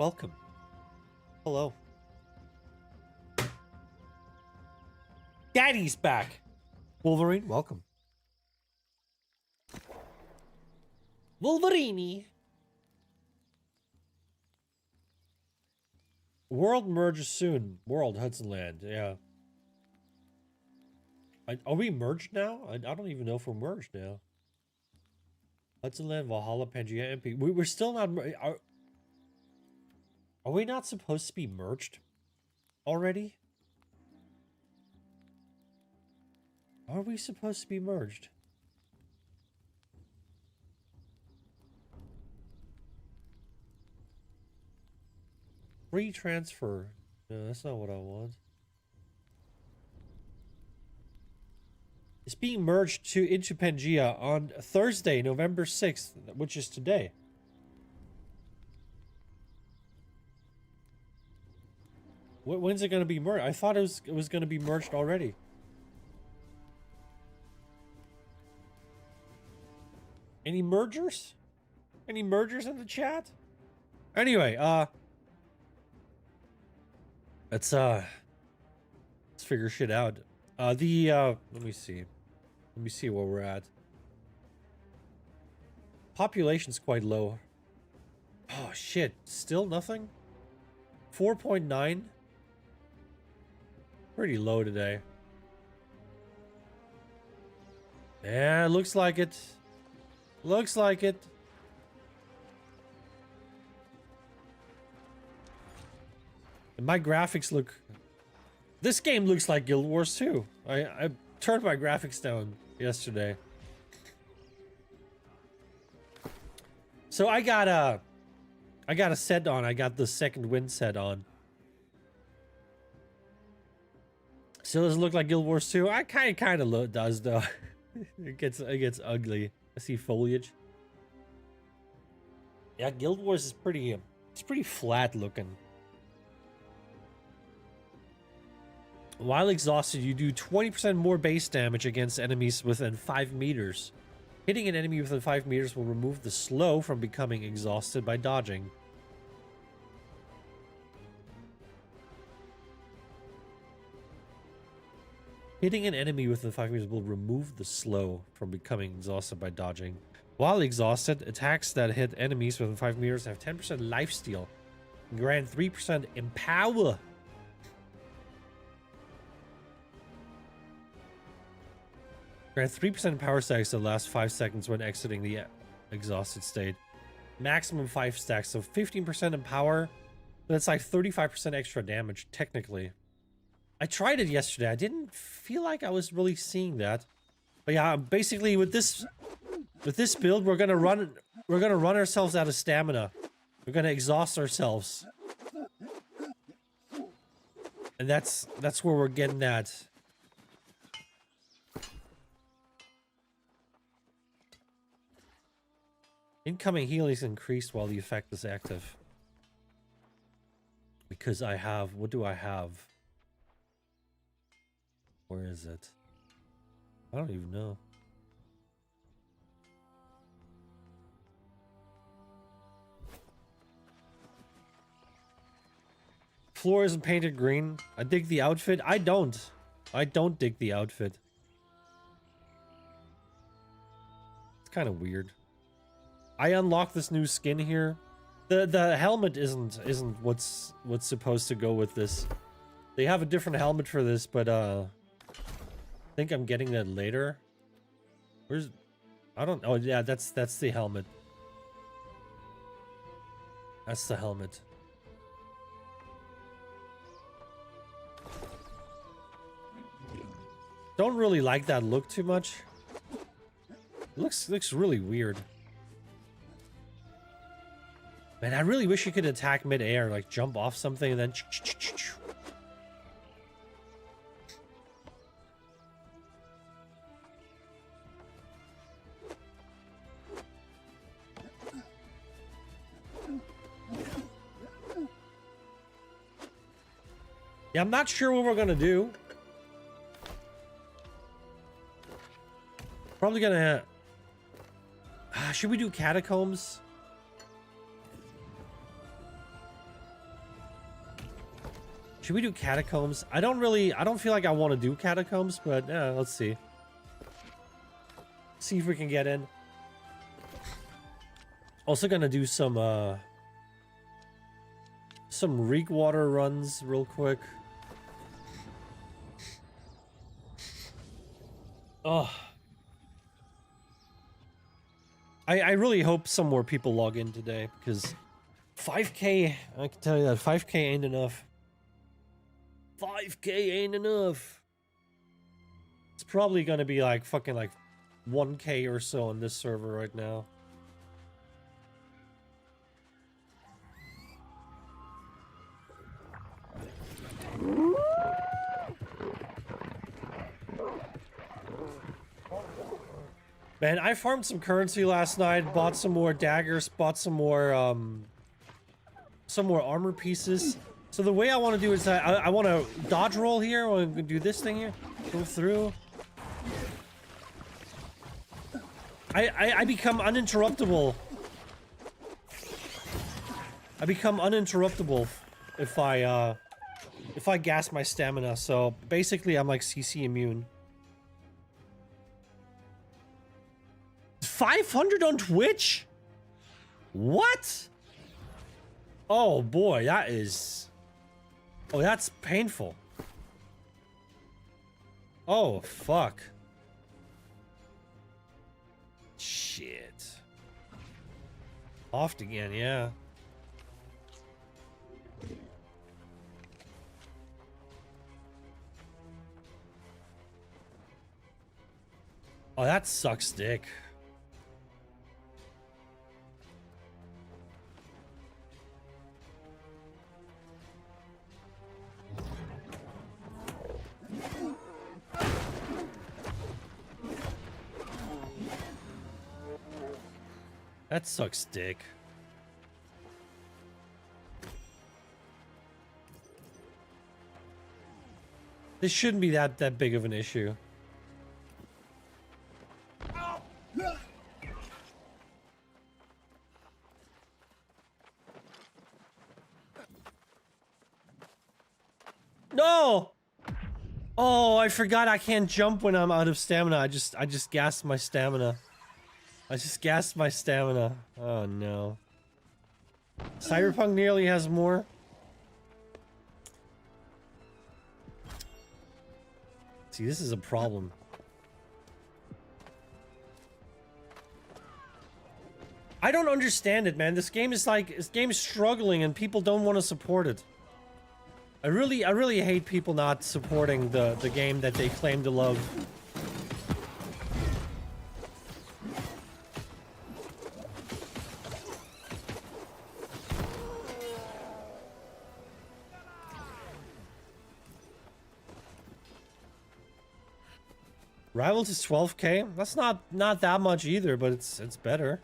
Welcome. Hello. Daddy's back. Wolverine, welcome. Wolverine. World merges soon. World, Hudson Land, yeah. Are we merged now? I don't even know if we're merged now. Hudson Land, Valhalla, Pangea, MP. We're still not... Are we not supposed to be merged already? Are we supposed to be merged? Free transfer. No, that's not what I want. It's being merged into Pangea on Thursday, November 6th, which is today. When's it going to be merged? I thought it was going to be merged already. Any mergers? Any mergers in the chat? Anyway, let's figure shit out. Let me see. Let me see where we're at. Population's quite low. Oh shit, still nothing? 4.9? Pretty low today. Yeah, looks like it. Looks like it. And my graphics look... This game looks like Guild Wars 2. I turned my graphics down yesterday. So I got a set on. I got the second wind set on. So does it look like Guild Wars 2? I kind of does though. it gets ugly. I see foliage. Yeah, Guild Wars is pretty it's pretty flat looking. While exhausted, you do 20% more base damage against enemies within 5 meters. Hitting an enemy within 5 meters will remove the slow from becoming exhausted by dodging. Hitting an enemy within 5 meters will remove the slow from becoming exhausted by dodging. While exhausted, attacks that hit enemies within 5 meters have 10% lifesteal and grant 3% empower. Grant 3% power stacks that last 5 seconds when exiting the exhausted state. Maximum 5 stacks, so 15% in power. That's like 35% extra damage, technically. I tried it yesterday. I didn't feel like I was really seeing that. But yeah, basically with this build, we're gonna run ourselves out of stamina. We're gonna exhaust ourselves. And that's where we're getting at. Incoming healing is increased while the effect is active. Because I have... What do I have? Where is it? I don't even know. Floor isn't painted green. I dig the outfit. I don't dig the outfit. It's kind of weird. I unlocked this new skin here. The helmet isn't what's supposed to go with this. They have a different helmet for this, but I think I'm getting that later. Where's... I don't know. Oh, yeah, that's the helmet. That's the helmet. Don't really like that look too much. It looks really weird. Man, I really wish you could attack mid-air, like jump off something and then... Yeah, I'm not sure what we're gonna do. Probably gonna... should we do Catacombs? Should we do Catacombs? I don't feel like I want to do Catacombs, but let's see. See if we can get in. Also gonna do some reek water runs real quick. Oh. I really hope some more people log in today, because 5K, I can tell you that 5K ain't enough. 5K ain't enough. It's probably gonna be like fucking like 1K or so on this server right now. Man, I farmed some currency last night, bought some more daggers, bought some more armor pieces. So the way I want to do it is I want to dodge roll here. I want to do this thing here, go through. I become uninterruptible. I become uninterruptible if I gas my stamina. So basically, I'm like CC immune. 500 on Twitch? What? Oh boy, that is... Oh, that's painful. Oh, fuck. Shit. Offed again, yeah. Oh, that sucks dick. That sucks dick. This shouldn't be that big of an issue. No! Oh, I forgot I can't jump when I'm out of stamina. I just gassed my stamina. I just gassed my stamina. Oh no. Cyberpunk nearly has more. See, this is a problem. I don't understand it, man. This game is struggling and people don't want to support it. I really hate people not supporting the game that they claim to love. Rivals is 12K. That's not that much either, but it's better.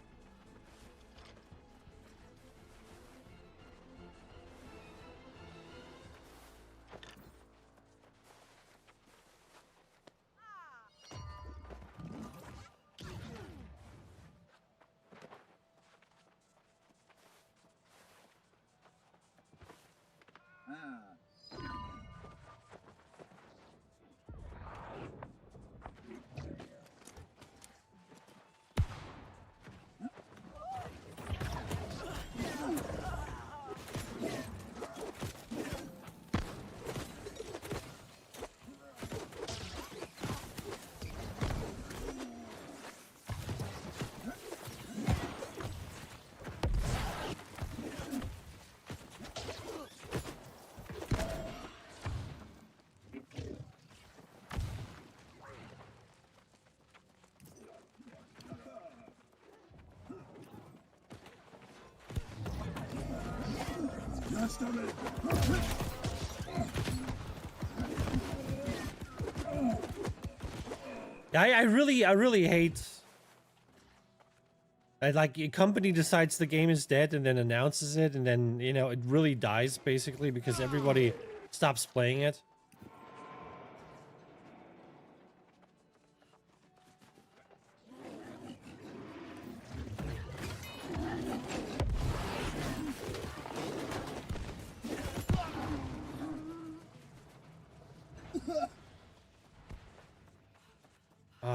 I really hate. Like a company decides the game is dead and then announces it, and then it really dies basically because everybody stops playing it.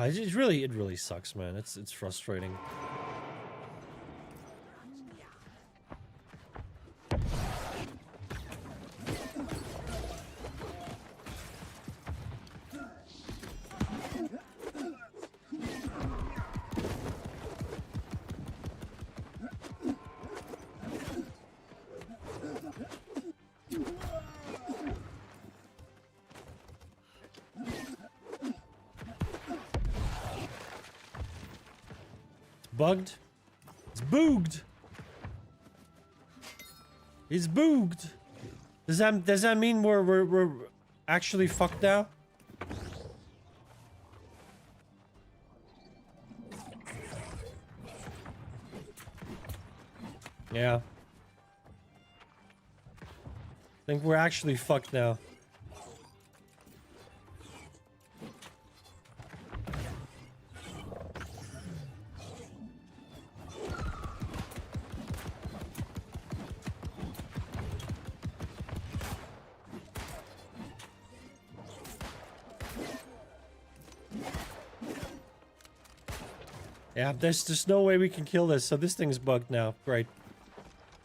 It really sucks, man. It's frustrating. Bugged. It's booged. It's booged. Does that mean we're actually fucked now? Yeah. I think we're actually fucked now. Yeah, there's just no way we can kill this, so this thing's bugged now. Great.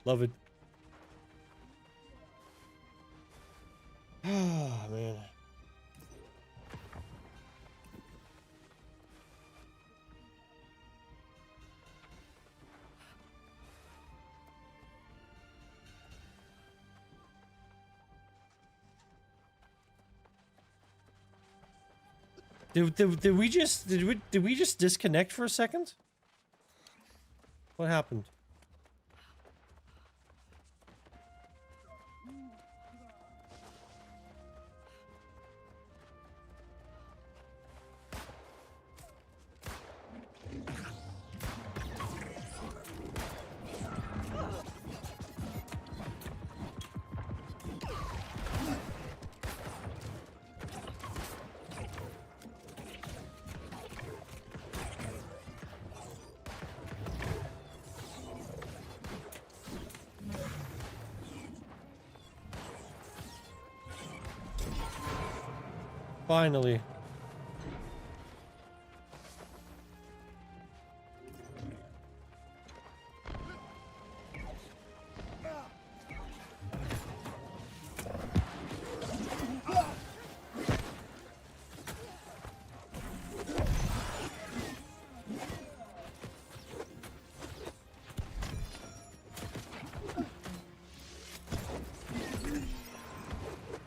Love it. Oh, man. Did we just disconnect for a second? What happened? Finally.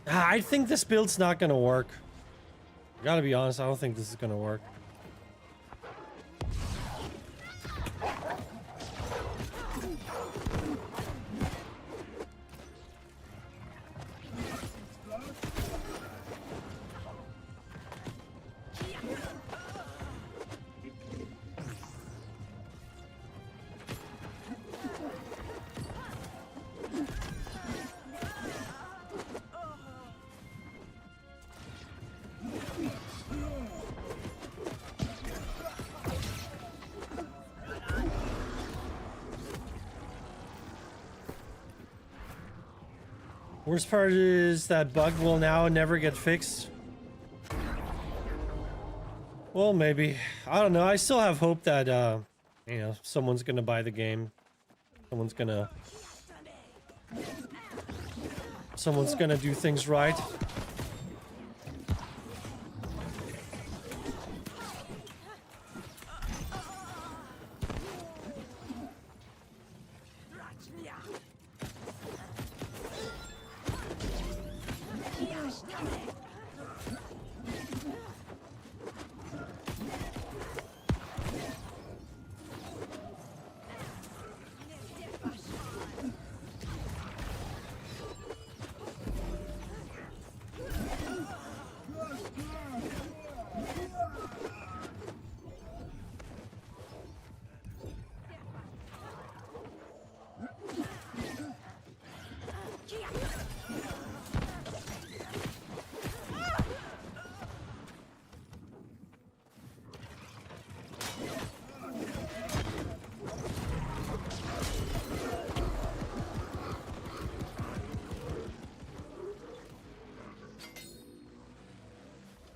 I think this build's not gonna work. I gotta be honest, I don't think this is gonna work. Worst part is that bug will now never get fixed. Well, maybe. I don't know. I still have hope that, you know, someone's gonna buy the game. Someone's gonna do things right.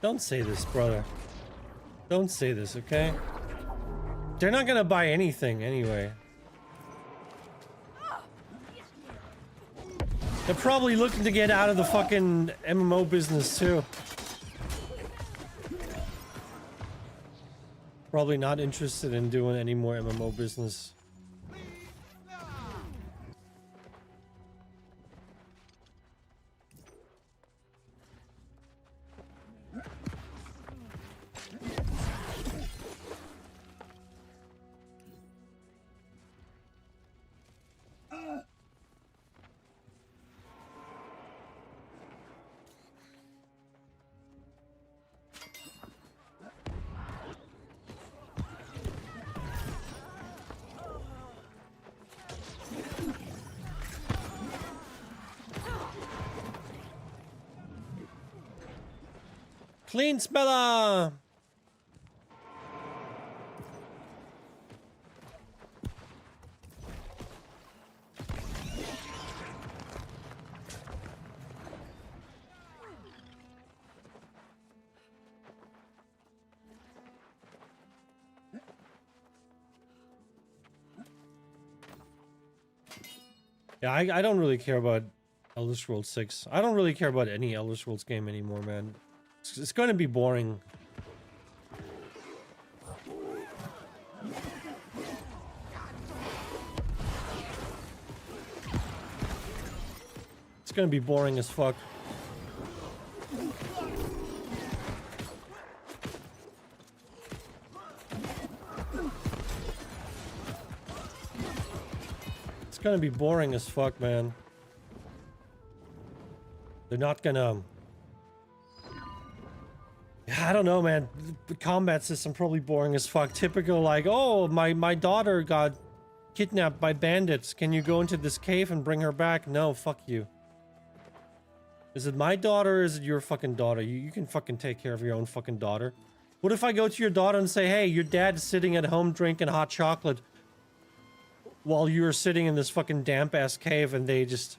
Don't say this, brother. Don't say this, okay? They're not gonna buy anything anyway. They're probably looking to get out of the fucking MMO business too. Probably not interested in doing any more MMO business. Clean smeller! Yeah, I don't really care about Elder Scrolls 6. I don't really care about any Elder Scrolls game anymore, man. It's going to be boring. It's going to be boring as fuck. It's going to be boring as fuck, man. They're not gonna... I don't know, man. The combat system probably boring as fuck. Typical, like, oh, my daughter got kidnapped by bandits. Can you go into this cave and bring her back? No, fuck you. Is it my daughter or is it your fucking daughter? You can fucking take care of your own fucking daughter. What if I go to your daughter and say, hey, your dad's sitting at home drinking hot chocolate while you're sitting in this fucking damp-ass cave and they just...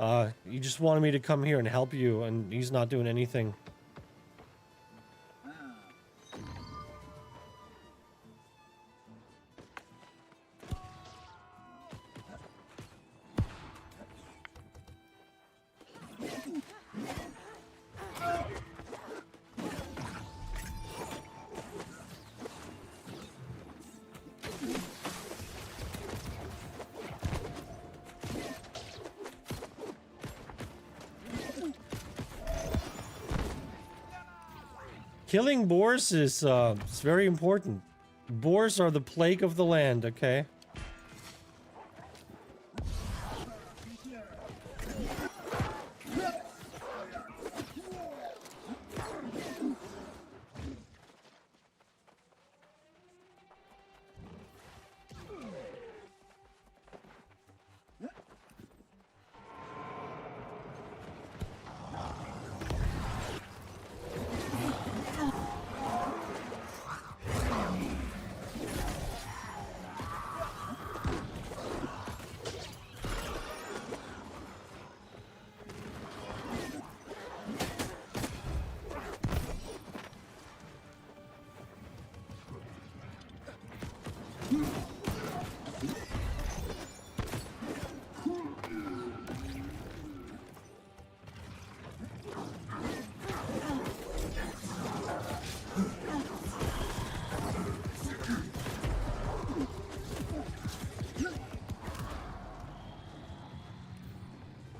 you just wanted me to come here and help you and he's not doing anything. Killing boars is it's very important. Boars are the plague of the land, okay?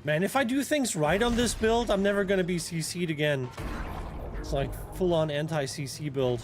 Man, if I do things right on this build, I'm never gonna be CC'd again. It's like full-on anti-CC build.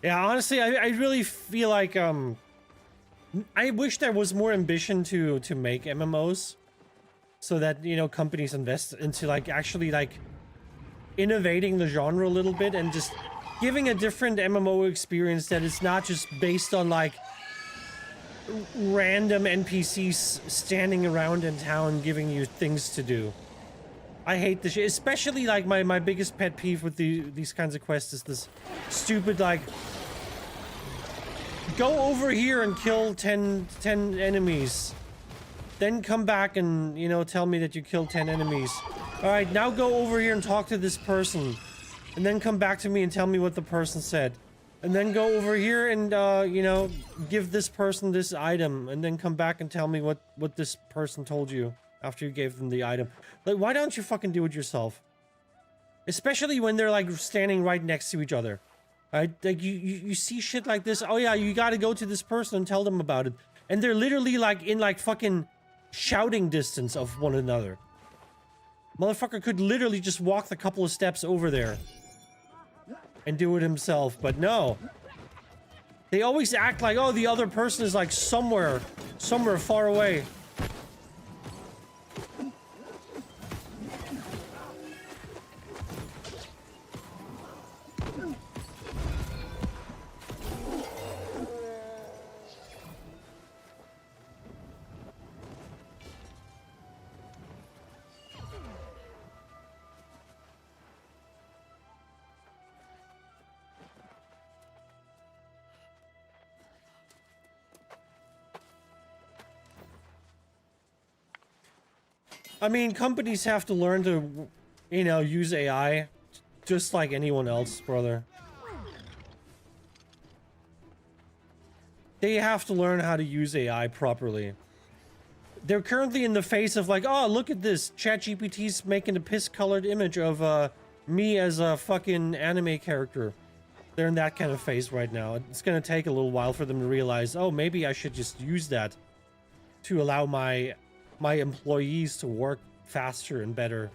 Yeah, honestly, I really feel like I wish there was more ambition to make MMOs, so that, you know, companies invest into like actually like innovating the genre a little bit and just giving a different MMO experience that is not just based on like random NPCs standing around in town giving you things to do. I hate this shit, especially like my biggest pet peeve with these kinds of quests is this stupid like, go over here and kill 10 enemies, then come back and, you know, tell me that you killed 10 enemies. All right, now go over here and talk to this person, and then come back to me and tell me what the person said, and then go over here and you know, give this person this item, and then come back and tell me what this person told you after you gave them the item. Like, why don't you fucking do it yourself? Especially when they're like standing right next to each other. Right? Like you see shit like this. Oh yeah, you gotta go to this person and tell them about it. And they're literally like in like fucking shouting distance of one another. Motherfucker could literally just walk the couple of steps over there and do it himself, but no. They always act like, oh, the other person is like somewhere far away. I mean, companies have to learn to, you know, use AI just like anyone else, brother. They have to learn how to use AI properly. They're currently in the phase of like, oh, look at this. ChatGPT's making a piss-colored image of me as a fucking anime character. They're in that kind of phase right now. It's gonna take a little while for them to realize, oh, maybe I should just use that to allow my employees to work faster and better,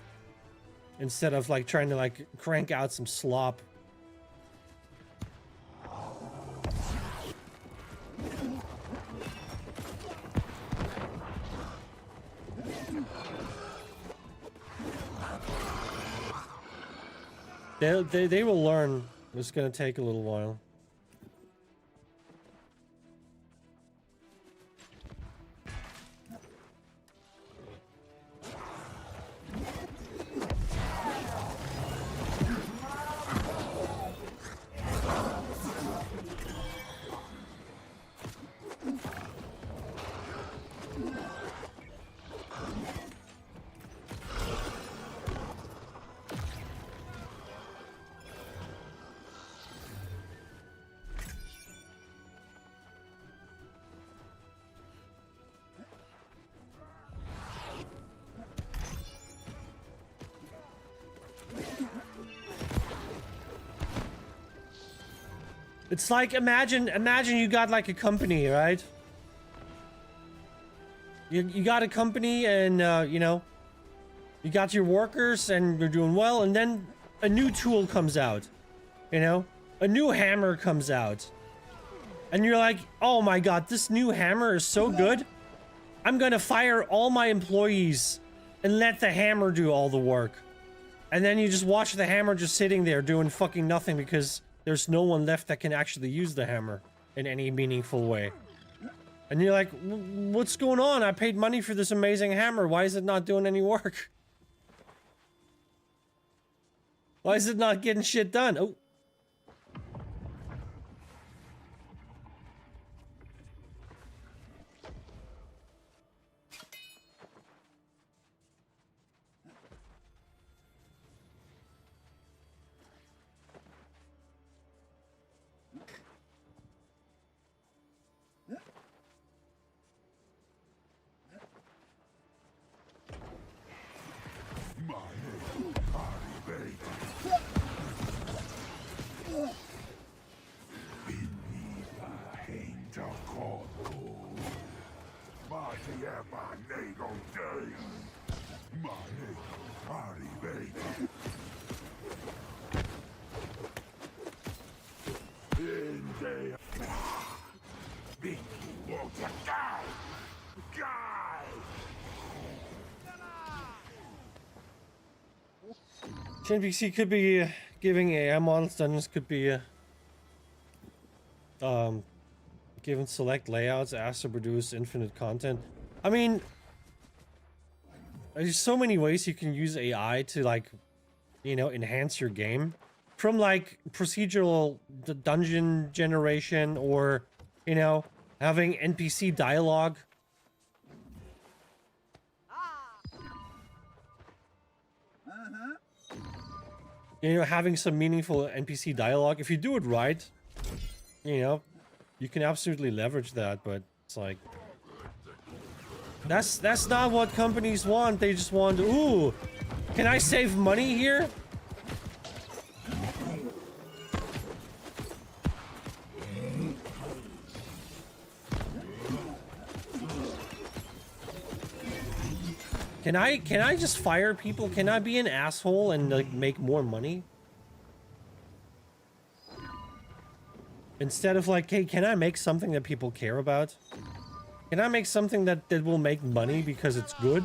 instead of like trying to like crank out some slop. They will learn. It's gonna take a little while. It's like, imagine you got like a company, right? You got a company and, you know, you got your workers and you're doing well, and then a new tool comes out, you know? A new hammer comes out. And you're like, oh my god, this new hammer is so good. I'm gonna fire all my employees and let the hammer do all the work. And then you just watch the hammer just sitting there doing fucking nothing because there's no one left that can actually use the hammer in any meaningful way. And you're like, what's going on? I paid money for this amazing hammer. Why is it not doing any work? Why is it not getting shit done? Oh. NPC could be giving AI models dungeons, could be given select layouts, asked to produce infinite content. I mean, there's so many ways you can use AI to, like, you know, enhance your game. From like procedural dungeon generation, or, you know, having NPC dialogue. You know, having some meaningful NPC dialogue. If you do it right, you know, you can absolutely leverage that, but it's like, that's not what companies want. They just want, ooh, can I save money here? Can I just fire people? Can I be an asshole and, like, make more money? Instead of like, hey, can I make something that people care about? Can I make something that will make money because it's good?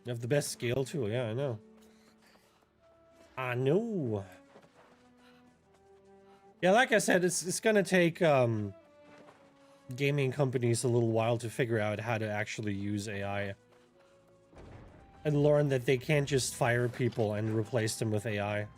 You have the best scale too. Yeah, I know. I know. Yeah, like I said, it's gonna take gaming companies a little while to figure out how to actually use AI and learn that they can't just fire people and replace them with AI.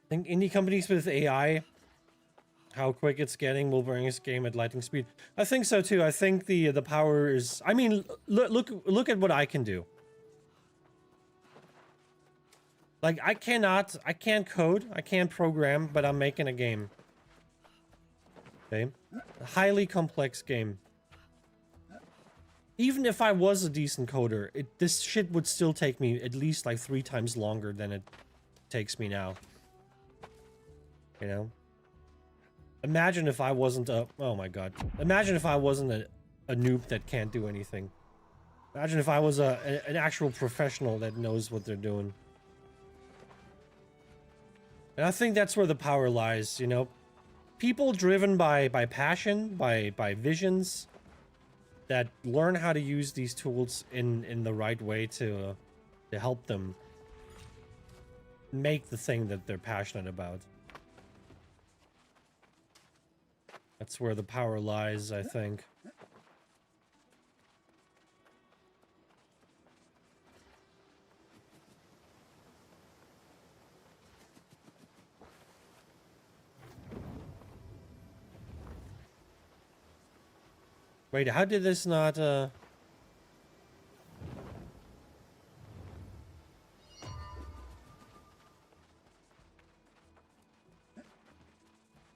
I think indie companies with AI, how quick it's getting, will bring this game at lightning speed. I think so too. I think the power is. I mean, look at what I can do. Like, I can't code, I can't program, but I'm making a game. Okay, a highly complex game. Even if I was a decent coder, this shit would still take me at least like 3 times longer than it takes me now. You know? Imagine if I wasn't a... Oh my god. Imagine if I wasn't a noob that can't do anything. Imagine if I was an actual professional that knows what they're doing. And I think that's where the power lies, you know? People driven by passion, by visions, that learn how to use these tools in the right way to help them make the thing that they're passionate about. That's where the power lies, I think. Wait, how did this not,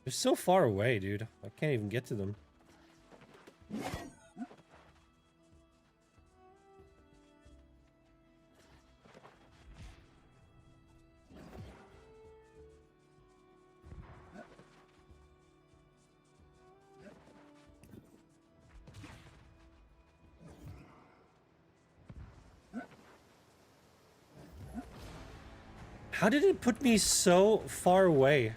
They're so far away, dude. I can't even get to them. How did it put me so far away?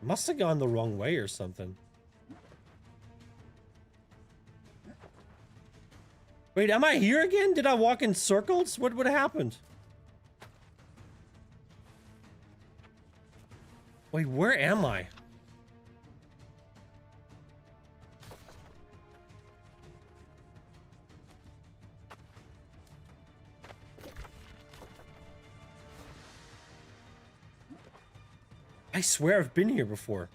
Must have gone the wrong way or something. Wait, am I here again? Did I walk in circles? What happened? Wait, where am I? I swear I've been here before.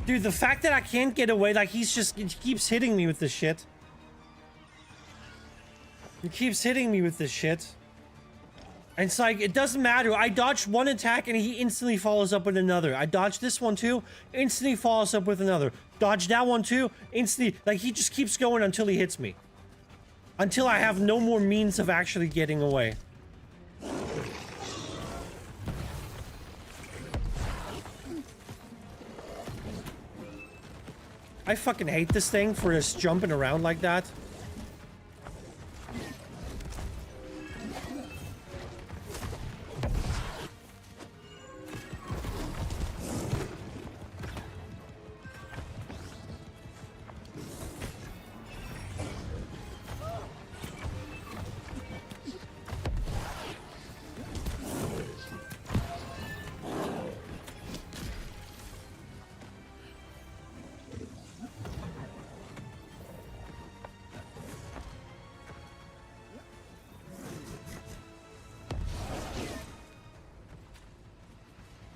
Dude, the fact that I can't get away, like, he keeps hitting me with this shit. He keeps hitting me with this shit. And it's like, it doesn't matter. I dodged one attack and he instantly follows up with another. I dodged this one too, instantly follows up with another. Dodged that one too, instantly. Like, he just keeps going until he hits me. Until I have no more means of actually getting away. I fucking hate this thing for just jumping around like that.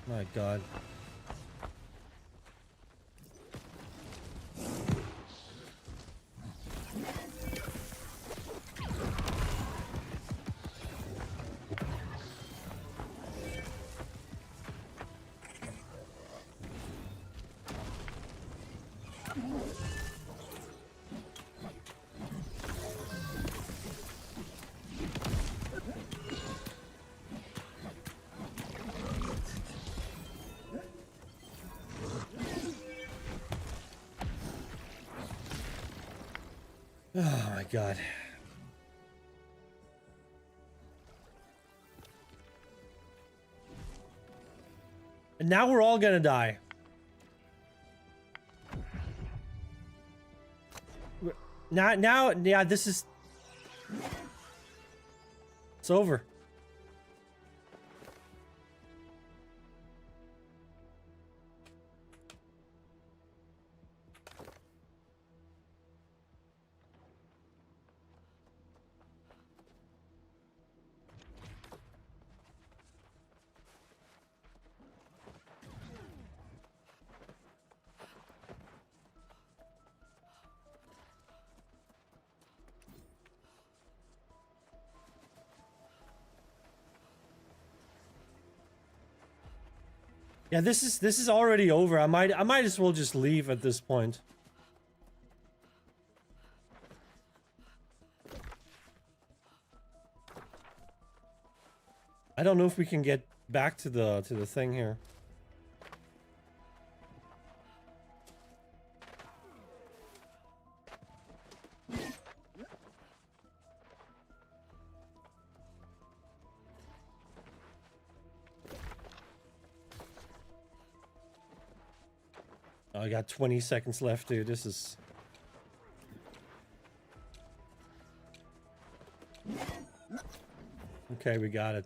My God. Oh my God. And now we're all gonna die. Now, yeah, this is... It's over. Yeah, this is already over. I might as well just leave at this point. I don't know if we can get back to the thing here. Oh, I got 20 seconds left, dude. This is... Okay, we got it.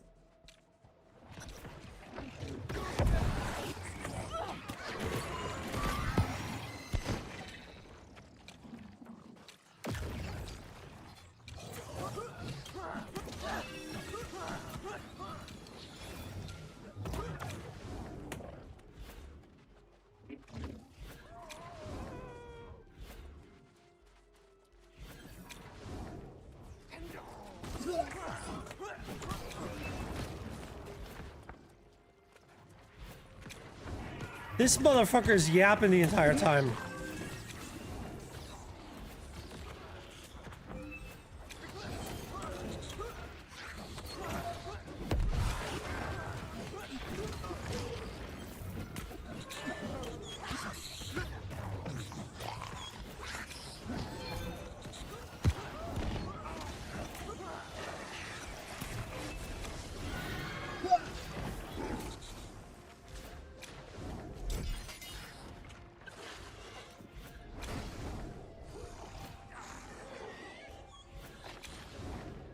This motherfucker's yapping the entire time.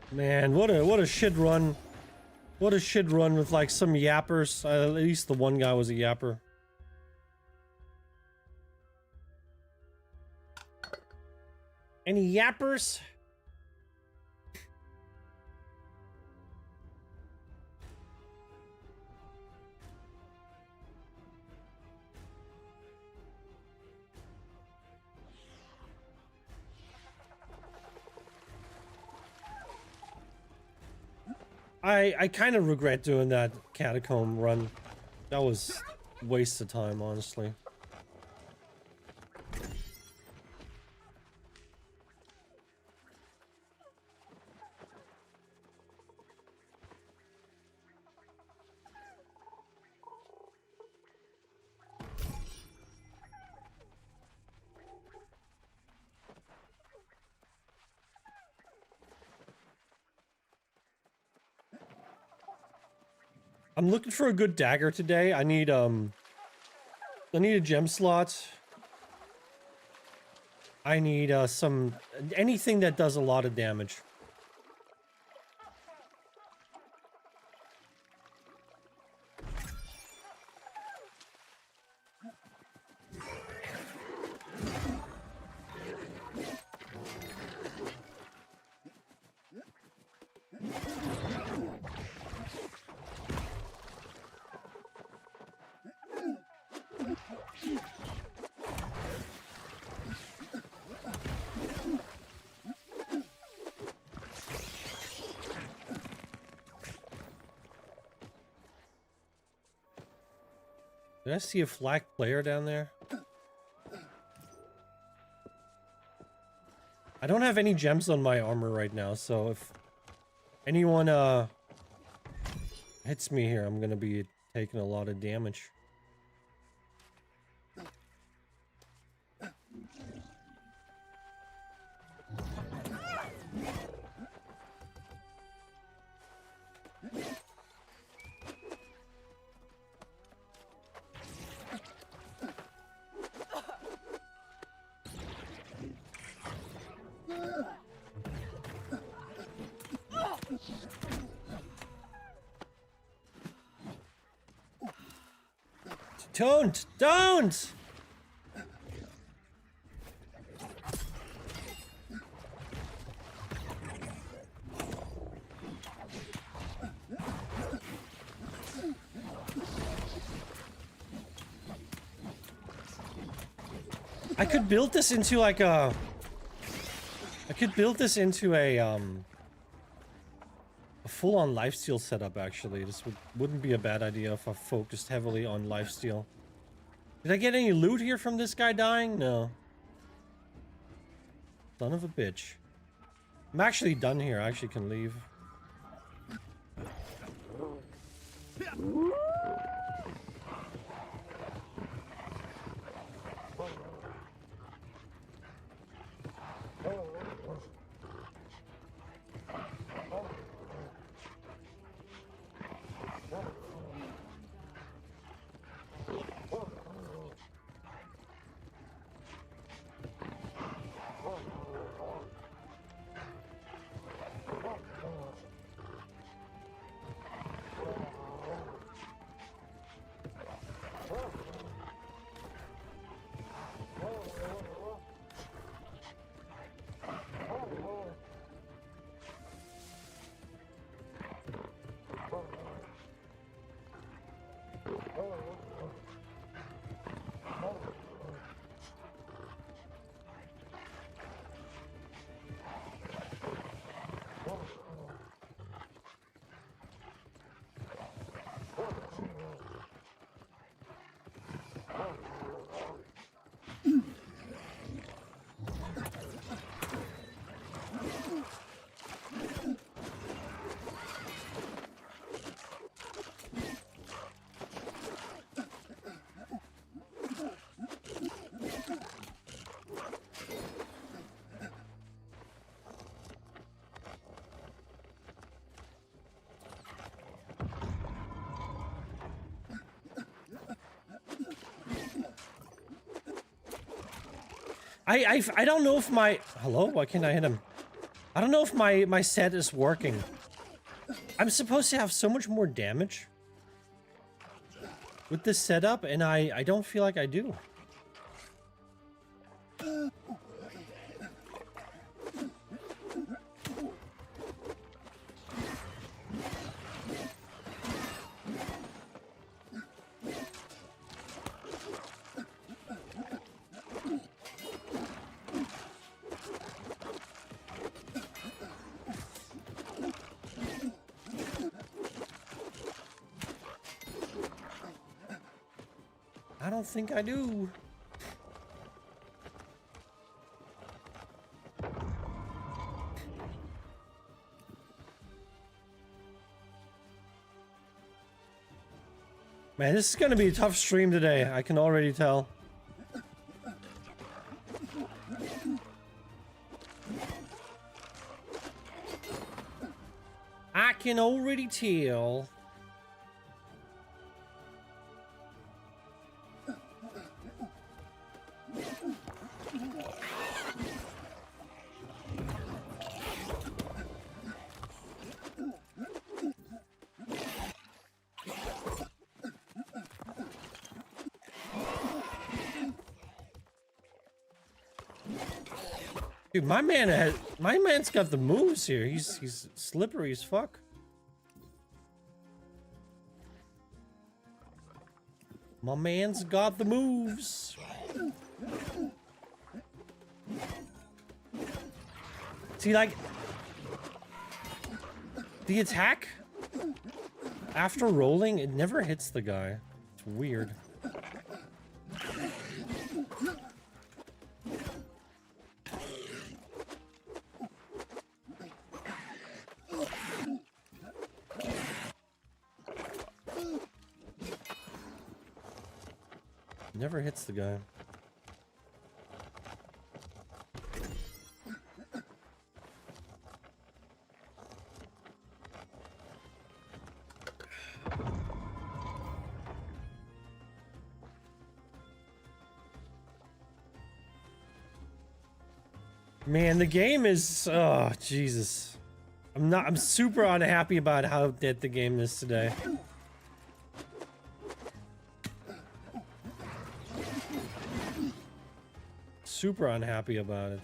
Man, what a shit run. What a shit run with like some yappers. At least the one guy was a yapper. Any yappers? I kind of regret doing that catacomb run. That was a waste of time, honestly. I'm looking for a good dagger today. I need a gem slot. I need anything that does a lot of damage. Did I see a flak player down there? I don't have any gems on my armor right now, so if anyone hits me here, I'm gonna be taking a lot of damage. Don't! I could build this into like a... I could build this into a, A full-on lifesteal setup, actually. This wouldn't be a bad idea if I focused heavily on lifesteal. Did I get any loot here from this guy dying? No. Son of a bitch. I'm actually done here. I actually can leave. I don't know if my... Hello? Why can't I hit him? I don't know if my set is working. I'm supposed to have so much more damage with this setup, and I don't feel like I do. I don't think I do. Man, this is gonna be a tough stream today. I can already tell. I can already tell. Dude, my man's got the moves here. He's slippery as fuck. My man's got the moves. See, like, the attack after rolling, it never hits the guy. It's weird. Never hits the guy. Man, the game is, oh Jesus. I'm super unhappy about how dead the game is today. Super unhappy about it.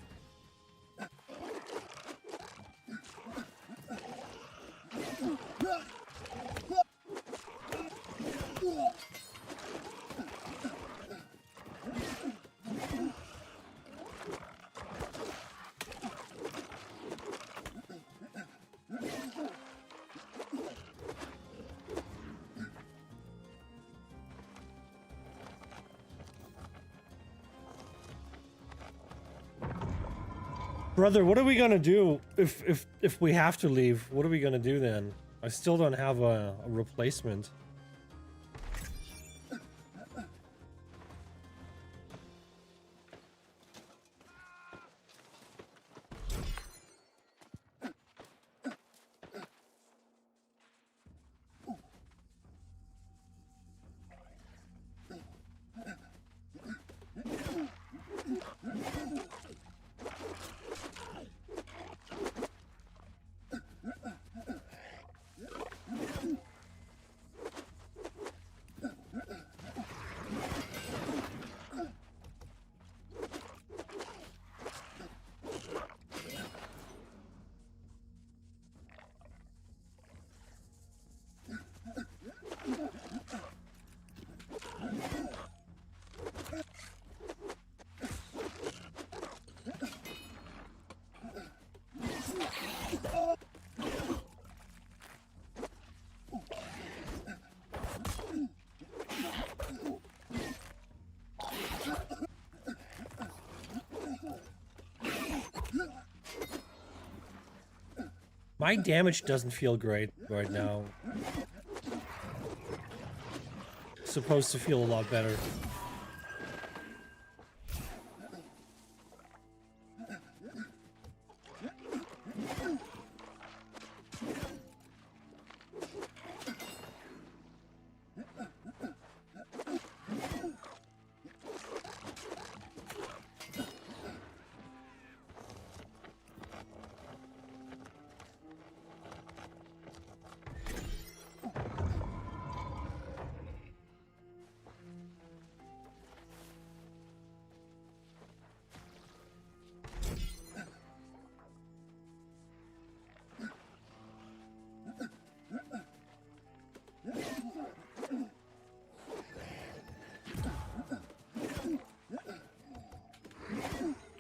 Brother, what are we gonna do if we have to leave? What are we gonna do then? I still don't have a replacement. My damage doesn't feel great right now. It's supposed to feel a lot better.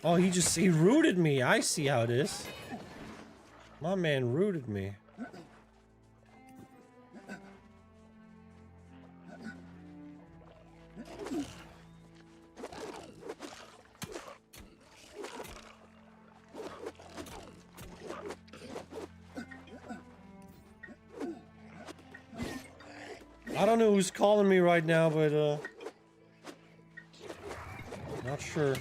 Oh, he rooted me. I see how it is. My man rooted me. I don't know who's calling me right now, but not sure.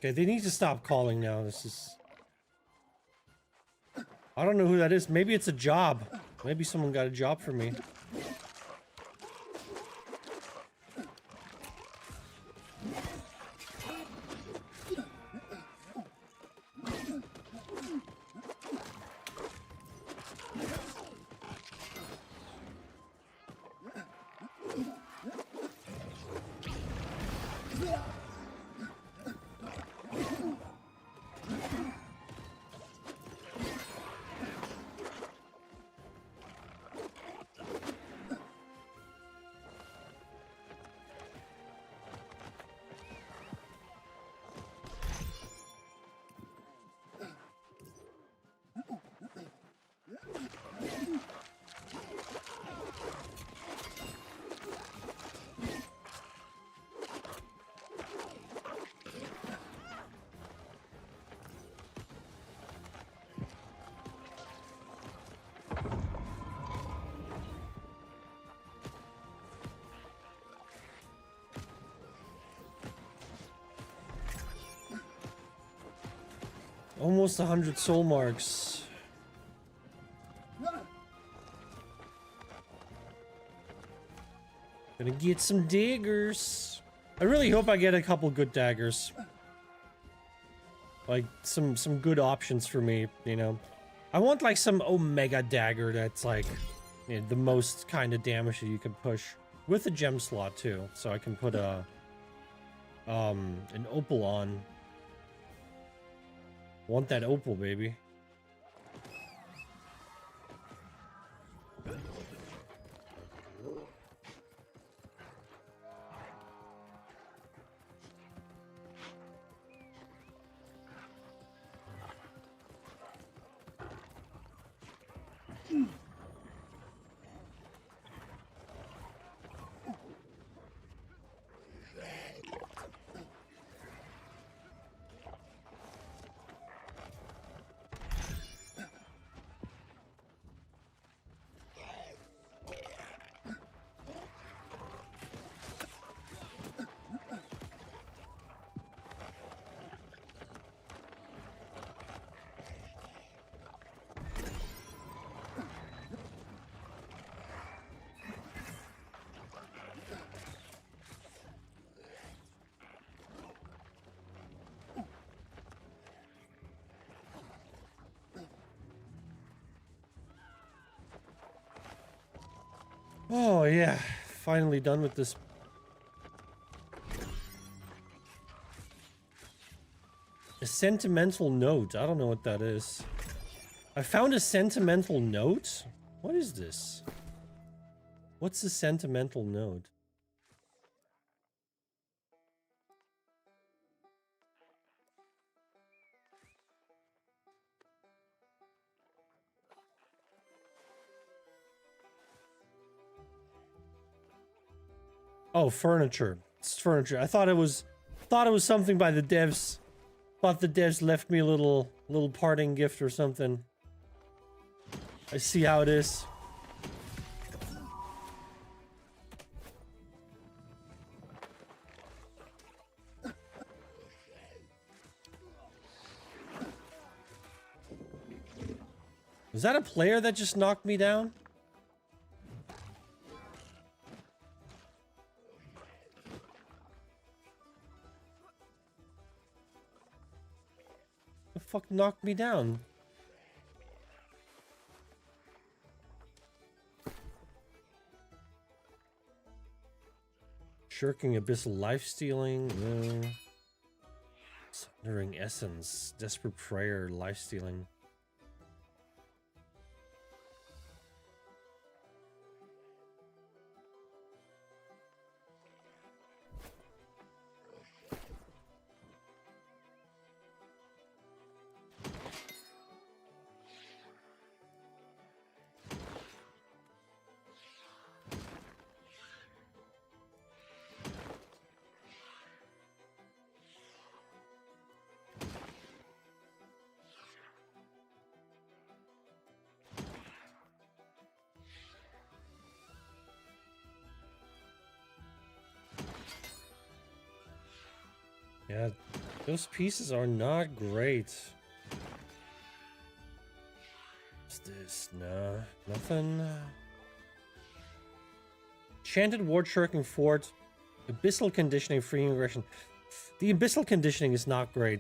Okay, they need to stop calling now. This is... I don't know who that is. Maybe it's a job. Maybe someone got a job for me. Almost 100 soul marks. Gonna get some daggers. I really hope I get a couple good daggers. Like some good options for me, you know. I want like some omega dagger that's like, you know, the most kind of damage that you can push with a gem slot too. So I can put a an opal on. Want that opal, baby. Oh, yeah. Finally done with this. A sentimental note. I don't know what that is. I found a sentimental note? What is this? What's a sentimental note? Oh, furniture. It's furniture. I thought it was something by the devs. Thought the devs left me a little parting gift or something. I see how it is. Was that a player that just knocked me down? The fuck knocked me down? Shirking abyssal life-stealing. No. Sundering essence. Desperate prayer. Life-stealing. Yeah, those pieces are not great. What's this? No, nothing. Enchanted ward shirking fort. Abyssal conditioning, freeing aggression. The abyssal conditioning is not great.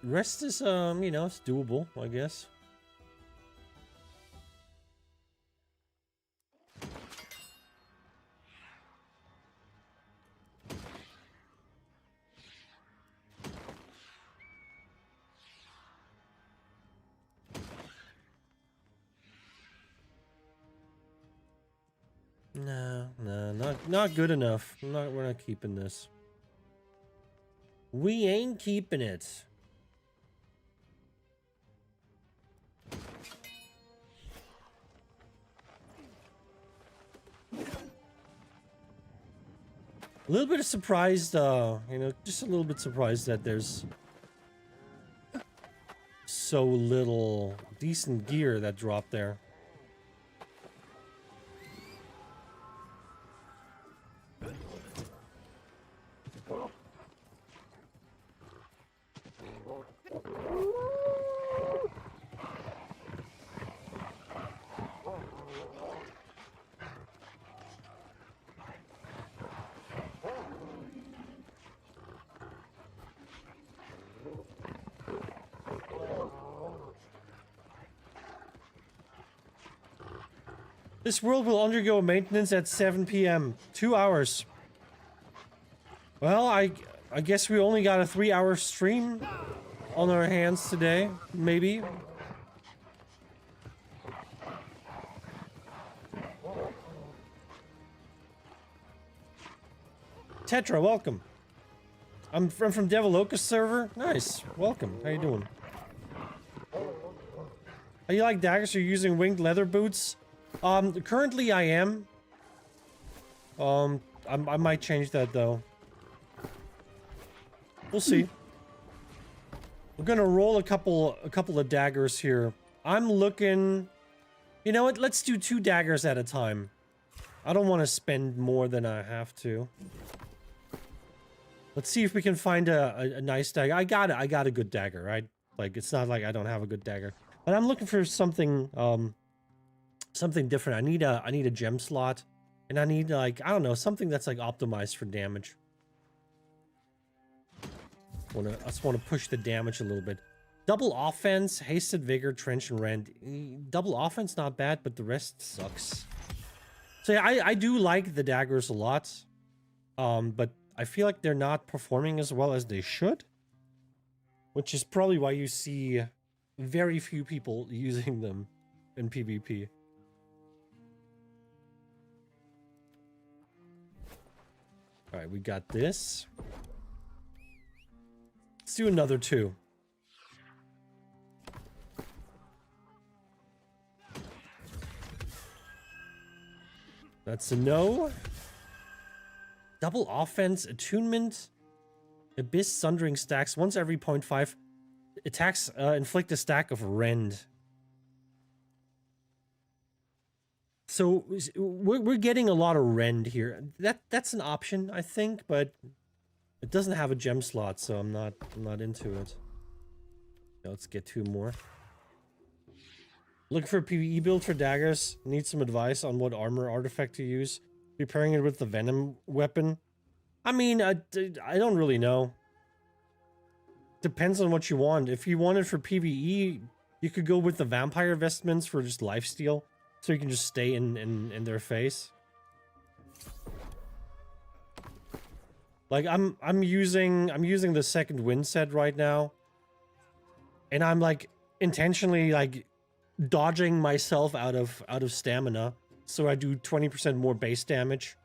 The rest is, you know, it's doable, I guess. No, not good enough. We're not keeping this. We ain't keeping it. A little bit surprised, you know, just a little bit surprised that there's so little decent gear that dropped there. This world will undergo maintenance at 7 p.m. 2 hours. Well, I guess we only got a 3-hour stream on our hands today, maybe. Tetra, welcome. I'm from Devilocus server. Nice, welcome. How you doing? Are you like daggers? You're using winged leather boots? Currently I am. I might change that though. We'll see. We're gonna roll a couple of daggers here. I'm looking. You know what? Let's do 2 daggers at a time. I don't want to spend more than I have to. Let's see if we can find a nice dagger. I got a good dagger, right? Like, it's not like I don't have a good dagger. But I'm looking for something, something different. I need a gem slot. And I need, like, I don't know, something that's, like, optimized for damage. I just want to push the damage a little bit. Double offense, hasted vigor, trench, and rend. Double offense, not bad, but the rest sucks. So yeah, I do like the daggers a lot. But I feel like they're not performing as well as they should. Which is probably why you see very few people using them in PvP. Alright, we got this. Let's do another 2. That's a no. Double offense, attunement, abyss sundering stacks once every 0.5. Attacks inflict a stack of rend. So we're getting a lot of rend here. That's an option, I think, but it doesn't have a gem slot, so I'm not into it. Now let's get 2 more. Looking for a PvE build for daggers. Need some advice on what armor artifact to use. Be pairing it with the venom weapon. I mean, I don't really know. Depends on what you want. If you want it for PvE, you could go with the vampire vestments for just lifesteal. So you can just stay in their face. Like I'm using the second wind set right now. And I'm like intentionally like dodging myself out of stamina. So I do 20% more base damage.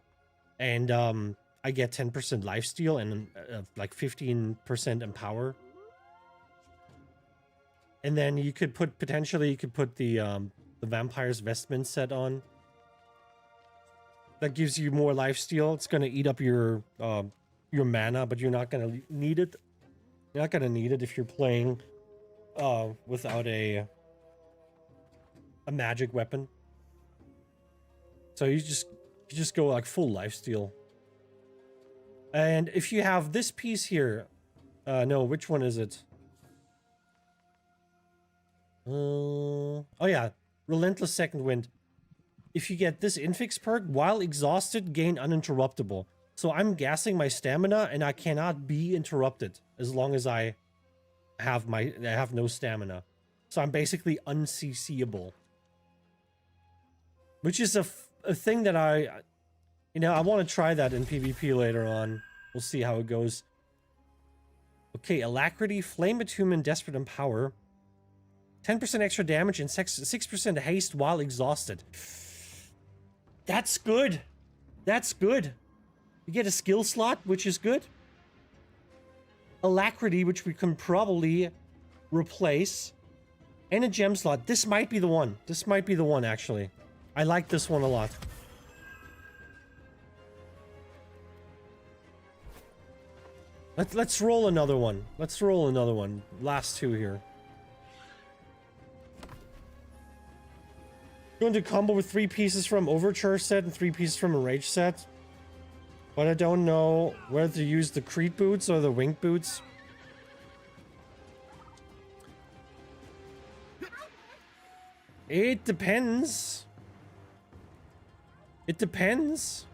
And I get 10% lifesteal and like 15% empower. And then you could put the vampire's vestment set on. That gives you more lifesteal. It's gonna eat up your mana, but you're not gonna need it. You're not gonna need it if you're playing without a magic weapon. So you just go like full lifesteal. And if you have this piece here, no, which one is it? Oh yeah, Relentless Second Wind. If you get this infix perk, while exhausted, gain uninterruptible. So I'm gassing my stamina and I cannot be interrupted as long as I have no stamina. So I'm basically unCCable. Which is a thing that I want to try that in PvP later on. We'll see how it goes. Okay, Alacrity, Flame Attunement, Desperate Empower. 10% extra damage and 6% haste while exhausted. That's good. That's good. You get a skill slot, which is good. Alacrity, which we can probably replace. And a gem slot. This might be the one. This might be the one, actually. I like this one a lot. Let's roll another one. Let's roll another one. Last 2 here. Going to combo with 3 pieces from Overture set and 3 pieces from a Rage set. But I don't know whether to use the Creed boots or the Winged boots. It depends. It depends.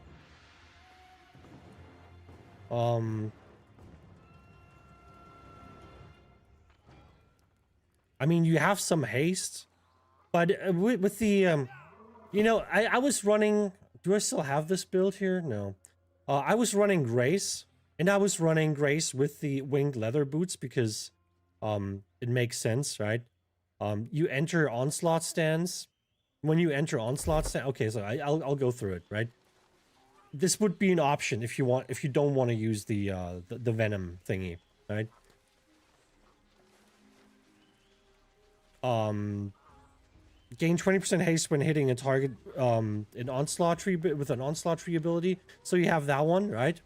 I mean, you have some haste. But with the, you know, I was running... Do I still have this build here? No. I was running Grace, And I was running Grace with the winged leather boots because it makes sense, right? You enter onslaught stands. When you enter onslaught stand, okay, so I'll go through it, right? This would be an option if you don't want to use the venom thingy, right? Gain 20% haste when hitting a target an onslaught tree with an onslaught tree ability. So you have that one, right?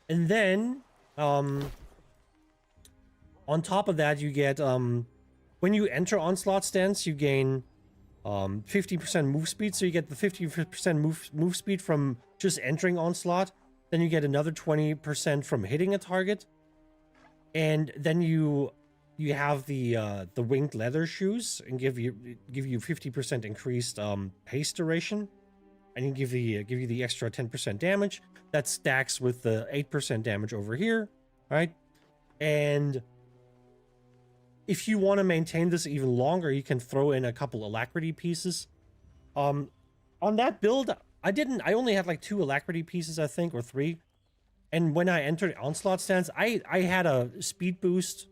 And then on top of that, you get when you enter onslaught stance, you gain 50% move speed. So you get the 50% move speed from just entering onslaught. Then you get another 20% from hitting a target. And then you have the winged leather shoes and give you 50% increased haste duration, and you give you the extra 10% damage that stacks with the 8% damage over here, right? And if you want to maintain this even longer, you can throw in a couple alacrity pieces. On that build, I only had like 2 alacrity pieces, I think, or 3. And when I entered onslaught stance, I had a speed boost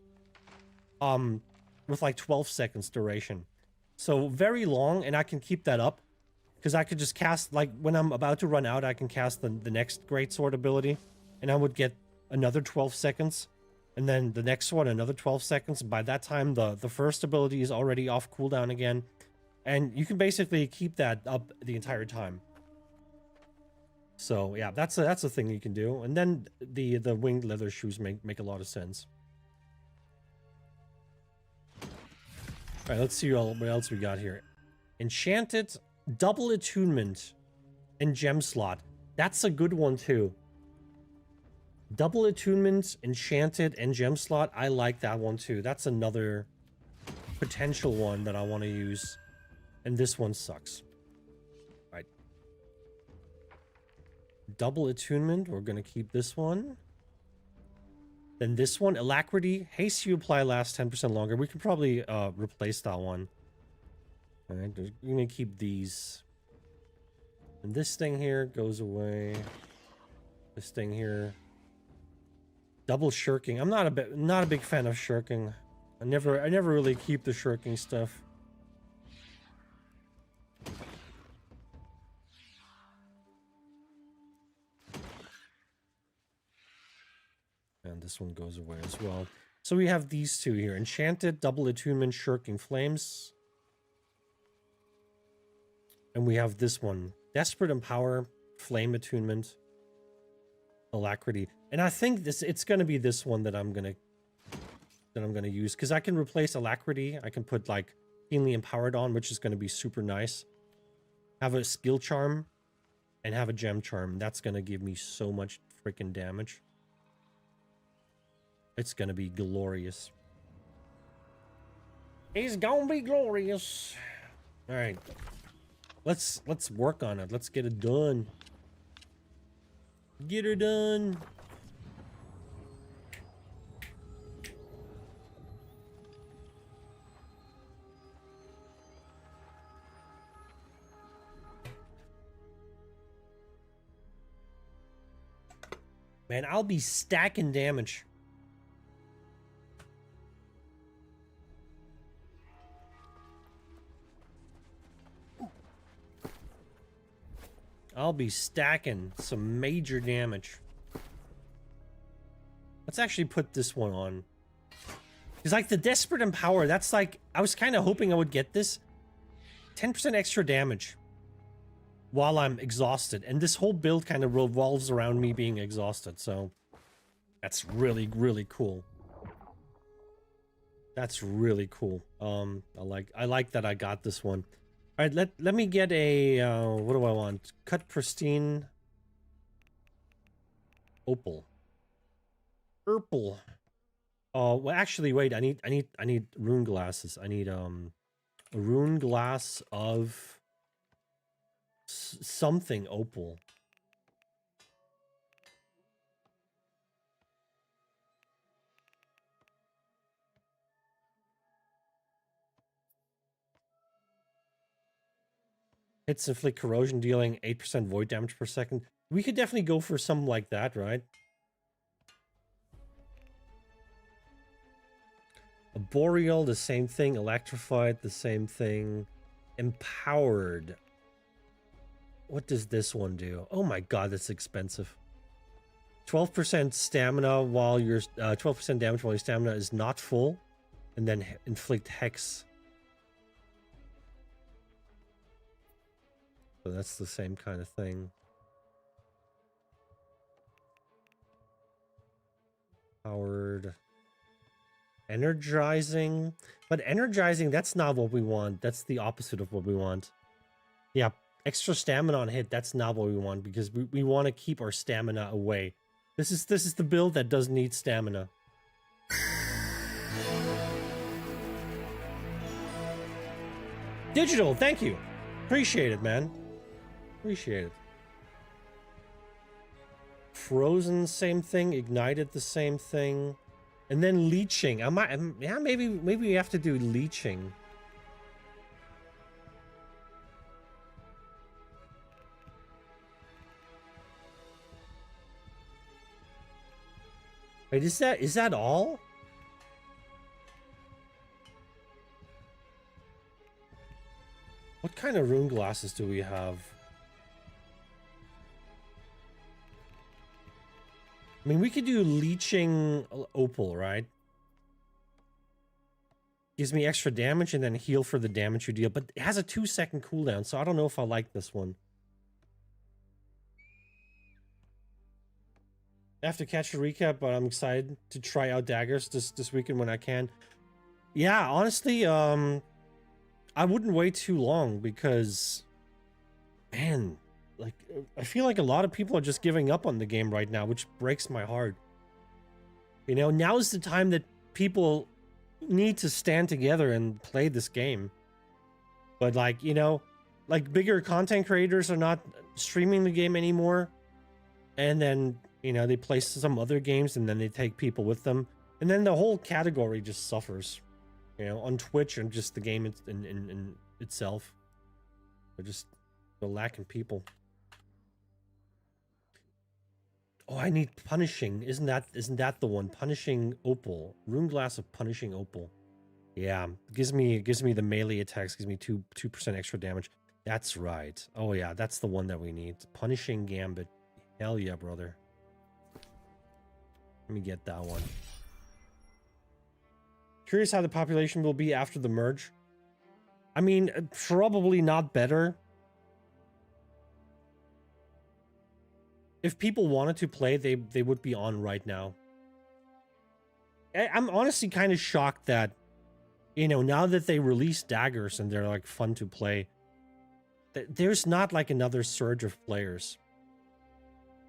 with like 12 seconds duration. So very long, and I can keep that up because I could just cast, like when I'm about to run out, I can cast the next greatsword ability, and I would get another 12 seconds, and then the next one another 12 seconds. And by that time, the first ability is already off cooldown again, and you can basically keep that up the entire time. So yeah, that's a thing you can do. And then the winged leather shoes make a lot of sense. All right, let's see what else we got here. Enchanted, double attunement, and gem slot. That's a good one too. Double attunement, enchanted, and gem slot. I like that one too. That's another potential one that I want to use. And this one sucks. All right. Double attunement. We're going to keep this one. Then this one, alacrity, haste you apply lasts 10% longer. We can probably replace that one. All right, we're gonna keep these. And this thing here goes away. This thing here. Double shirking. I'm not a big fan of shirking. I never really keep the shirking stuff. And this one goes away as well. So we have these two here. Enchanted, double attunement, shirking flames. And we have this one. Desperate Empower, flame attunement, alacrity. And I think it's gonna be this one that I'm gonna use, because I can replace alacrity. I can put like keenly empowered on, which is gonna be super nice. Have a skill charm and have a gem charm. That's gonna give me so much freaking damage. It's gonna be glorious. It's gonna be glorious. All right, let's work on it. Let's get it done. Get her done. Man, I'll be stacking damage. I'll be stacking some major damage. Let's actually put this one on. It's like the Desperate Empower. That's like, I was kind of hoping I would get this. 10% extra damage while I'm exhausted. And this whole build kind of revolves around me being exhausted. So that's really, really cool. That's really cool. I like that I got this one. All right, let me get a what do I want? Cut pristine opal. Purple. Oh, well actually wait, I need rune glasses. I need a rune glass of something opal. Hits inflict corrosion, dealing 8% void damage per second. We could definitely go for something like that, right? Boreal, the same thing. Electrified, the same thing. Empowered. What does this one do? Oh my god, that's expensive. 12% stamina while your 12% damage while your stamina is not full, and then inflict hex. So that's the same kind of thing. Powered. Energizing. But energizing, that's not what we want. That's the opposite of what we want. Yeah, extra stamina on hit, that's not what we want, because we want to keep our stamina away. This is the build that doesn't need stamina. Digital, thank you. Appreciate it, man. Appreciate it. Frozen, same thing. Ignited, the same thing. And then leeching. Yeah, maybe we have to do leeching. Wait, is that all? What kind of rune glasses do we have? I mean, we could do leeching opal, right? Gives me extra damage and then heal for the damage you deal, but it has a 2-second cooldown, so I don't know if I like this one. I have to catch a recap, but I'm excited to try out daggers this weekend when I can. Yeah, honestly, I wouldn't wait too long because, man, like, I feel like a lot of people are just giving up on the game right now, which breaks my heart. You know, now is the time that people need to stand together and play this game. But, like, you know, like, bigger content creators are not streaming the game anymore. And then, you know, they play some other games and then they take people with them. And then the whole category just suffers. You know, on Twitch and just the game in itself. They're just lacking people. Oh, I need punishing. Isn't that the one? Punishing opal. Rune glass of punishing opal. Yeah, gives me the melee attacks, gives me 2% extra damage. That's right. Oh yeah, that's the one that we need. Punishing gambit. Hell yeah, brother. Let me get that one. Curious how the population will be after the merge. I mean, probably not better. If people wanted to play, they would be on right now. I'm honestly kind of shocked that, you know, now that they released daggers and they're like fun to play, there's not like another surge of players.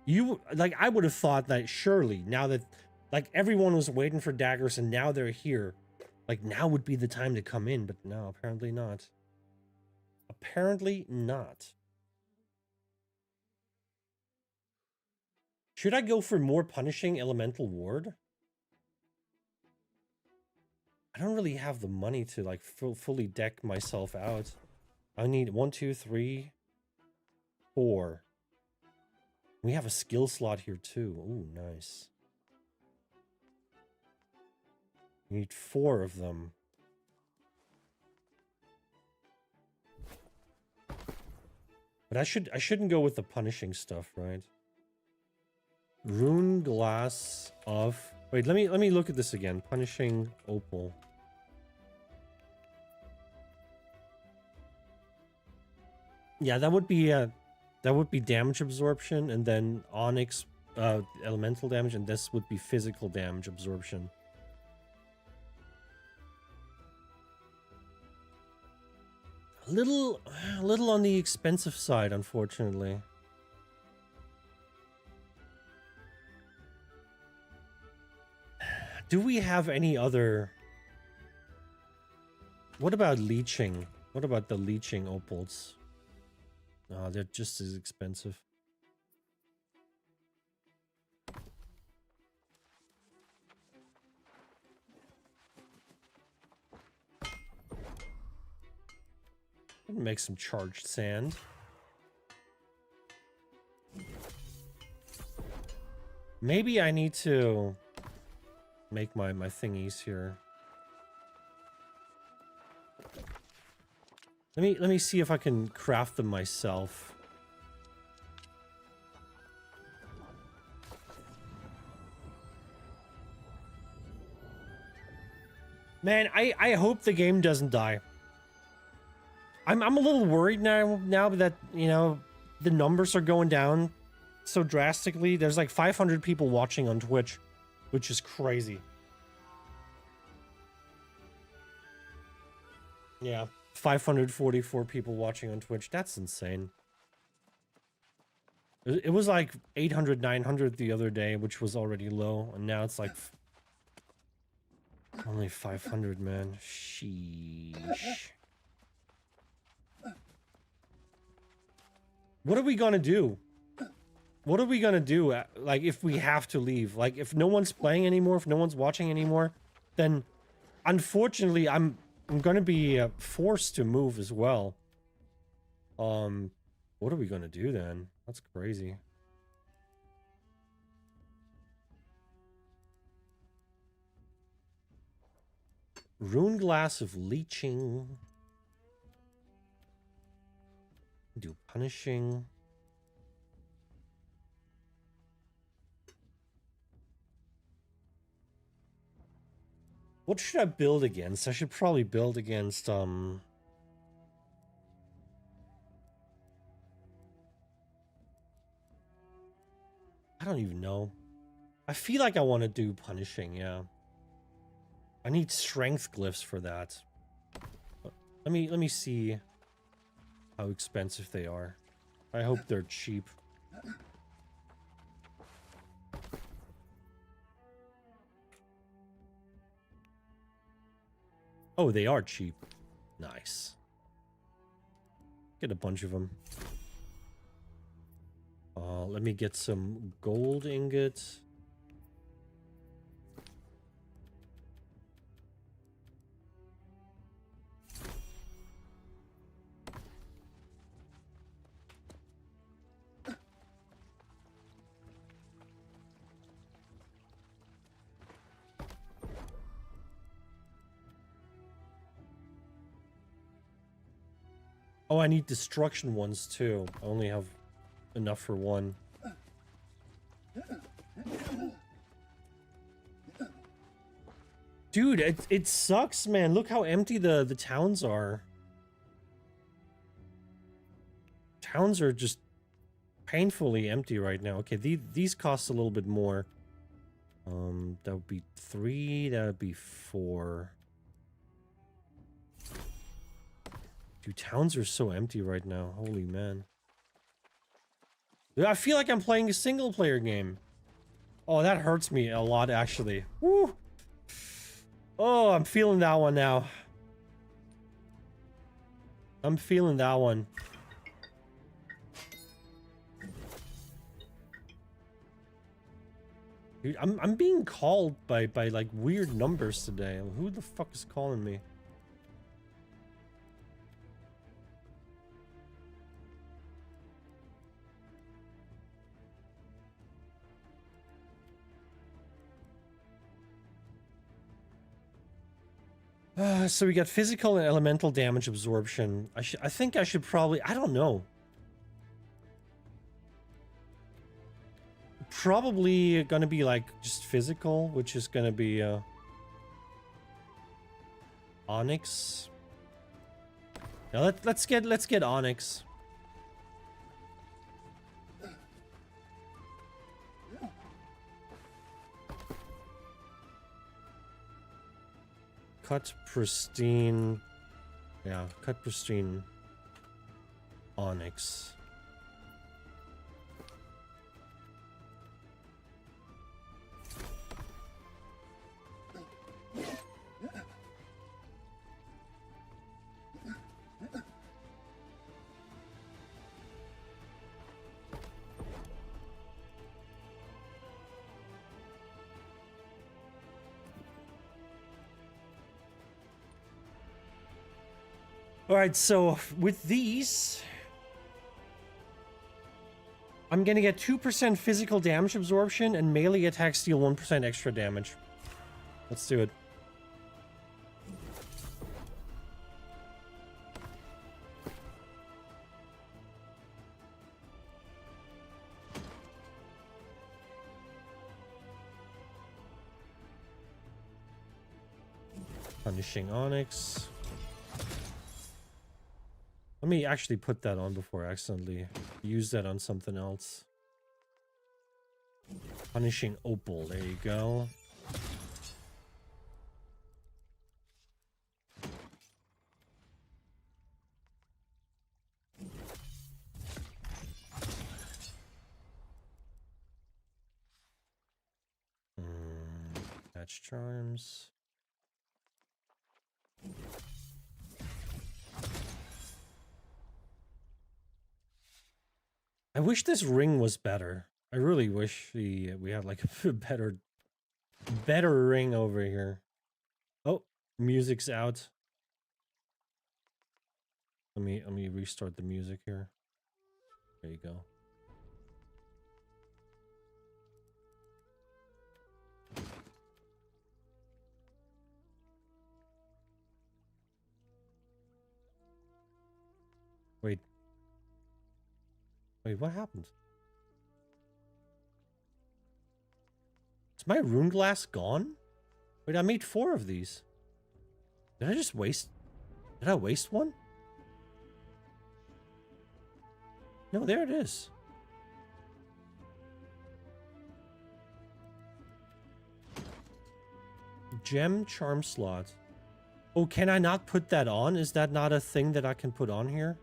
I would have thought that surely now that like everyone was waiting for daggers and now they're here, like now would be the time to come in, but no, apparently not. Apparently not. Should I go for more punishing elemental ward? I don't really have the money to like fully deck myself out. I need 1, 2, 3, 4. We have a skill slot here too. Ooh, nice. We need 4 of them. But I shouldn't go with the punishing stuff, right? Rune glass of... Wait, let me look at this again. Punishing opal. Yeah, that would be damage absorption, and then onyx elemental damage, and this would be physical damage absorption. A little on the expensive side, unfortunately. Do we have any other... What about leeching? What about the leeching opals? Oh, they're just as expensive. Make some charged sand. Maybe I need to make my thingies here. Let me see if I can craft them myself. Man, I hope the game doesn't die. I'm a little worried now that, you know, the numbers are going down so drastically. There's like 500 people watching on Twitch, which is crazy. Yeah, 544 people watching on Twitch. That's insane. It was like 800, 900 the other day, which was already low, and now it's like only 500, man. Sheesh. What are we gonna do? What are we gonna do, like, if we have to leave? Like, if no one's playing anymore, if no one's watching anymore, then unfortunately I'm gonna be forced to move as well. What are we gonna do then? That's crazy. Rune Glass of Leeching. Do punishing. What should I build against? I should probably build against, I don't even know. I feel like I want to do punishing, yeah. I need strength glyphs for that. Let me see how expensive they are. I hope they're cheap. Oh, they are cheap. Nice. Get a bunch of them. Let me get some gold ingots. Oh, I need destruction ones too. I only have enough for one. Dude, it sucks, man. Look how empty the towns are. Towns are just painfully empty right now. Okay, these cost a little bit more. That would be 3, that would be 4. Dude, towns are so empty right now. Holy man. Dude, I feel like I'm playing a single player game. Oh, that hurts me a lot, actually. Woo! Oh, I'm feeling that one now. I'm feeling that one. Dude, I'm being called by like weird numbers today. Who the fuck is calling me? So we got physical and elemental damage absorption. I think I should probably, I don't know. Probably gonna be like just physical, which is gonna be Onyx. Now let's get Onyx. Cut pristine. Yeah, cut pristine Onyx. Alright, so with these, I'm gonna get 2% physical damage absorption and melee attacks deal 1% extra damage. Let's do it. Punishing Onyx. Let me actually put that on before I accidentally use that on something else. Punishing Opal, there you go. Patch charms. I wish this ring was better. I really wish we had like a better ring over here. Oh, music's out. Let me restart the music here. There you go. Wait. Wait, what happened? Is my rune glass gone? Wait, I made 4 of these. Did I just waste? Did I waste one? No, there it is. Gem charm slot. Oh, can I not put that on? Is that not a thing that I can put on here?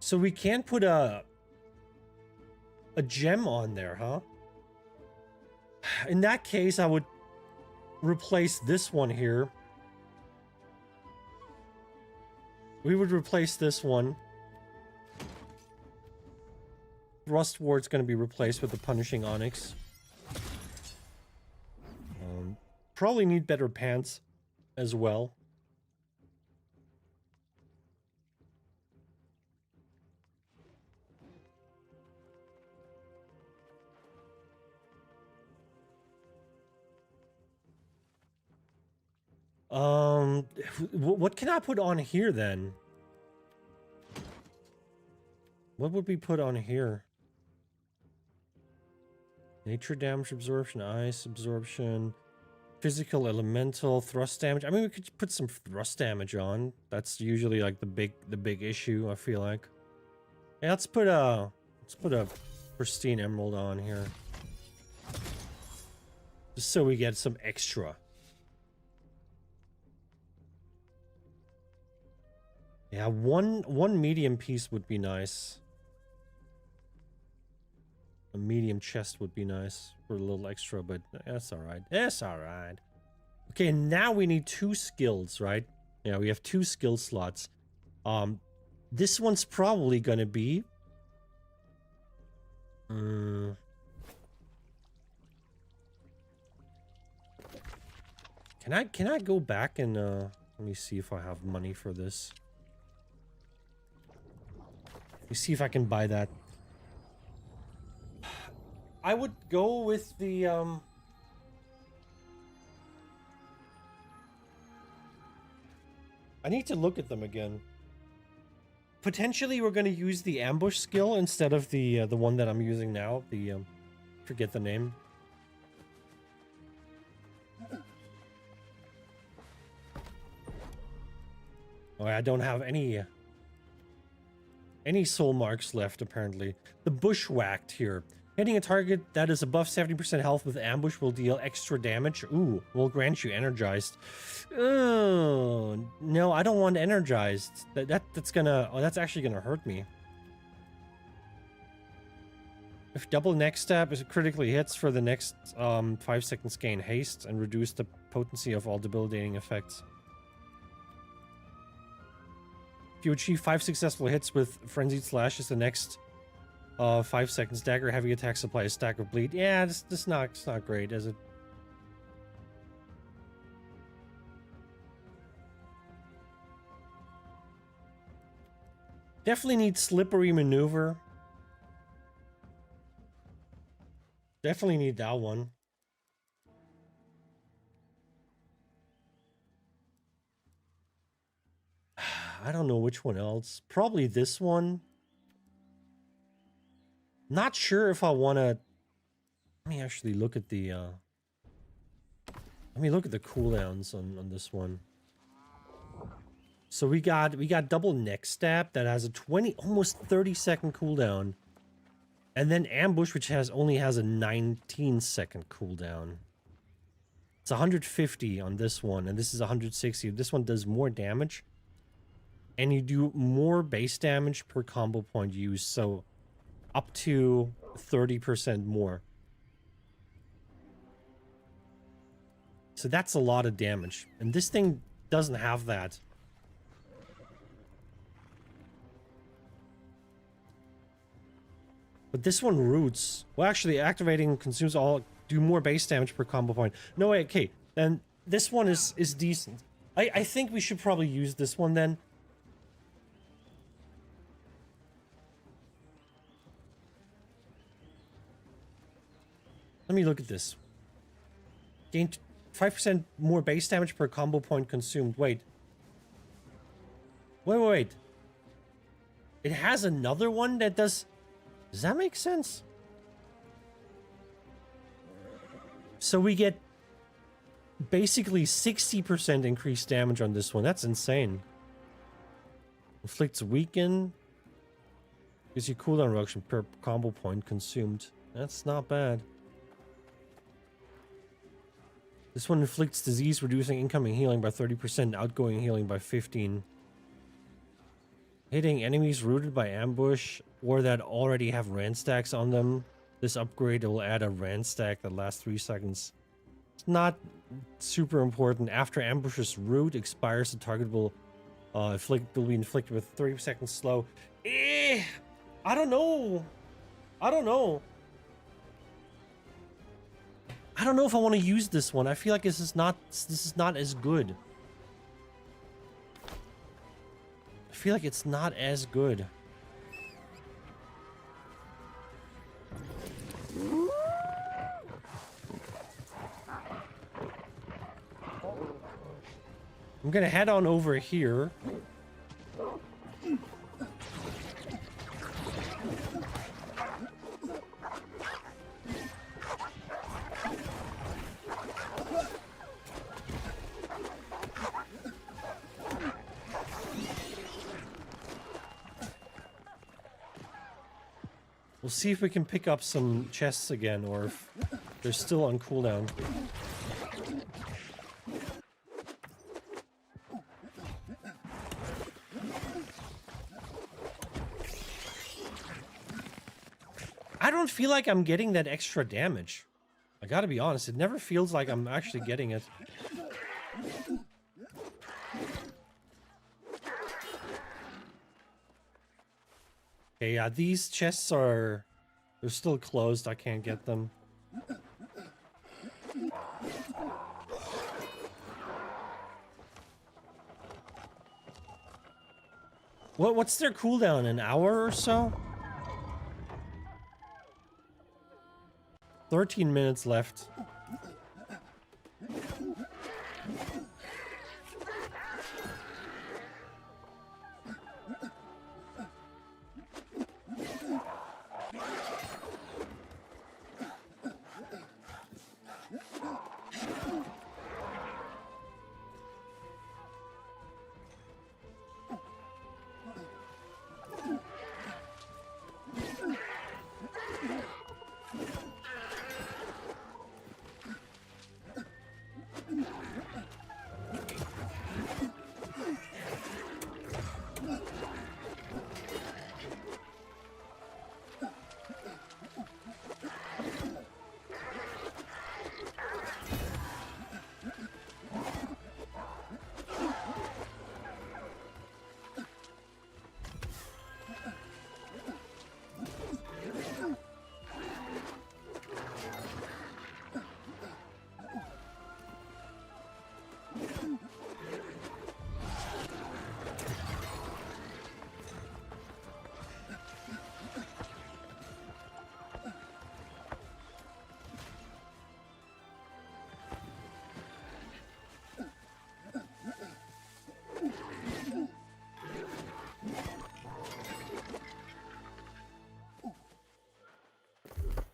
So we can't put a gem on there, huh? In that case, I would replace this one here. We would replace this one. Rust Ward's going to be replaced with the Punishing Onyx. Probably need better pants as well. What can I put on here then? What would we put on here? Nature damage absorption, ice absorption, physical elemental, thrust damage. I mean, we could put some thrust damage on. That's usually like the big issue, I feel like. Yeah, let's put a pristine emerald on here. Just so we get some extra. Yeah, one medium piece would be nice. A medium chest would be nice for a little extra, but that's alright. That's alright. Okay, now we need 2 skills, right? Yeah, we have 2 skill slots. This one's probably gonna be... Can I go back and let me see if I have money for this. Let me see if I can buy that. I would go with the I need to look at them again. Potentially we're going to use the ambush skill instead of the one that I'm using now, the forget the name. Oh, I don't have any soul marks left, apparently. The bushwhacked here. Hitting a target that is above 70% health with ambush will deal extra damage. Ooh, will grant you energized. Oh, no, I don't want energized. That's gonna... Oh, that's actually gonna hurt me. If double next step is critically hits for the next 5 seconds, gain haste and reduce the potency of all debilitating effects. If you achieve 5 successful hits with Frenzied Slashes, the next 5 seconds, Dagger heavy attack supply a stack of bleed. Yeah, it's not great, is it? Definitely need slippery maneuver. Definitely need that one. I don't know which one else. Probably this one. Not sure if I want to... Let me actually look at the... Let me look at the cooldowns on this one. So we got double neck stab that has a 20, almost 30-second cooldown. And then ambush, which only has a 19-second cooldown. It's 150 on this one, and this is 160. This one does more damage. And you do more base damage per combo point used, so up to 30% more. So that's a lot of damage. And this thing doesn't have that. But this one roots. Well, actually, activating consumes all... Do more base damage per combo point. No, wait, okay. Then this one is decent. I think we should probably use this one then. Let me look at this. Gain 5% more base damage per combo point consumed. Wait. Wait. It has another one that does... Does that make sense? So we get basically 60% increased damage on this one. That's insane. Inflicts weaken. Gives you cooldown reduction per combo point consumed. That's not bad. This one inflicts disease, reducing incoming healing by 30%, outgoing healing by 15%. Hitting enemies rooted by ambush or that already have rand stacks on them. This upgrade will add a rand stack that lasts 3 seconds. It's not super important. After ambush's root expires, the target will be inflicted with 30 seconds slow. I don't know. I don't know if I want to use this one. I feel like this is not as good. I feel like it's not as good. I'm gonna head on over here. We'll see if we can pick up some chests again, or if they're still on cooldown. I don't feel like I'm getting that extra damage. I gotta be honest, it never feels like I'm actually getting it. Okay, yeah, these chests they're still closed. I can't get them. What's their cooldown? An hour or so? 13 minutes left.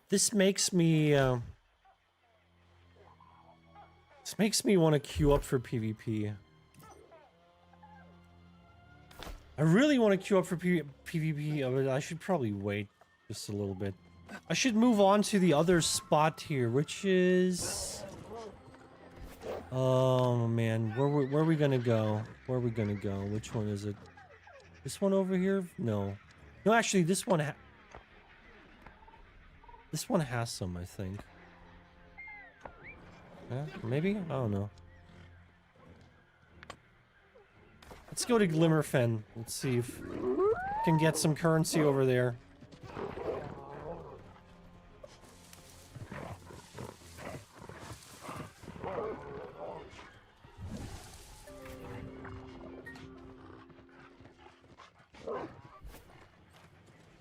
This makes me want to queue up for PvP. I really want to queue up for PvP, but I should probably wait just a little bit. I should move on to the other spot here, which is... Oh man, where are we gonna go? Where are we gonna go? Which one is it? This one over here? No. No, actually, this one has some, I think. Yeah, maybe? I don't know. Let's go to Glimmerfen. Let's see if we can get some currency over there.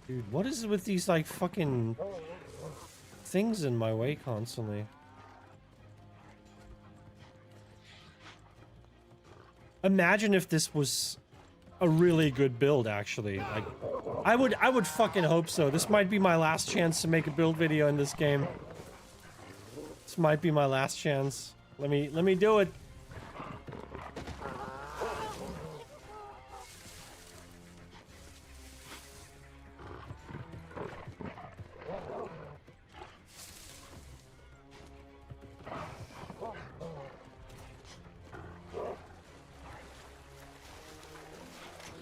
Dude, what is it with these, like, fucking things in my way constantly? Imagine if this was a really good build, actually. Like, I would fucking hope so. This might be my last chance to make a build video in this game. This might be my last chance. Let me do it.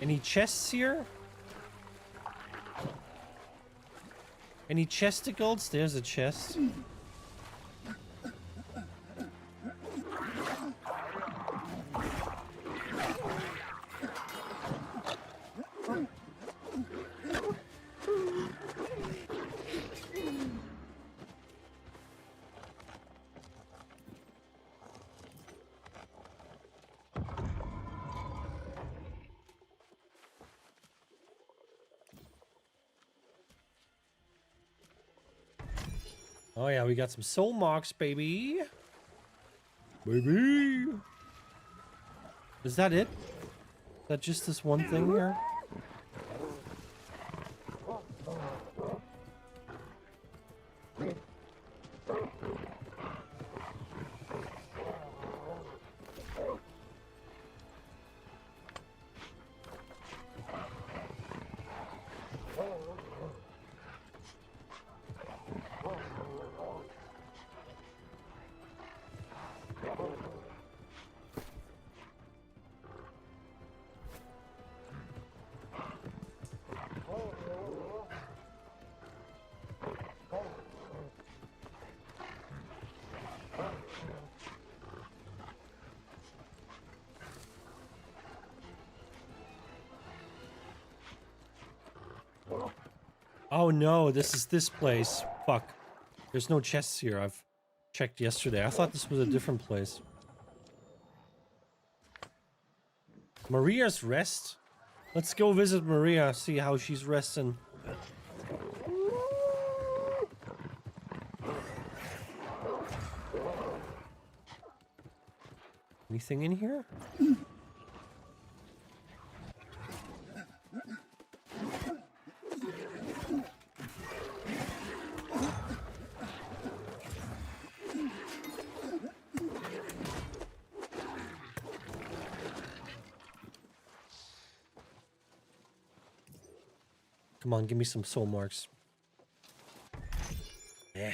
Any chests here? Any chesticles? There's a chest. Oh yeah, we got some soul marks, baby. Baby. Is that it? Is that just this one thing here? Oh no, this is this place. Fuck. There's no chests here. I've checked yesterday. I thought this was a different place. Maria's rest? Let's go visit Maria, see how she's resting. Anything in here? Come on, give me some soul marks. Yeah.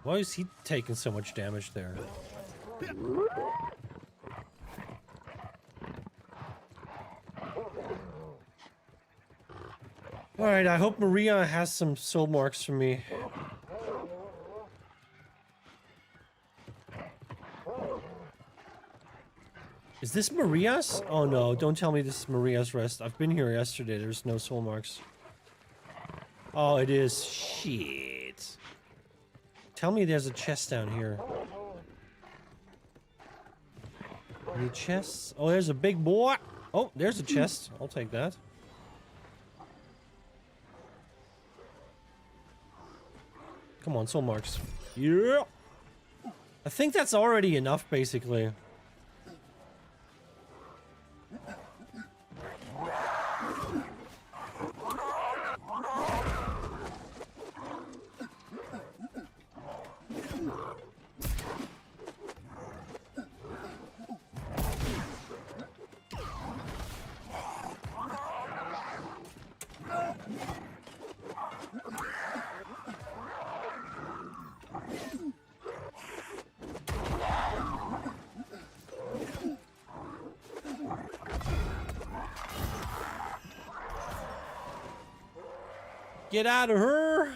Why is he taking so much damage there? Alright, I hope Maria has some soul marks for me. Is this Maria's? Oh no, don't tell me this is Maria's rest. I've been here yesterday, there's no soul marks. Oh, it is. Shit. Tell me there's a chest down here. Any chests? Oh, there's a big boy. Oh, there's a chest. I'll take that. Come on, soul marks. Yeah. I think that's already enough, basically. Get out of her!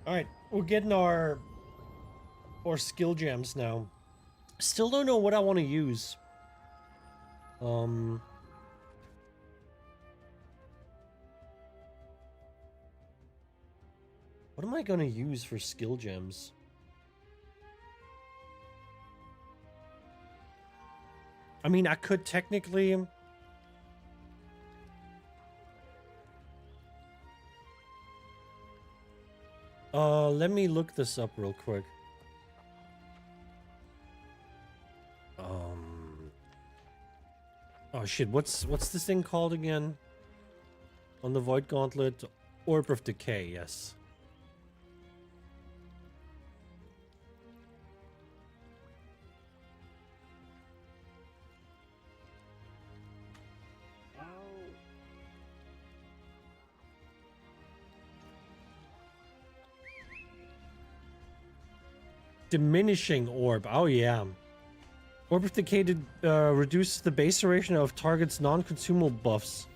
Alright, we're getting our skill gems now. Still don't know what I want to use. What am I gonna use for skill gems? I mean, I could technically... let me look this up real quick. Oh shit, what's this thing called again? On the Void Gauntlet? Orb of Decay, yes. Diminishing Orb, oh yeah. Orb of Decay reduces the base duration of target's non-consumable buffs.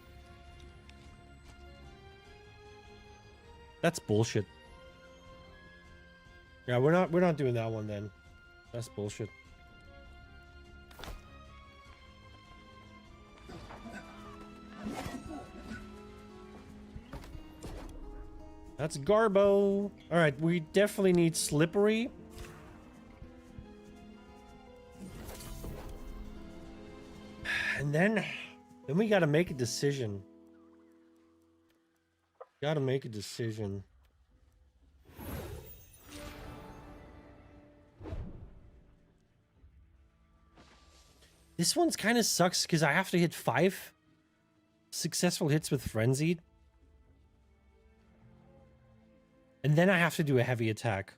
That's bullshit. Yeah, we're not doing that one then. That's bullshit. That's Garbo. Alright, we definitely need Slippery. And then we gotta make a decision. Gotta make a decision. This one's kind of sucks because I have to hit 5 successful hits with Frenzied. And then I have to do a heavy attack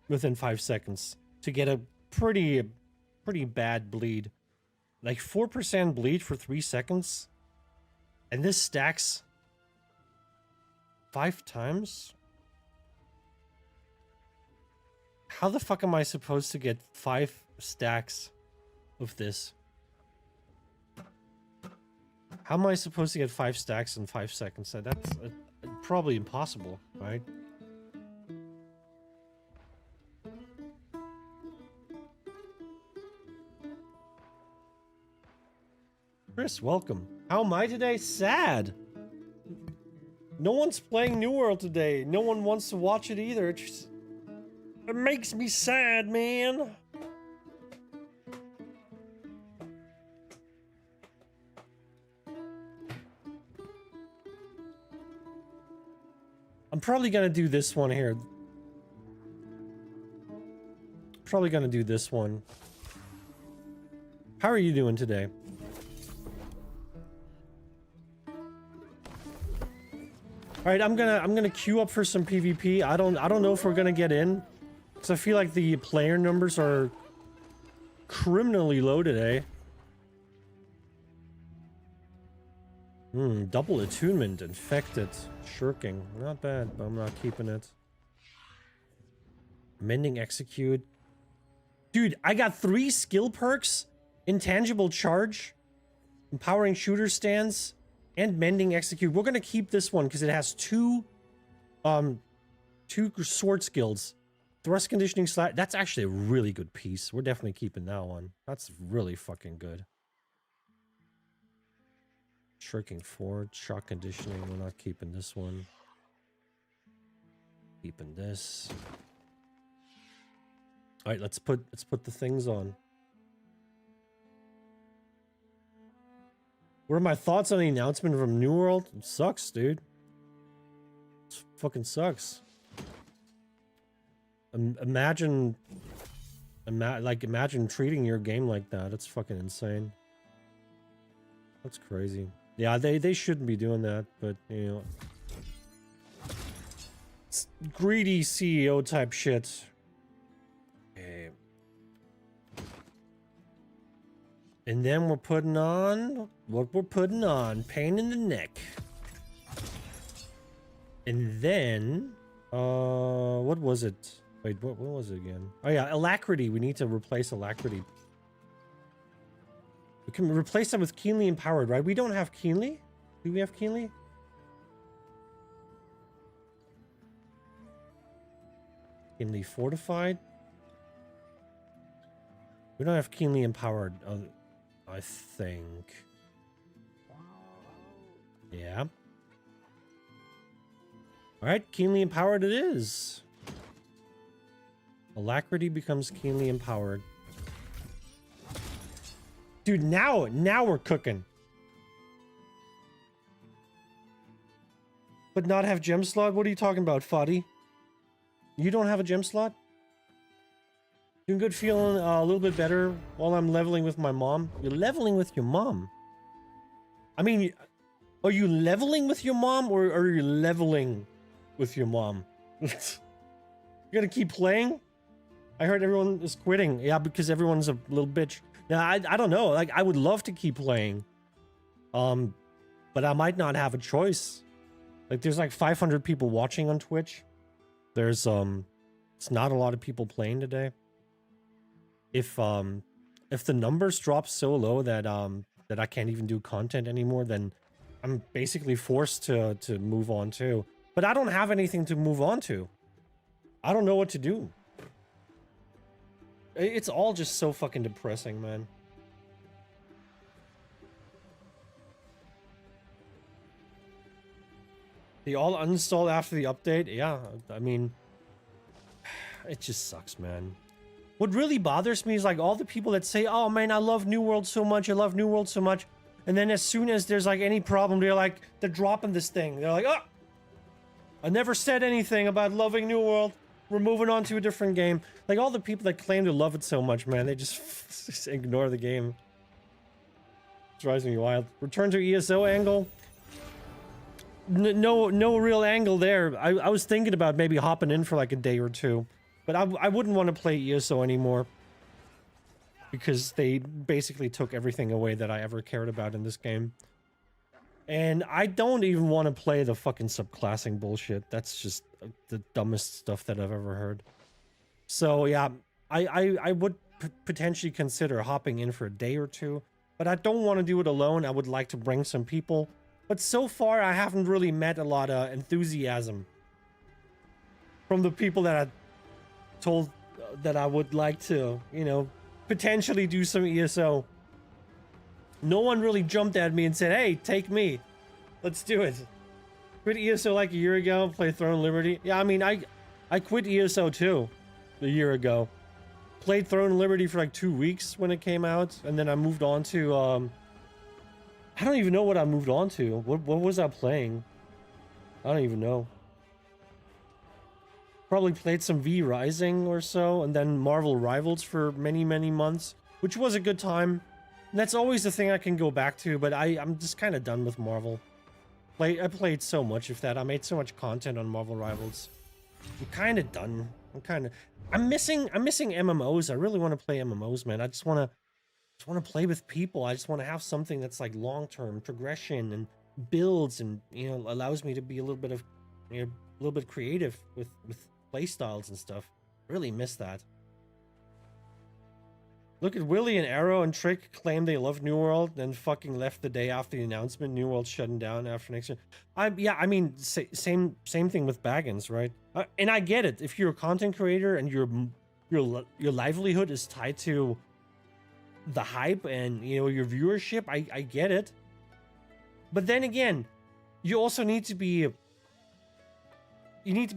within 5 seconds to get a pretty bad bleed. Like 4% bleed for 3 seconds. And this stacks 5 times? How the fuck am I supposed to get 5 stacks of this? How am I supposed to get 5 stacks in 5 seconds? That's probably impossible, right? Chris, welcome. How am I today? Sad. No one's playing New World today. No one wants to watch it either. It makes me sad, man. I'm probably gonna do this one here. Probably gonna do this one. How are you doing today? All right, I'm gonna queue up for some PvP. I don't know if we're gonna get in, because I feel like the player numbers are criminally low today. Double attunement, infected, shirking. Not bad, but I'm not keeping it. Mending execute. Dude, I got 3 skill perks, intangible charge, empowering shooter stance, and mending execute. We're gonna keep this one because it has two sword skills. Thrust conditioning slide. That's actually a really good piece. We're definitely keeping that one. That's really fucking good. Shirking forward, shock conditioning. We're not keeping this one. Keeping this. All right, let's put the things on. What are my thoughts on the announcement from New World? It sucks, dude. It fucking sucks. Imagine treating your game like that. It's fucking insane. That's crazy. Yeah, they shouldn't be doing that, but you know, it's greedy CEO type shit. Okay. And then we're putting on what we're putting on. Pain in the neck. And then what was it? Wait, what was it again? Oh yeah, alacrity. We need to replace alacrity. We can replace them with keenly empowered, right? We don't have keenly. Do we have keenly? Keenly fortified. We don't have keenly empowered, I think. Yeah. All right, keenly empowered it is. Alacrity becomes keenly empowered. Dude, now we're cooking. But not have gem slot? What are you talking about, Foddy? You don't have a gem slot? Doing good, feeling a little bit better while I'm leveling with my mom. You're leveling with your mom? I mean, are you leveling with your mom or are you leveling with your mom? You're gonna keep playing? I heard everyone is quitting. Yeah, because everyone's a little bitch. Now, I don't know. Like, I would love to keep playing. But I might not have a choice. Like, there's like 500 people watching on Twitch. There's, it's not a lot of people playing today. If the numbers drop so low that, that I can't even do content anymore, then I'm basically forced to move on too. But I don't have anything to move on to. I don't know what to do. It's all just so fucking depressing, man. They all uninstalled after the update? Yeah, I mean, it just sucks, man. What really bothers me is like all the people that say, oh man, I love New World so much, I love New World so much. And then as soon as there's like any problem, they're dropping this thing. They're like, oh, I never said anything about loving New World. We're moving on to a different game. Like all the people that claim to love it so much, man, they just ignore the game. It drives me wild. Return to ESO angle. No real angle there. I was thinking about maybe hopping in for like a day or two, but I wouldn't want to play ESO anymore because they basically took everything away that I ever cared about in this game. And I don't even want to play the fucking subclassing bullshit. That's just the dumbest stuff that I've ever heard. So yeah, I would potentially consider hopping in for a day or two, but I don't want to do it alone. I would like to bring some people. But so far, I haven't really met a lot of enthusiasm from the people that I told that I would like to, you know, potentially do some ESO. No one really jumped at me and said, hey, take me. Let's do it. Quit ESO like a year ago, play Throne Liberty. Yeah, I mean, I quit ESO too a year ago. Played Throne Liberty for like 2 weeks when it came out, and then I moved on to, I don't even know what I moved on to. What was I playing? I don't even know. Probably played some V Rising or so, and then Marvel Rivals for many months, which was a good time. And that's always the thing I can go back to, but I'm just kind of done with Marvel. I played so much of that. I made so much content on Marvel Rivals. I'm kind of done. I'm missing MMOs. I really want to play MMOs, man. I just want to play with people. I just want to have something that's like long-term progression and builds, and you know, allows me to be a little bit of, you know, a little bit creative with play styles and stuff. Really miss that. Look at Willie and Arrow and Trick claim they love New World, then fucking left the day after the announcement. New World shutting down after next year. Yeah, I mean, same thing with Baggins, right? And I get it. If you're a content creator and your livelihood is tied to the hype and, you know, your viewership, I get it. But then again, you also need to be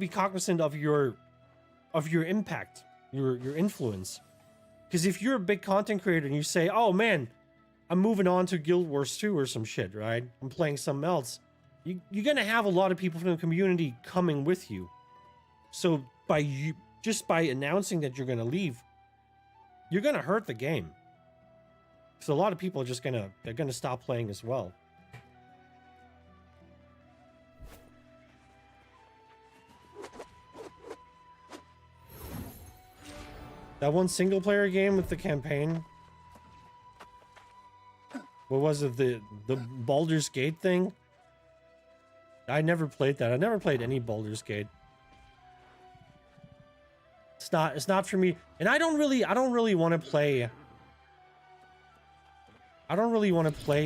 cognizant of your impact, your influence. Because if you're a big content creator and you say, oh man, I'm moving on to Guild Wars 2 or some shit, right? I'm playing something else. You're going to have a lot of people from the community coming with you. So just by announcing that you're going to leave, you're going to hurt the game. So a lot of people are just they're going to stop playing as well. That one single player game with the campaign. What was it? The Baldur's Gate thing? I never played that. I never played any Baldur's Gate. It's not for me. And I don't really want to play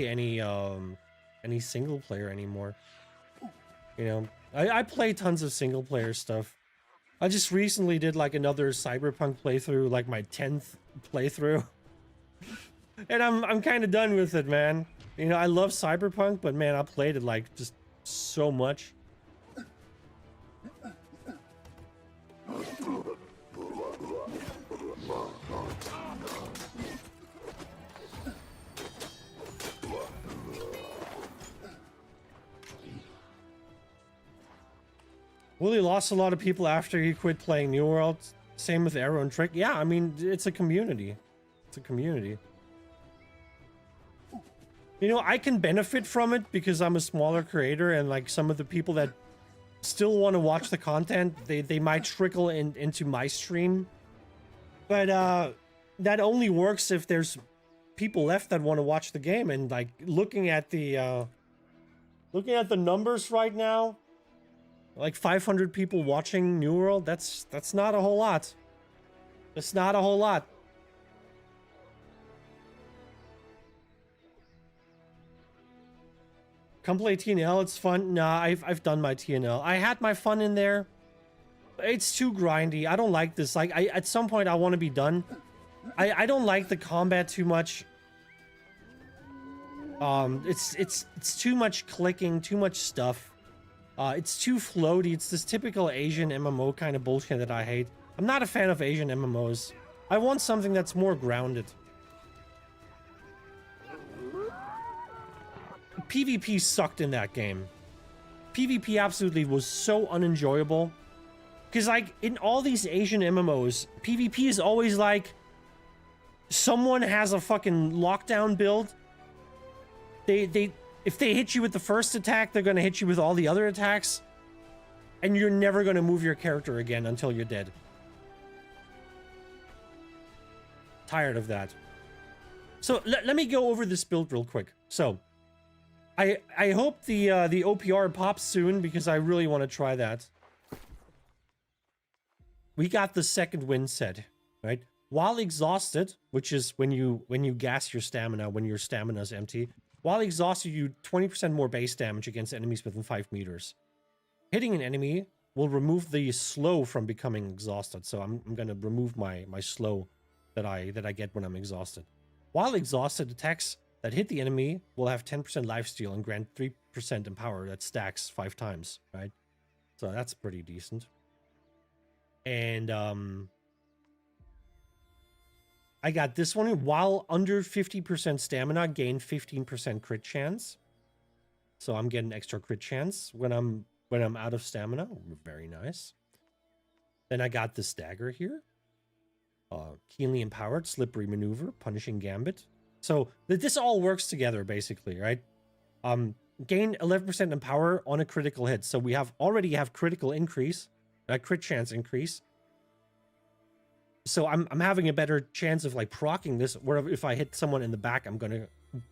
any single player anymore. You know, I play tons of single player stuff. I just recently did like another Cyberpunk playthrough, like my 10th playthrough. And I'm kind of done with it, man. You know, I love Cyberpunk, but man, I played it like just so much. Willie lost a lot of people after he quit playing New World. Same with Arrow and Trick. Yeah, I mean, it's a community. It's a community. You know, I can benefit from it because I'm a smaller creator, and like some of the people that still want to watch the content, they might trickle into my stream. But that only works if there's people left that want to watch the game. And like looking at the numbers right now, like 500 people watching New World, that's not a whole lot. That's not a whole lot. Come play TNL, it's fun. Nah, I've done my TNL. I had my fun in there. It's too grindy. I don't like this. Like, at some point I want to be done. I don't like the combat too much. It's too much clicking, too much stuff. It's too floaty. It's this typical Asian MMO kind of bullshit that I hate. I'm not a fan of Asian MMOs. I want something that's more grounded. PvP sucked in that game. PvP absolutely was so unenjoyable. Because, like, in all these Asian MMOs, PvP is always like, someone has a fucking lockdown build. If they hit you with the first attack, they're going to hit you with all the other attacks. And you're never going to move your character again until you're dead. Tired of that. So, let me go over this build real quick. So, I hope the OPR pops soon, because I really want to try that. We got the second wind set, right? While exhausted, which is when you gas your stamina, when your stamina is empty. While exhausted, you do 20% more base damage against enemies within 5 meters. Hitting an enemy will remove the slow from becoming exhausted. So I'm going to remove my slow that I get when I'm exhausted. While exhausted, attacks that hit the enemy will have 10% lifesteal and grant 3% in power that stacks 5 times, right? So that's pretty decent. And I got this one. While under 50% stamina, gain 15% crit chance. So I'm getting extra crit chance when I'm out of stamina. Very nice. Then I got this dagger here. Keenly empowered, slippery maneuver, punishing gambit. So this all works together basically, right? Gain 11% in power on a critical hit. So we already have critical increase, crit chance increase. So I'm having a better chance of like proccing this, where if I hit someone in the back, I'm gonna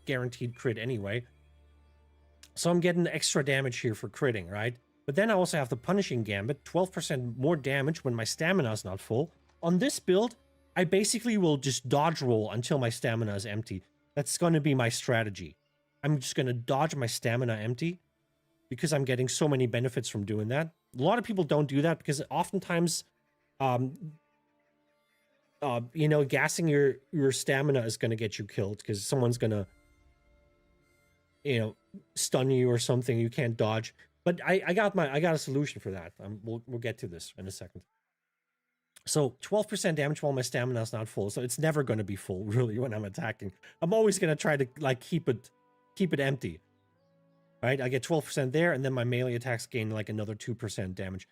guaranteed crit anyway. So I'm getting extra damage here for critting, right? But then I also have the punishing gambit, 12% more damage when my stamina is not full. On this build, I basically will just dodge roll until my stamina is empty. That's going to be my strategy. I'm just going to dodge my stamina empty because I'm getting so many benefits from doing that. A lot of people don't do that because oftentimes, you know, gassing your stamina is going to get you killed because someone's going to, you know, stun you or something. You can't dodge. But I got a solution for that. We'll get to this in a second. So 12% damage while my stamina is not full. So it's never going to be full really when I'm attacking. I'm always going to try to like keep it empty. Right? I get 12% there, and then my melee attacks gain like another 2% damage.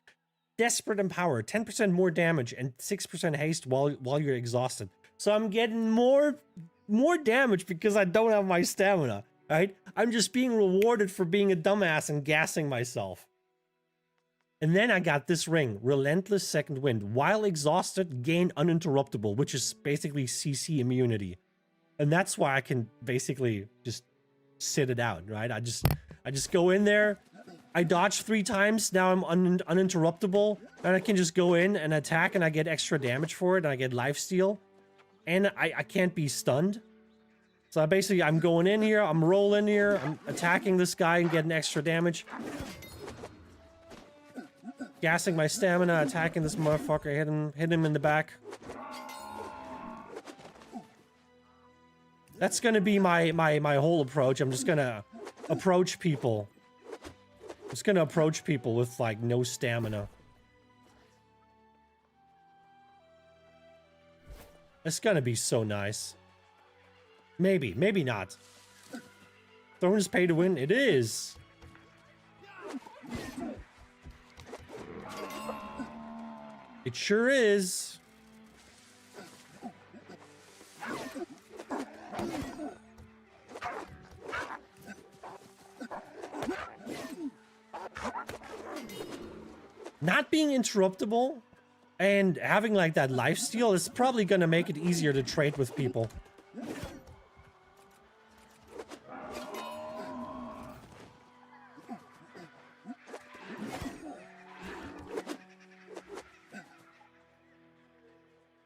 Desperate Empower, 10% more damage and 6% haste while you're exhausted. So I'm getting more damage because I don't have my stamina. Right? I'm just being rewarded for being a dumbass and gassing myself. And then I got this ring, Relentless Second Wind. While exhausted, gain uninterruptible, which is basically CC immunity. And that's why I can basically just sit it out, right? I just go in there, I dodge 3 times, now I'm uninterruptible, and I can just go in and attack, and I get extra damage for it, and I get lifesteal. And I can't be stunned. So basically, I'm going in here, I'm rolling here, I'm attacking this guy and getting extra damage. Gassing my stamina, attacking this motherfucker, hit him in the back. That's gonna be my whole approach. I'm just gonna approach people. I'm just gonna approach people with like no stamina. It's gonna be so nice. Maybe, maybe not. Throne is pay to win? It is. It sure is. Not being interruptible and having like that lifesteal is probably gonna make it easier to trade with people.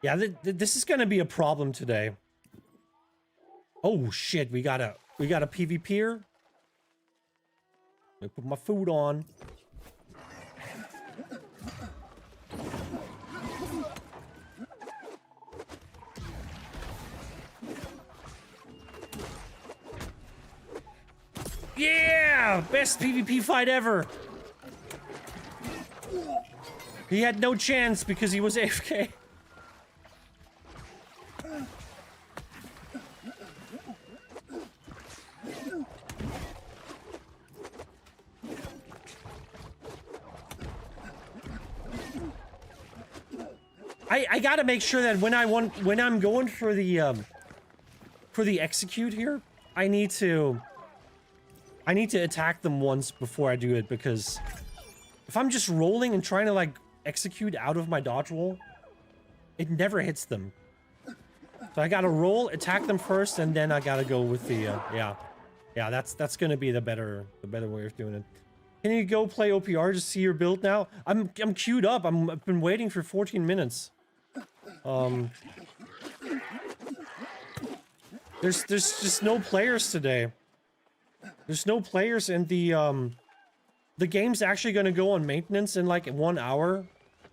Yeah, this is gonna be a problem today. Oh shit, we got a PvPer. Let me put my food on. Yeah! Best PvP fight ever! He had no chance because he was AFK. I gotta make sure that when I'm going for the execute here, I need to attack them once before I do it, because if I'm just rolling and trying to like execute out of my dodge roll, it never hits them. So I gotta roll, attack them first, and then I gotta go with the yeah, that's gonna be the better way of doing it. Can you go play OPR to see your build now? I'm queued up. I've been waiting for 14 minutes. There's just no players today. There's no players, and the game's actually gonna go on maintenance in like 1 hour.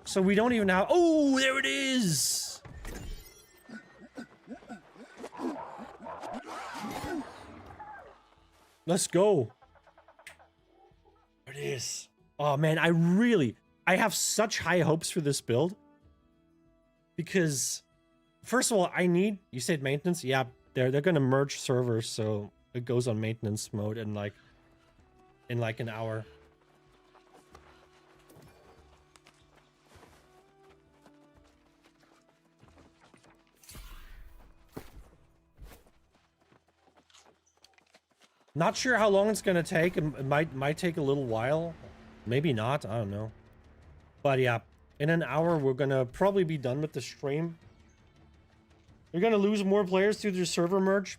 So we don't even have— oh, there it is! Let's go. There it is. Oh man, I have such high hopes for this build. Because, first of all, you said maintenance? Yeah, they're gonna merge servers, so it goes on maintenance mode in like an hour. Not sure how long it's gonna take. It might take a little while. Maybe not. I don't know. But yeah, in an hour we're gonna probably be done with the stream. You're gonna lose more players due to the server merge.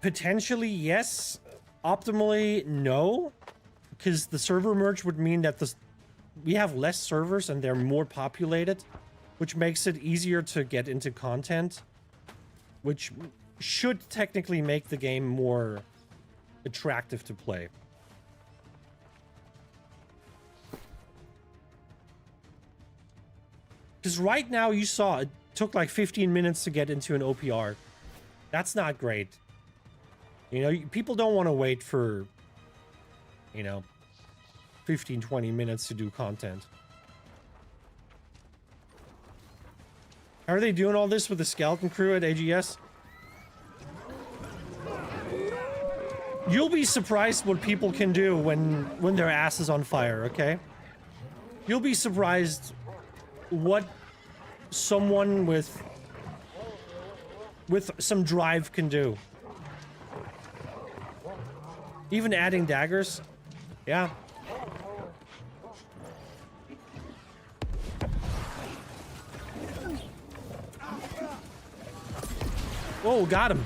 Potentially yes. Optimally no, because the server merge would mean that we have less servers and they're more populated, which makes it easier to get into content, which should technically make the game more attractive to play. Because right now you saw it took like 15 minutes to get into an OPR. That's not great. You know, people don't want to wait for, you know, 15, 20 minutes to do content. How are they doing all this with the skeleton crew at AGS? You'll be surprised what people can do when their ass is on fire, okay? You'll be surprised what someone with some drive can do. Even adding daggers. Yeah. Oh, got him.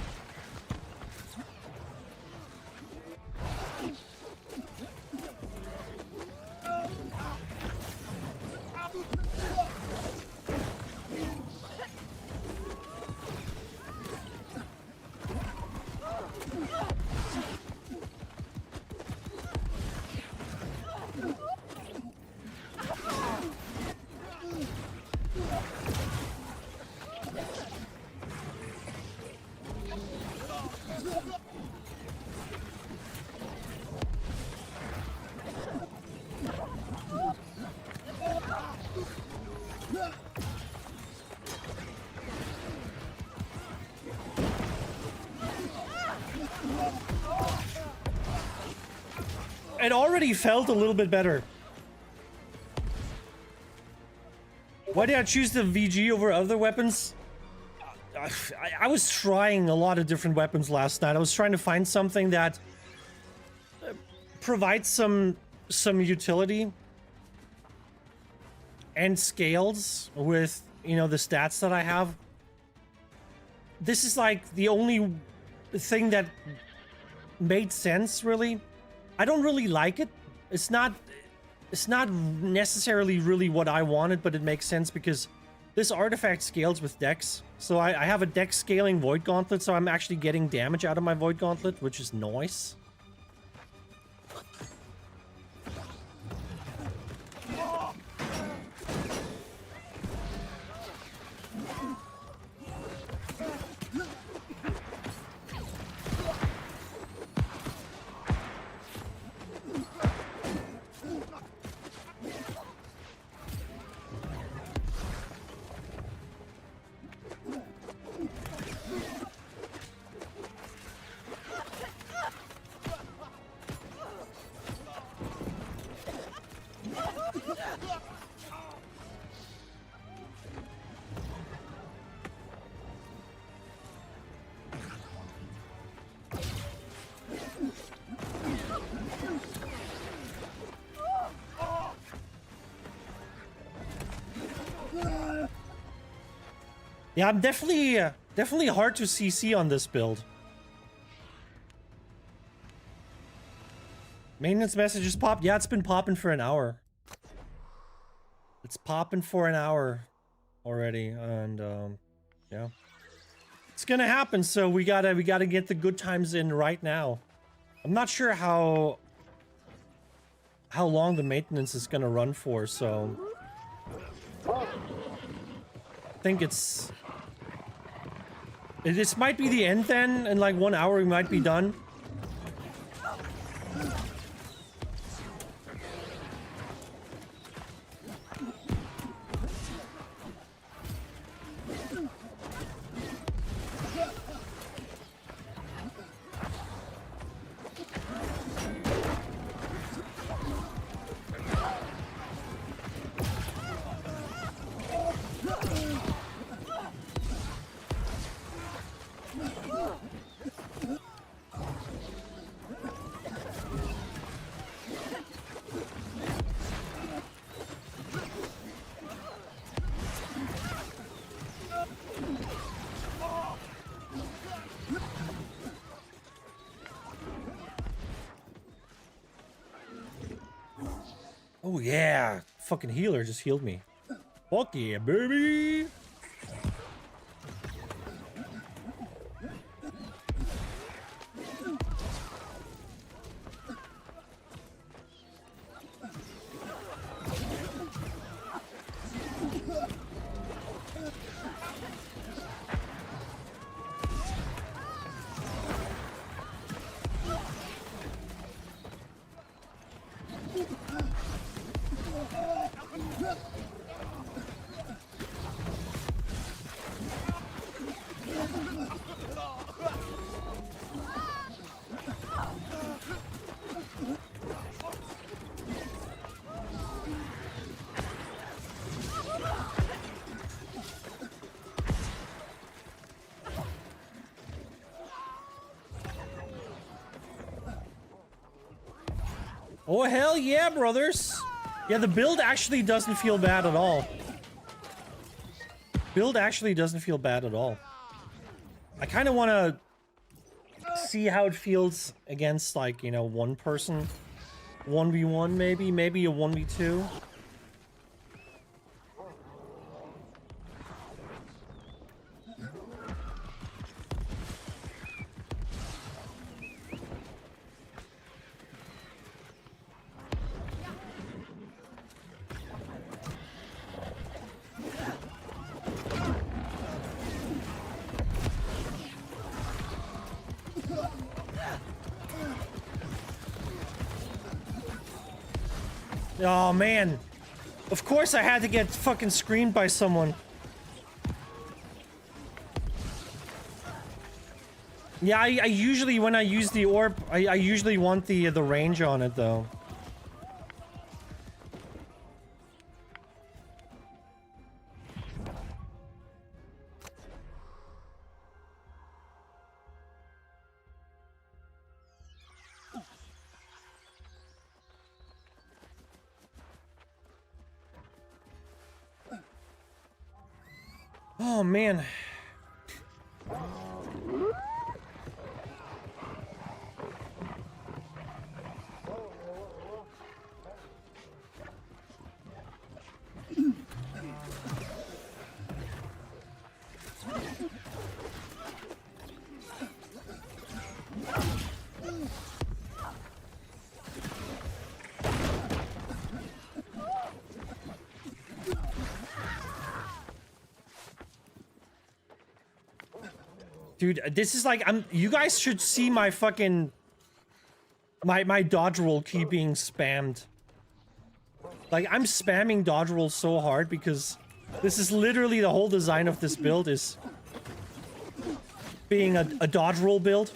It already felt a little bit better. Why did I choose the VG over other weapons? I was trying a lot of different weapons last night. I was trying to find something that provides some utility and scales with, you know, the stats that I have. This is like the only thing that made sense, really. I don't really like it. It's not necessarily really what I wanted, but it makes sense because this artifact scales with dex. So I have a dex scaling Void Gauntlet, so I'm actually getting damage out of my Void Gauntlet, which is nice. Yeah, I'm definitely hard to CC on this build. Maintenance messages popped. Yeah, it's been popping for an hour. It's popping for an hour already, and yeah, it's gonna happen. So we gotta get the good times in right now. I'm not sure how long the maintenance is gonna run for, so I think this might be the end then. In like 1 hour we might be done. Oh yeah, fucking healer just healed me. Fuck yeah, baby. Oh, hell yeah, brothers. Yeah, the build actually doesn't feel bad at all. Build actually doesn't feel bad at all. I kind of want to see how it feels against, like, you know, one person. 1v1 maybe? Maybe a 1v2? Oh, man. Of course I had to get fucking screened by someone. Yeah, I usually, when I use the orb, I usually want the range on it, though. Oh, man. Dude, this is like, you guys should see my fucking, my dodge roll keep being spammed. Like, I'm spamming dodge rolls so hard because this is literally the whole design of this build is being a dodge roll build.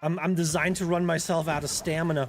I'm designed to run myself out of stamina.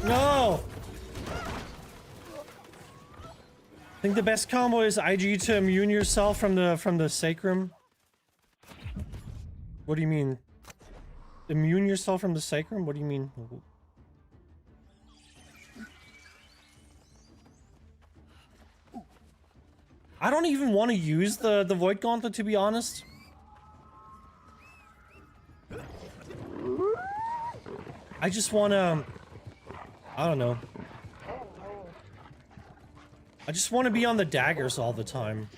No! I think the best combo is IG to immune yourself from the sacrum. What do you mean? Immune yourself from the sacrum? What do you mean? I don't even want to use the Void Gauntlet, to be honest. I just wanna... I don't know. I just want to be on the daggers all the time.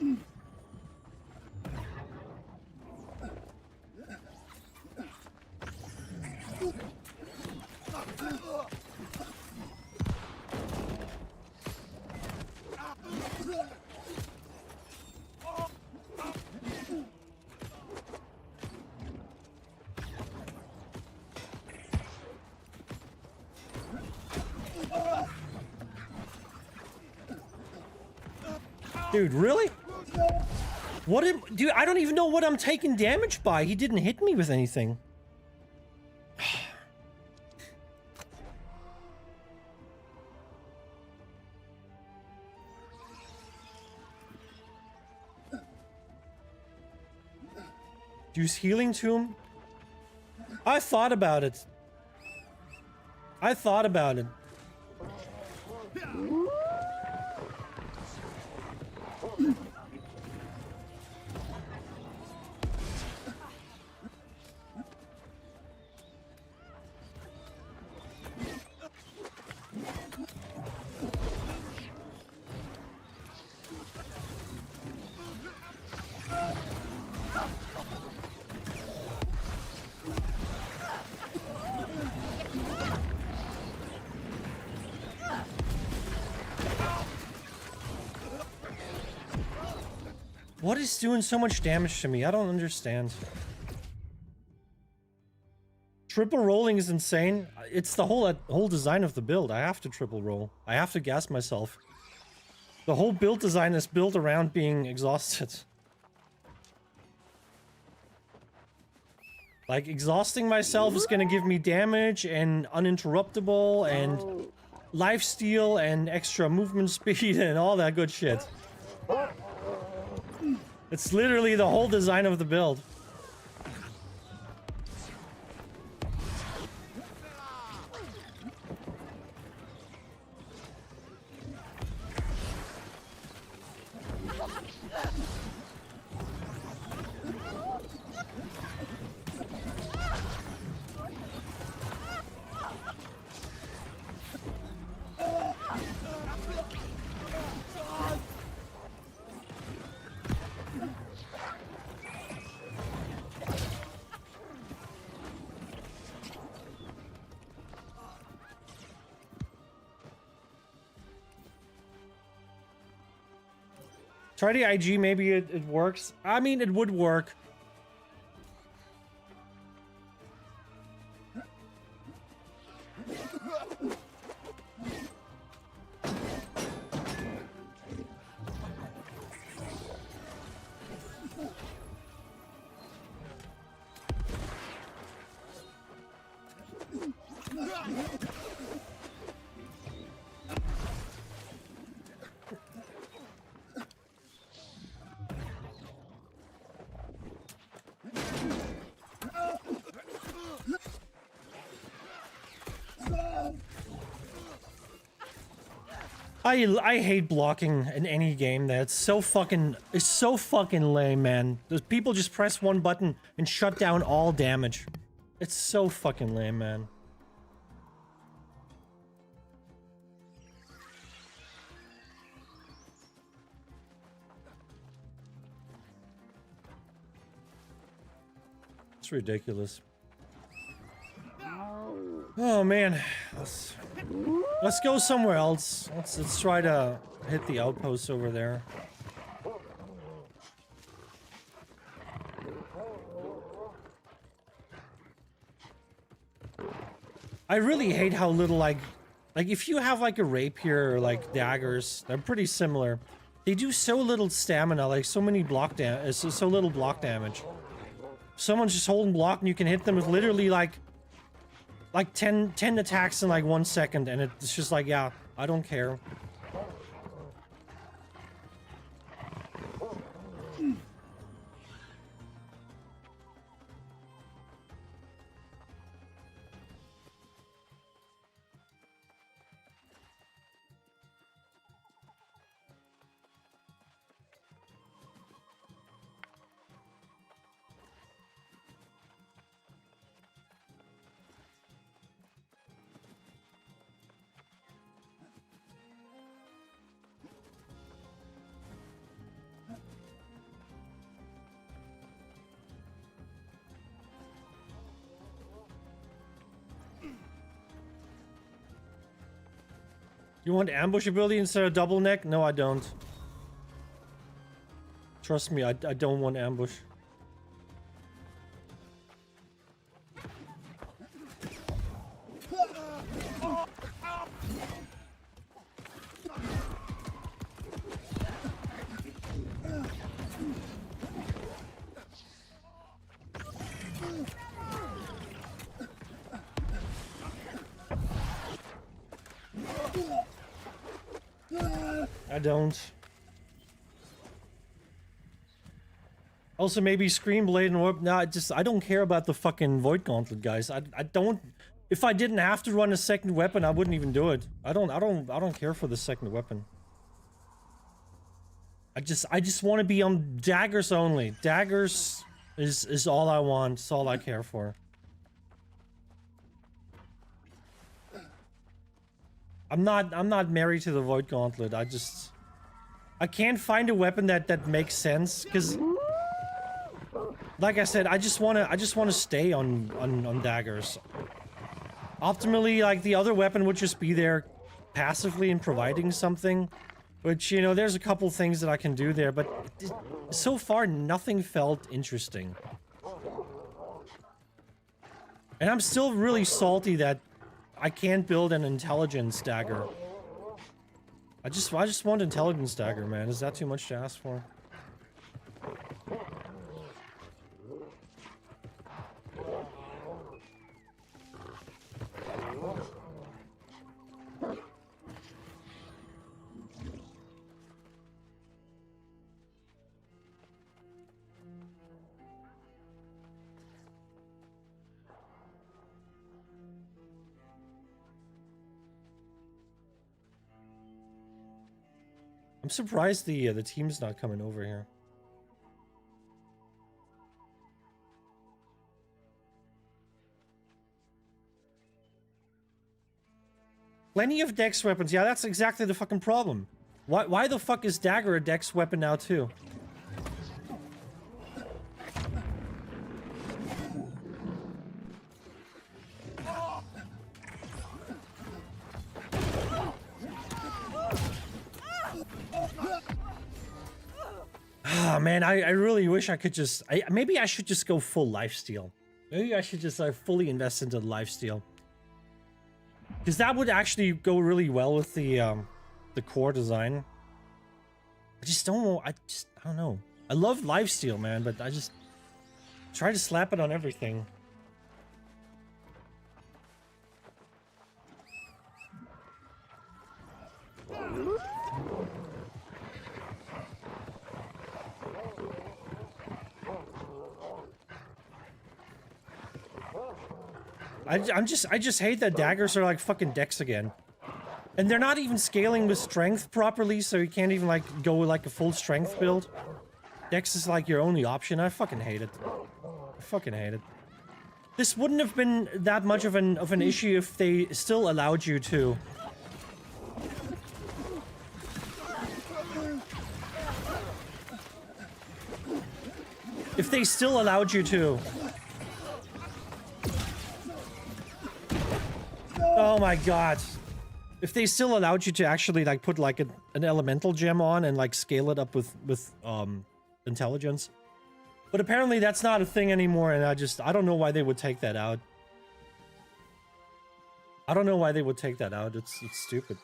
Dude, really? What am... Dude, I don't even know what I'm taking damage by. He didn't hit me with anything. Use healing tomb? I thought about it. I thought about it. What is doing so much damage to me? I don't understand. Triple rolling is insane. It's the whole design of the build. I have to triple roll. I have to gas myself. The whole build design is built around being exhausted. Like, exhausting myself is gonna give me damage and uninterruptible and lifesteal and extra movement speed and all that good shit. It's literally the whole design of the build. Try the IG, maybe it works. I mean, it would work. I hate blocking in any game. It's so fucking lame, man. Those people just press one button and shut down all damage. It's so fucking lame, man. It's ridiculous. Oh man, let's go somewhere else. Let's try to hit the outpost over there. I really hate how little like if you have like a rapier or like daggers, they're pretty similar. They do so little stamina, like so many block damage, so little block damage. Someone's just holding block and you can hit them with literally like 10 attacks in like 1 second, and it's just like, yeah, I don't care. You want ambush ability instead of double neck? No, I don't. Trust me, I don't want ambush. I don't. Also, maybe Scream Blade and Warp. No, I don't care about the fucking Void Gauntlet, guys. I don't. If I didn't have to run a second weapon, I wouldn't even do it. I don't care for the second weapon. I just want to be on daggers only. Daggers is all I want. It's all I care for. I'm not married to the Void Gauntlet. I can't find a weapon that makes sense, because like I said, I just wanna stay on daggers. Optimally, like, the other weapon would just be there passively and providing something, which, you know, there's a couple things that I can do there, but so far nothing felt interesting. And I'm still really salty that I can't build an intelligence dagger. I just want intelligence dagger, man. Is that too much to ask for? I'm surprised the team's not coming over here. Plenty of dex weapons. Yeah, that's exactly the fucking problem. Why the fuck is Dagger a dex weapon now too? Oh man, I really wish I could just... maybe I should just go full lifesteal. Maybe I should just fully invest into lifesteal. Because that would actually go really well with the core design. I just don't know. I don't know. I love lifesteal, man, but I just try to slap it on everything. I just hate that daggers are like fucking dex again. And they're not even scaling with strength properly, so you can't even like go with like a full strength build. Dex is like your only option. I fucking hate it. I fucking hate it. This wouldn't have been that much of an issue if they still allowed you to. If they still allowed you to. Oh my god. If they still allowed you to actually like put like an elemental gem on and like scale it up with intelligence. But apparently that's not a thing anymore, and I don't know why they would take that out. I don't know why they would take that out. It's stupid.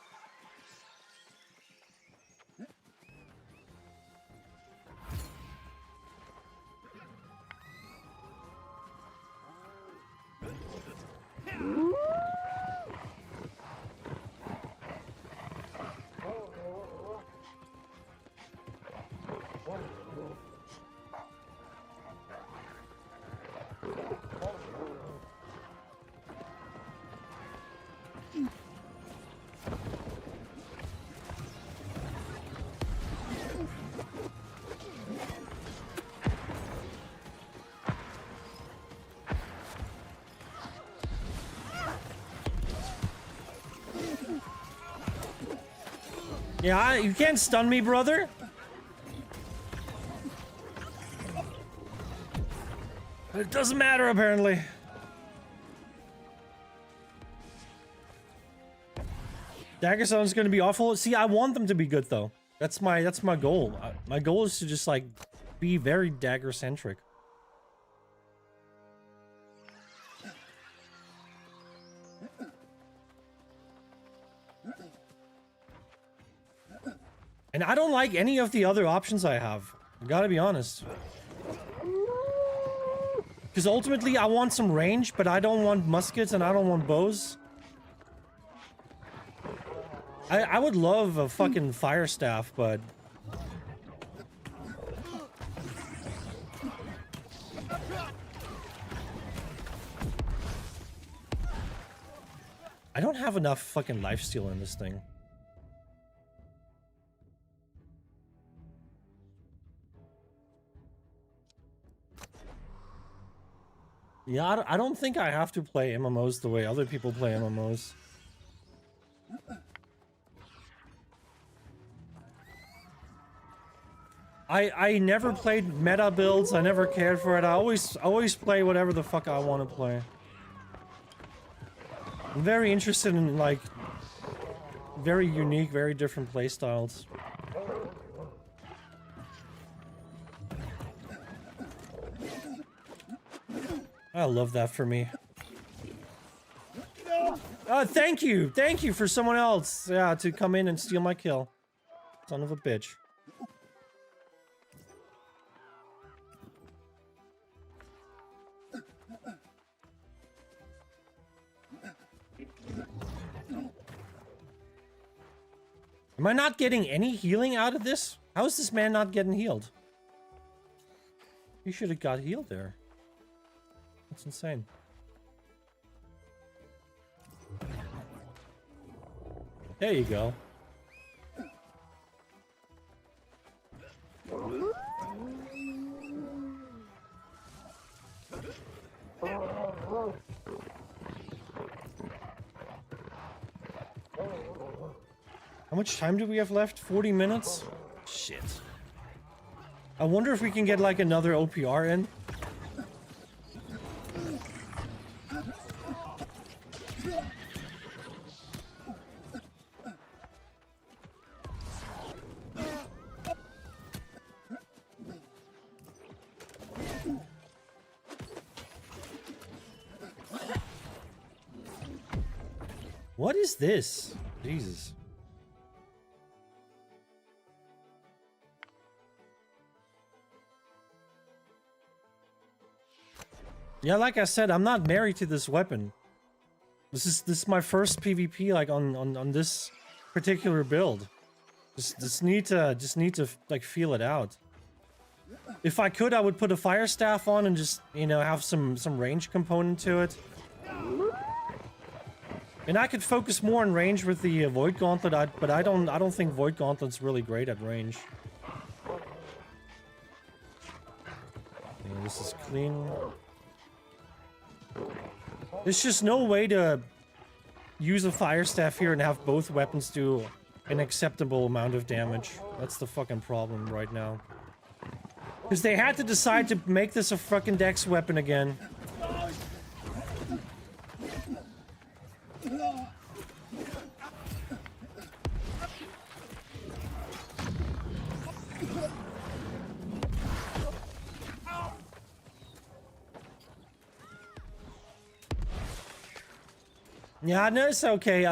Yeah, you can't stun me, brother. But it doesn't matter, apparently. Dagger sounds gonna be awful. See, I want them to be good though. That's my goal. My goal is to just like be very dagger centric. And I don't like any of the other options I have. I gotta be honest. Because ultimately I want some range, but I don't want muskets and I don't want bows. I would love a fucking fire staff, but... I don't have enough fucking lifesteal in this thing. Yeah, I don't think I have to play MMOs the way other people play MMOs. I never played meta builds. I never cared for it. I always play whatever the fuck I want to play. I'm very interested in like very unique, very different playstyles. I love that for me. Thank you for someone else, yeah, to come in and steal my kill. Son of a bitch. Am I not getting any healing out of this? How is this man not getting healed? He should have got healed there. That's insane. There you go. How much time do we have left? 40 minutes? Shit. I wonder if we can get like another OPR in. What is this? Jesus. Yeah, like I said, I'm not married to this weapon. This is my first PvP like on this particular build. Just need to like feel it out. If I could, I would put a fire staff on and just, you know, have some range component to it. And I could focus more on range with the Void Gauntlet, but I don't think Void Gauntlet's really great at range. Yeah, this is clean. There's just no way to use a fire staff here and have both weapons do an acceptable amount of damage. That's the fucking problem right now. Because they had to decide to make this a fucking dex weapon again. Yeah, no, it's okay.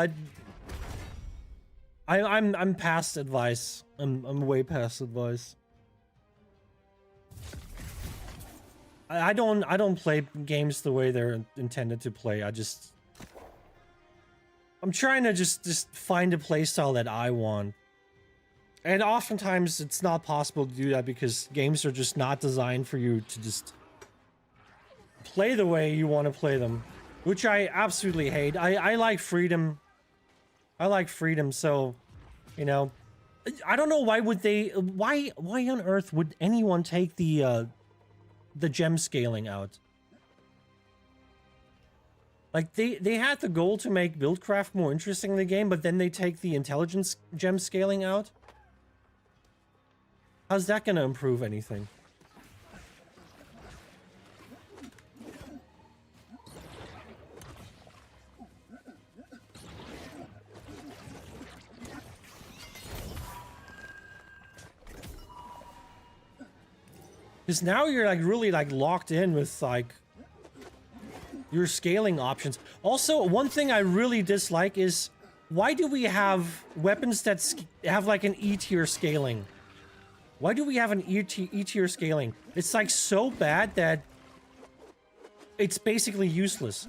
I'm past advice. I'm way past advice. I don't play games the way they're intended to play. I'm trying to just find a playstyle that I want. And oftentimes it's not possible to do that because games are just not designed for you to just play the way you want to play them. Which I absolutely hate. I like freedom. I like freedom, so, you know, I don't know why would they, why on earth would anyone take the gem scaling out? Like, they had the goal to make buildcraft more interesting in the game, but then they take the intelligence gem scaling out? How's that gonna improve anything? Because now you're like really like locked in with like your scaling options. Also, one thing I really dislike is why do we have weapons that have like an E tier scaling? Why do we have an E tier scaling? It's like so bad that it's basically useless.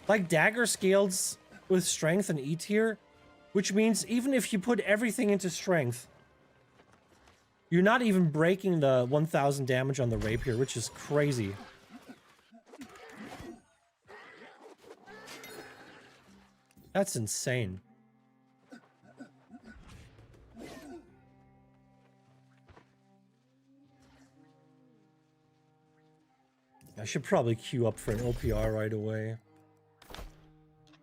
Like Dagger scales with strength and E tier, which means even if you put everything into strength, you're not even breaking the 1000 damage on the rapier, which is crazy. That's insane. I should probably queue up for an OPR right away.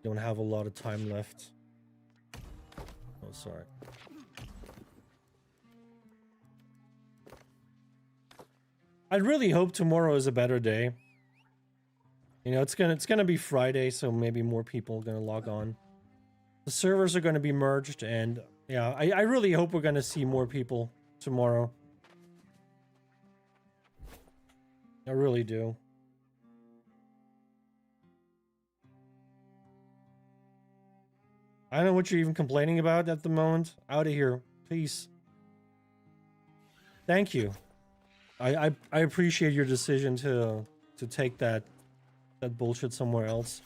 Don't have a lot of time left. Oh, sorry. I really hope tomorrow is a better day. You know, it's gonna be Friday, so maybe more people are gonna log on. The servers are gonna be merged, and yeah, I really hope we're gonna see more people tomorrow. I really do. I don't know what you're even complaining about at the moment. Out of here, please. Thank you. I appreciate your decision to take that bullshit somewhere else.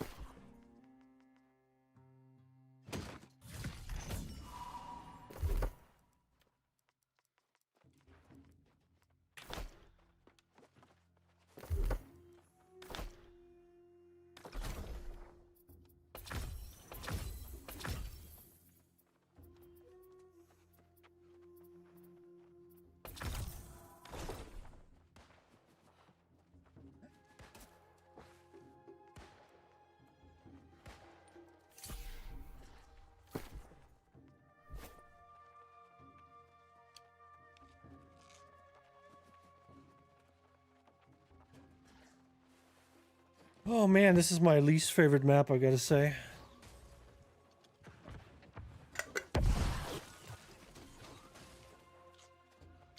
Oh man, this is my least favorite map, I gotta say.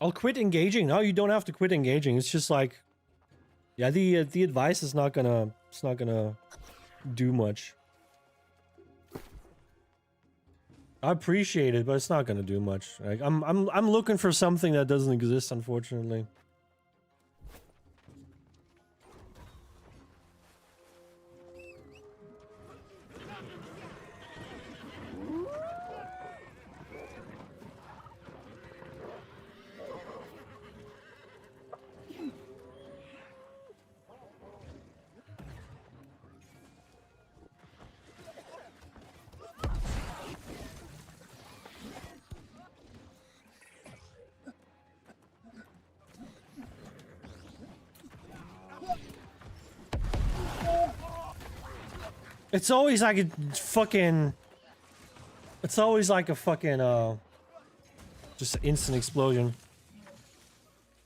I'll quit engaging. No, you don't have to quit engaging. It's just like, yeah, the advice is not gonna, it's not gonna do much. I appreciate it, but it's not gonna do much. Like, I'm looking for something that doesn't exist, unfortunately. It's always like a fucking... It's always like a fucking, just instant explosion.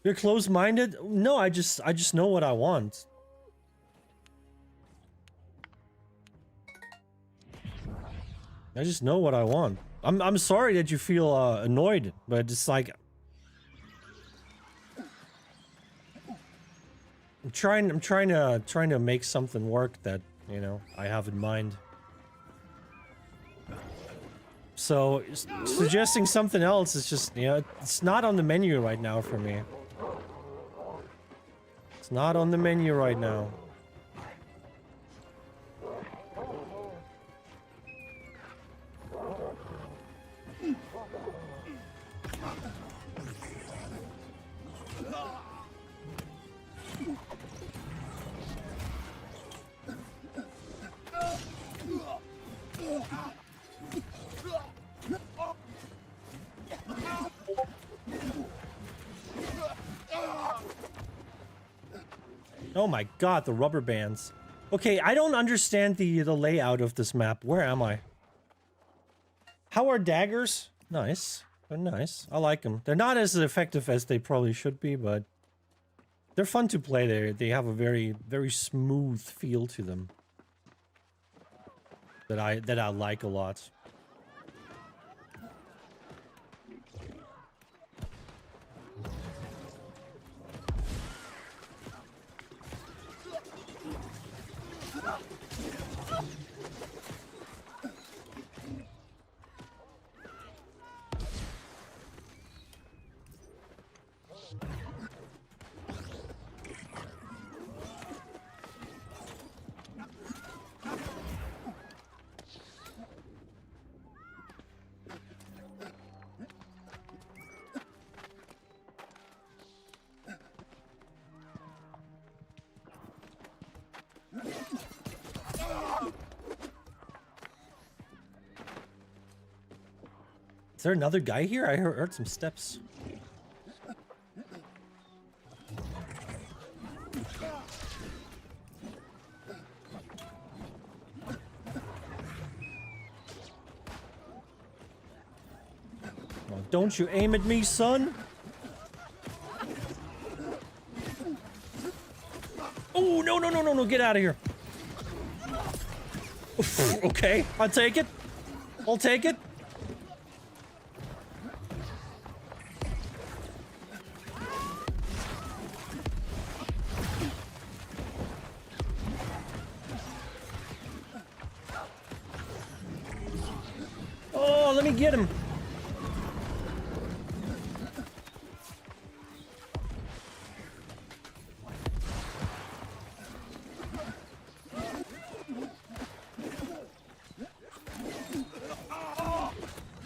You're closed-minded? No, I just know what I want. I just know what I want. I'm sorry that you feel, annoyed, but it's like... I'm trying to make something work that, you know, I have in mind. So, suggesting something else is just, you know, it's not on the menu right now for me. It's not on the menu right now. Oh my god, the rubber bands. Okay, I don't understand the layout of this map. Where am I? How are daggers? Nice. They're nice. I like them. They're not as effective as they probably should be, but they're fun to play. They have a very, very smooth feel to them that I like a lot. Is there another guy here? I heard some steps. Oh, don't you aim at me, son? Oh, no, no, no, no, no, get out of here. Okay, I'll take it. I'll take it. Oh, let me get him.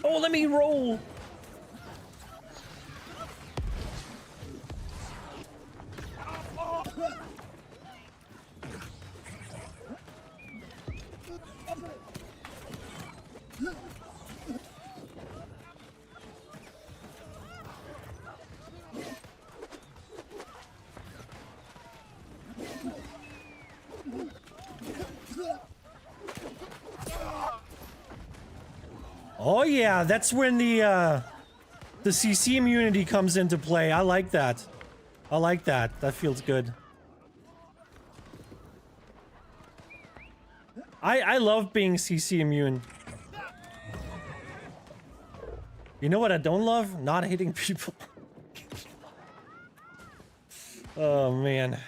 Oh, let me roll. Oh yeah, that's when the CC immunity comes into play. I like that. I like that. That feels good. I love being CC immune. You know what I don't love? Not hitting people. Oh man.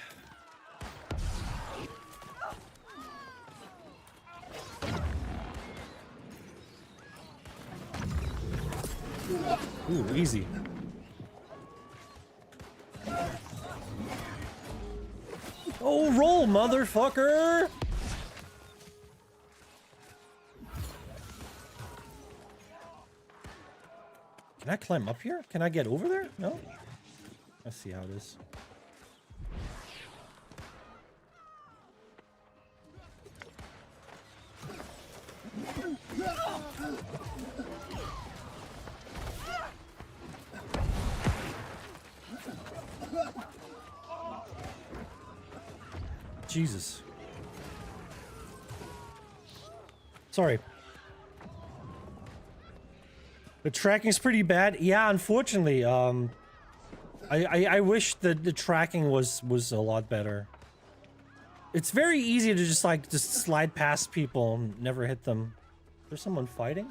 Ooh, easy. Oh, roll, motherfucker! Can I climb up here? Can I get over there? No? Let's see how it is. Jesus. Sorry. The tracking's pretty bad. Yeah, unfortunately. I wish that the tracking was a lot better. It's very easy to just slide past people and never hit them. Is there someone fighting?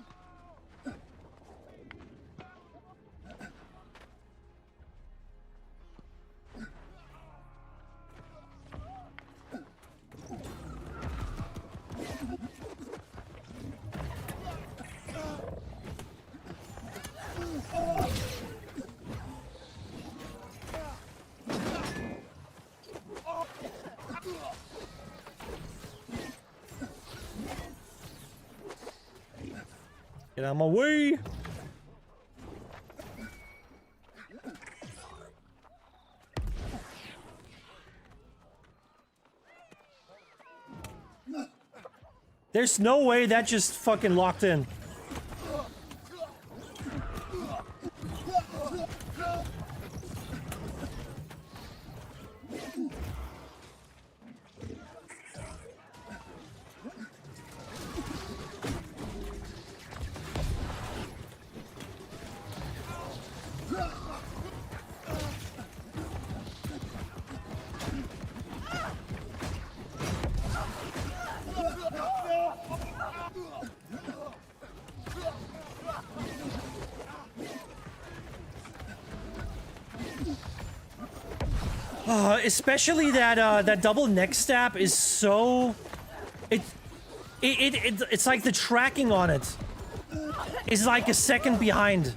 Get out of my way! There's no way that just fucking locked in. Especially that double neck stab is so... It's like the tracking on it is like a second behind.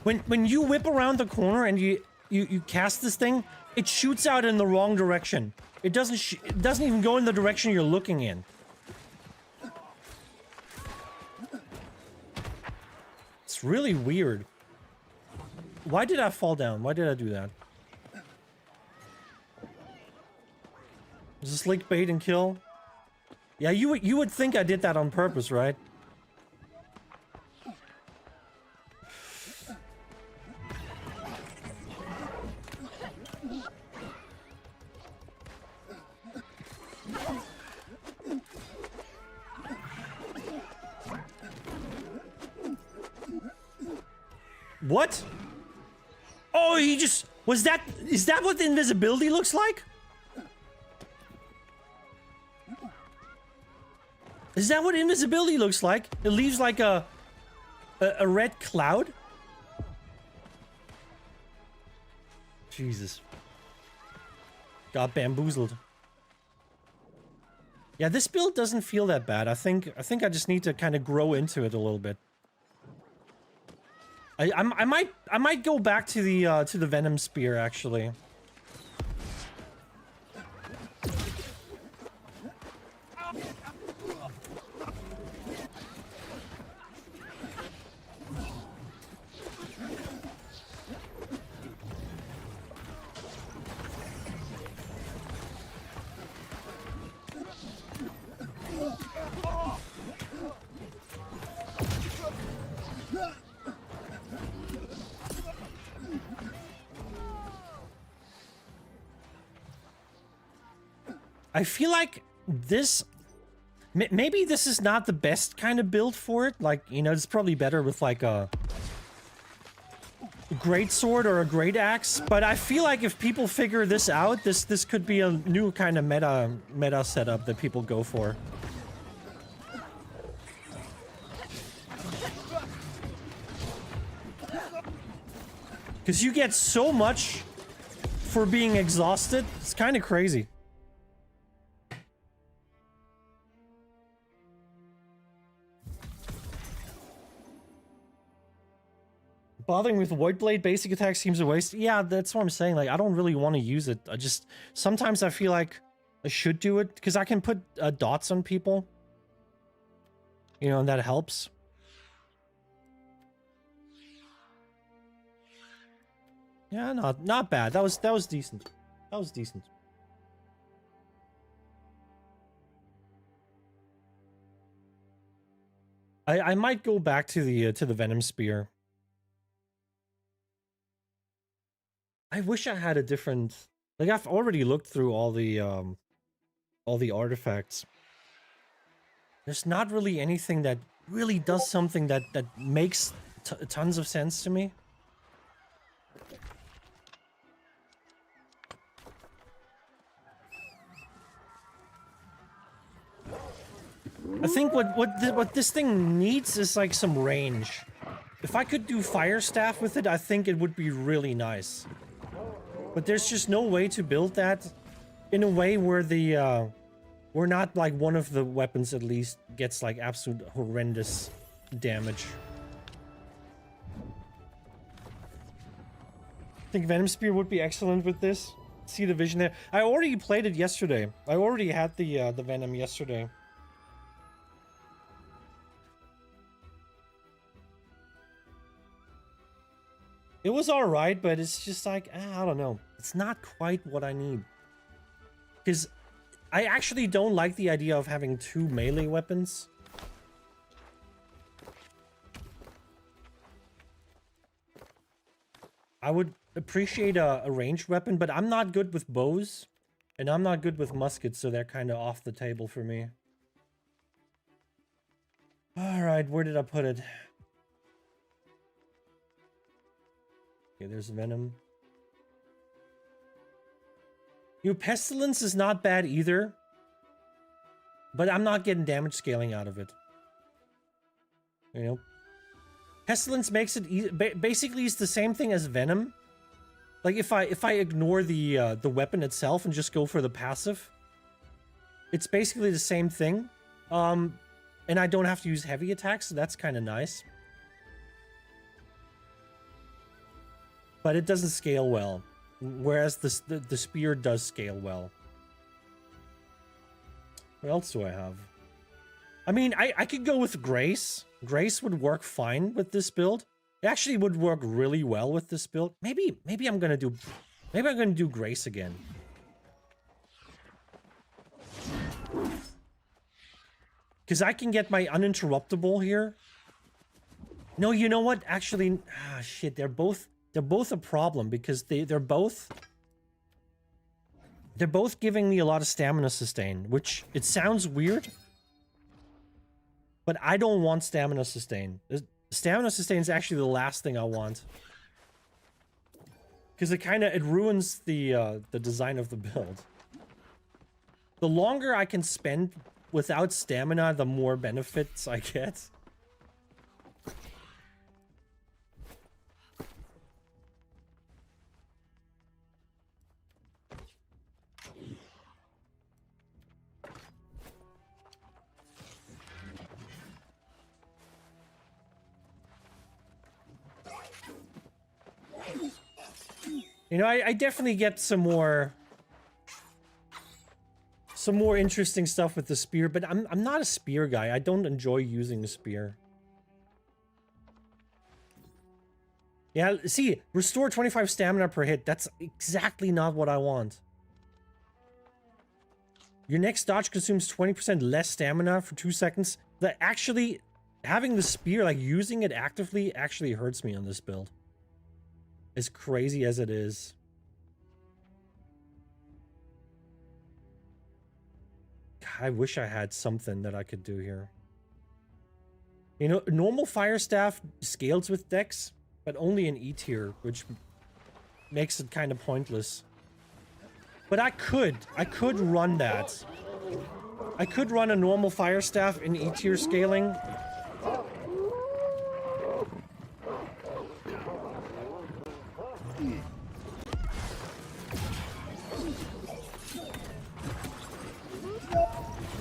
When you whip around the corner and you cast this thing, it shoots out in the wrong direction. It doesn't even go in the direction you're looking in. It's really weird. Why did I fall down? Why did I do that? Is this like bait and kill? Yeah, you would think I did that on purpose, right? What? Oh, he just... Was that... Is that what the invisibility looks like? Is that what invisibility looks like? It leaves like a red cloud? Jesus. Got bamboozled. Yeah, this build doesn't feel that bad. I think I just need to kind of grow into it a little bit. I might go back to the Venom Spear actually. I feel like this... Maybe this is not the best kind of build for it. Like, you know, it's probably better with like a great sword or a great axe. But I feel like if people figure this out, this could be a new kind of meta setup that people go for. Because you get so much for being exhausted. It's kind of crazy. Bothering with Void Blade basic attack seems a waste. Yeah, that's what I'm saying. Like, I don't really want to use it. I just... Sometimes I feel like I should do it, because I can put dots on people. You know, and that helps. Yeah, not bad. That was decent. That was decent. I might go back to the Venom Spear. I wish I had a different... Like, I've already looked through all the artifacts. There's not really anything that really does something that makes tons of sense to me. I think what this thing needs is like some range. If I could do Fire Staff with it, I think it would be really nice. But there's just no way to build that in a way where the where not like one of the weapons at least gets like absolute horrendous damage. I think Venom Spear would be excellent with this. See the vision there. I already played it yesterday. I already had the Venom yesterday. It was alright, but it's just like, I don't know. It's not quite what I need. Because I actually don't like the idea of having two melee weapons. I would appreciate a ranged weapon, but I'm not good with bows. And I'm not good with muskets, so they're kind of off the table for me. Alright, where did I put it? Okay, there's Venom. Pestilence is not bad either. But I'm not getting damage scaling out of it. You know? Pestilence makes it basically it's the same thing as Venom. Like if I ignore the weapon itself and just go for the passive, it's basically the same thing. And I don't have to use heavy attacks, so that's kind of nice. But it doesn't scale well, whereas the spear does scale well. What else do I have? I mean, I could go with Grace. Grace would work fine with this build. It actually would work really well with this build. Maybe I'm gonna do Grace again. Because I can get my uninterruptible here. No, you know what? Actually, shit, they're both a problem because they're both giving me a lot of stamina sustain, which it sounds weird, but I don't want stamina sustain. Stamina sustain is actually the last thing I want. Because it ruins the design of the build. The longer I can spend without stamina, the more benefits I get. You know, I definitely get some more interesting stuff with the spear, but I'm not a spear guy. I don't enjoy using the spear. Yeah, see, restore 25 stamina per hit. That's exactly not what I want. Your next dodge consumes 20% less stamina for 2 seconds. That actually, having the spear, like using it actively, actually hurts me on this build. As crazy as it is. I wish I had something that I could do here. You know, normal fire staff scales with dex, but only in E tier, which makes it kind of pointless. But I could run that. I could run a normal fire staff in E tier scaling.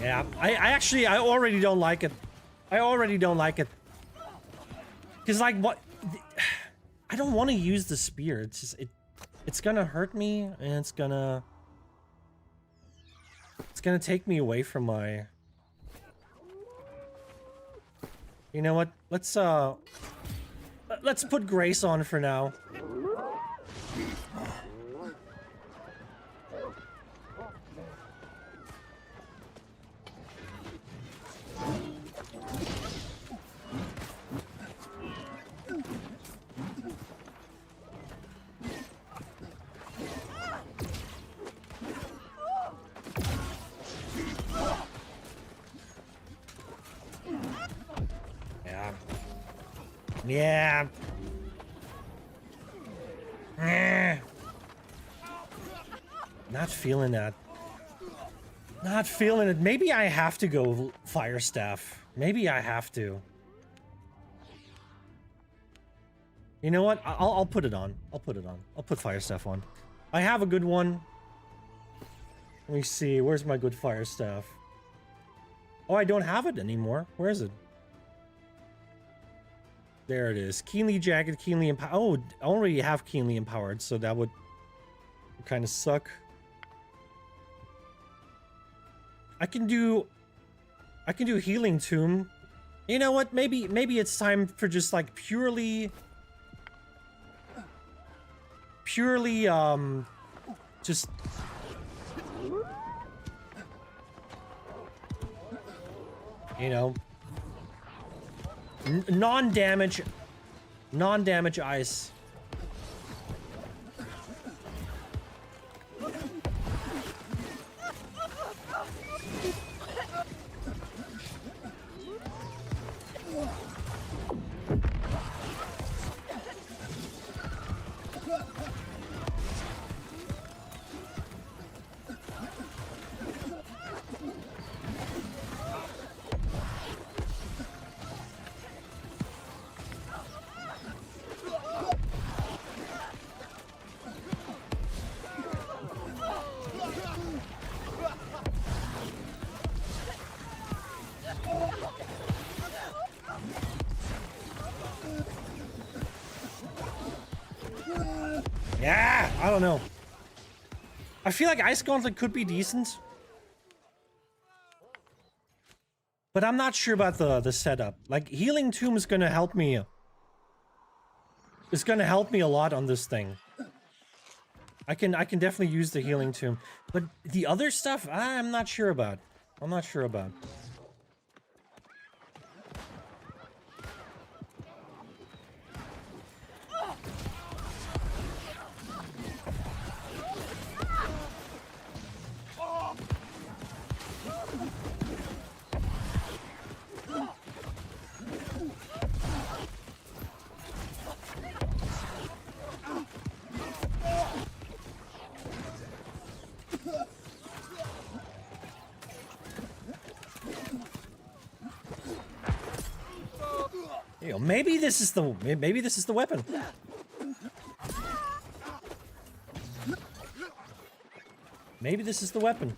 Yeah, I already don't like it. I already don't like it. Because, like, what? I don't want to use the spear. It's just, it's gonna hurt me, and it's gonna take me away from my... You know what? Let's put Grace on for now. Yeah. Not feeling that. Not feeling it. Maybe I have to go fire staff. Maybe I have to. You know what? I'll put it on. I'll put it on. I'll put fire staff on. I have a good one. Let me see. Where's my good fire staff? Oh, I don't have it anymore. Where is it? There it is. Keenly jagged, keenly empowered. Oh, I already have keenly empowered, so that would kind of suck. I can do healing tomb. You know what? Maybe it's time for just like purely just you know, non-damage ice. Yeah, I don't know. I feel like Ice Gauntlet could be decent. But I'm not sure about the setup. Like, Healing Tomb is gonna help me. It's gonna help me a lot on this thing. I can definitely use the Healing Tomb. But the other stuff, I'm not sure about. I'm not sure about. go. Maybe this is the weapon. Maybe this is the weapon.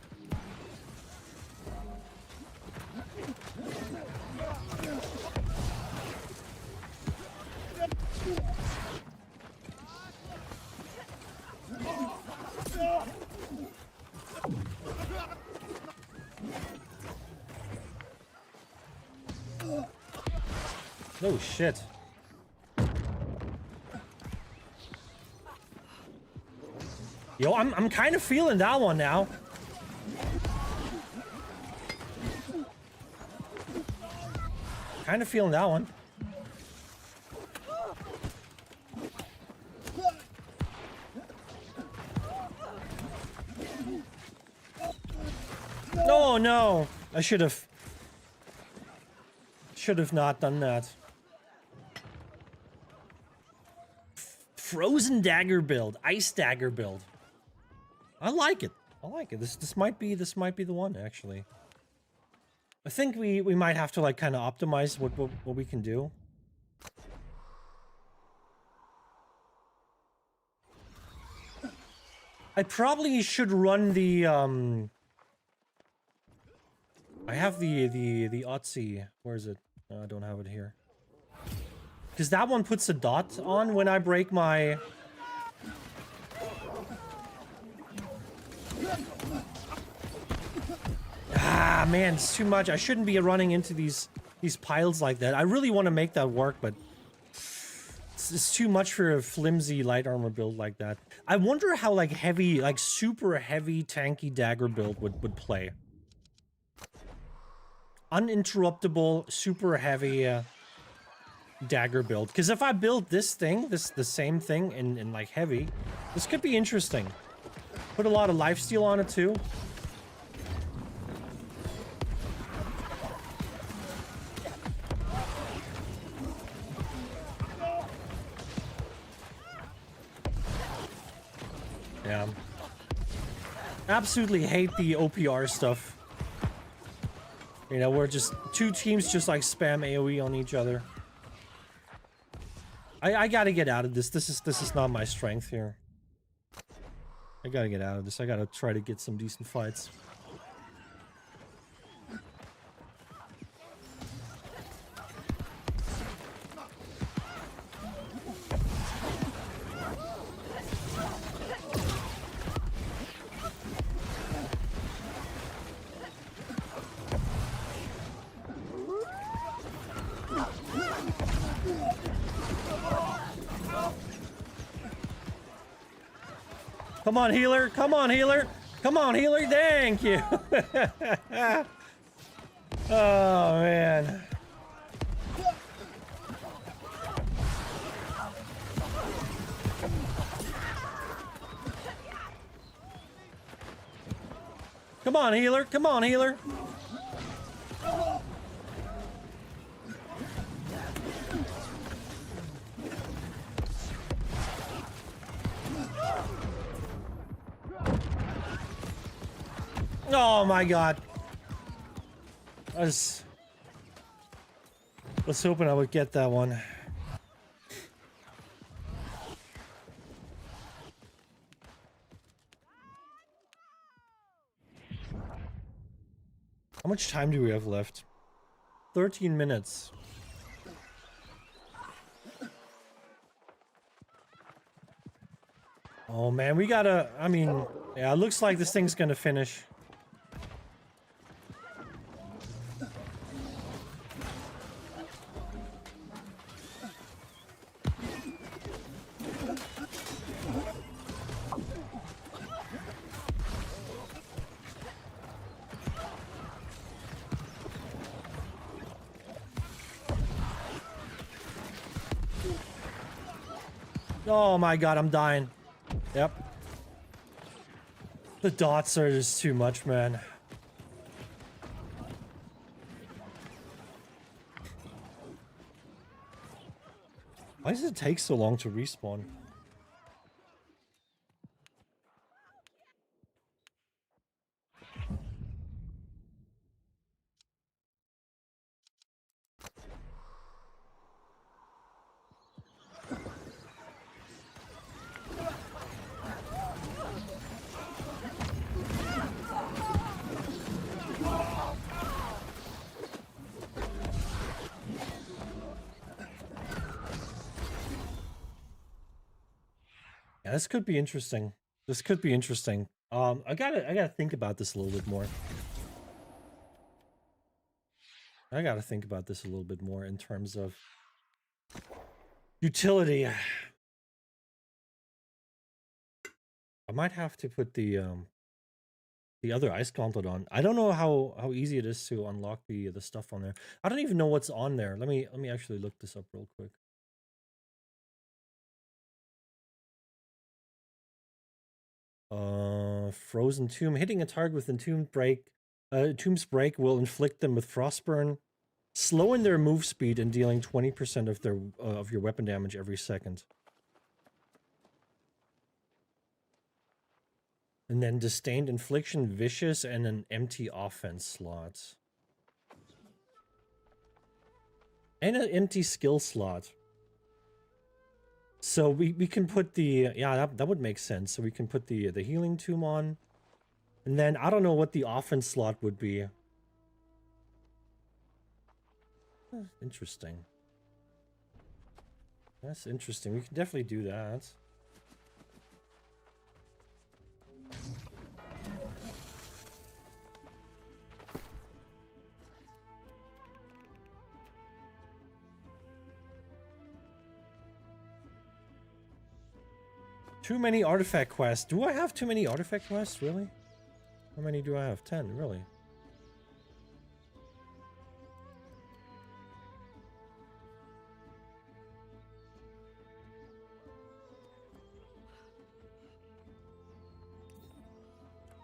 Oh shit. Yo, I'm kind of feeling that one now. Kind of feeling that one. Oh no, I should have not done that. Frozen dagger build, ice dagger build. I like it. I like it. This might be the one actually. I think we might have to like kind of optimize what we can do. I probably should run the I have the Otzi. Where is it? I don't have it here. Because that one puts a dot on when I break my... Ah, man, it's too much. I shouldn't be running into these piles like that. I really want to make that work, but it's too much for a flimsy light armor build like that. I wonder how like heavy, like super heavy tanky dagger build would play. Uninterruptible, super heavy dagger build. Because if I build this thing, the same thing in like heavy, this could be interesting. Put a lot of lifesteal on it too. Yeah. Absolutely hate the OPR stuff. You know, where just two teams just like spam AoE on each other. I gotta get out of this. This is not my strength here. I gotta get out of this. I gotta try to get some decent fights. Come on, healer. Come on, healer. Come on, healer. Thank you. Oh, man. Come on, healer. Come on, healer. Oh my god. I was hoping I would get that one. How much time do we have left? 13 minutes. Oh man, we gotta, I mean, yeah, it looks like this thing's gonna finish. Oh my god, I'm dying. Yep. The dots are just too much, man. Why does it take so long to respawn? Yeah, this could be interesting. This could be interesting. I gotta think about this a little bit more. I gotta think about this a little bit more in terms of utility. I might have to put the other ice gauntlet on. I don't know how easy it is to unlock the stuff on there. I don't even know what's on there. Let me actually look this up real quick. Frozen Tomb. Hitting a target with Tomb's Break will inflict them with Frostburn, slowing their move speed and dealing 20% of their of your weapon damage every second. And then Disdained Infliction, Vicious, and an empty offense slot. And an empty skill slot. So we can put the... Yeah, that would make sense. So we can put the Healing Tomb on. And then I don't know what the offense slot would be. Interesting. That's interesting. We can definitely do that. Too many artifact quests. Do I have too many artifact quests? Really? How many do I have? 10, really?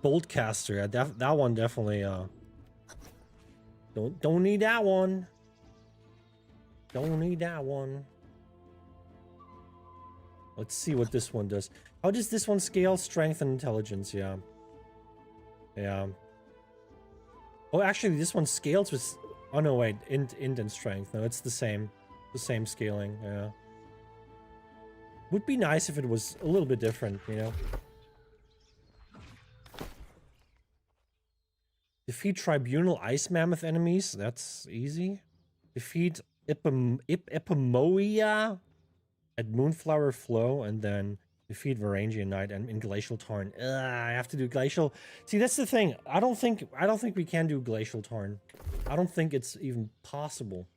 Boltcaster. Yeah, that one definitely don't need that one. Don't need that one. Let's see what this one does. How does this one scale? Strength and intelligence, yeah. Yeah. Oh, actually, this one scales with... Oh, no, wait. Int and strength. No, it's the same. The same scaling, yeah. Would be nice if it was a little bit different, you know? Defeat Tribunal Ice Mammoth enemies. That's easy. Defeat Ipamoia at Moonflower Flow, and then defeat Varangian Knight and in Glacial Tarn. I have to do Glacial. See, that's the thing. I don't think we can do Glacial Tarn. I don't think it's even possible.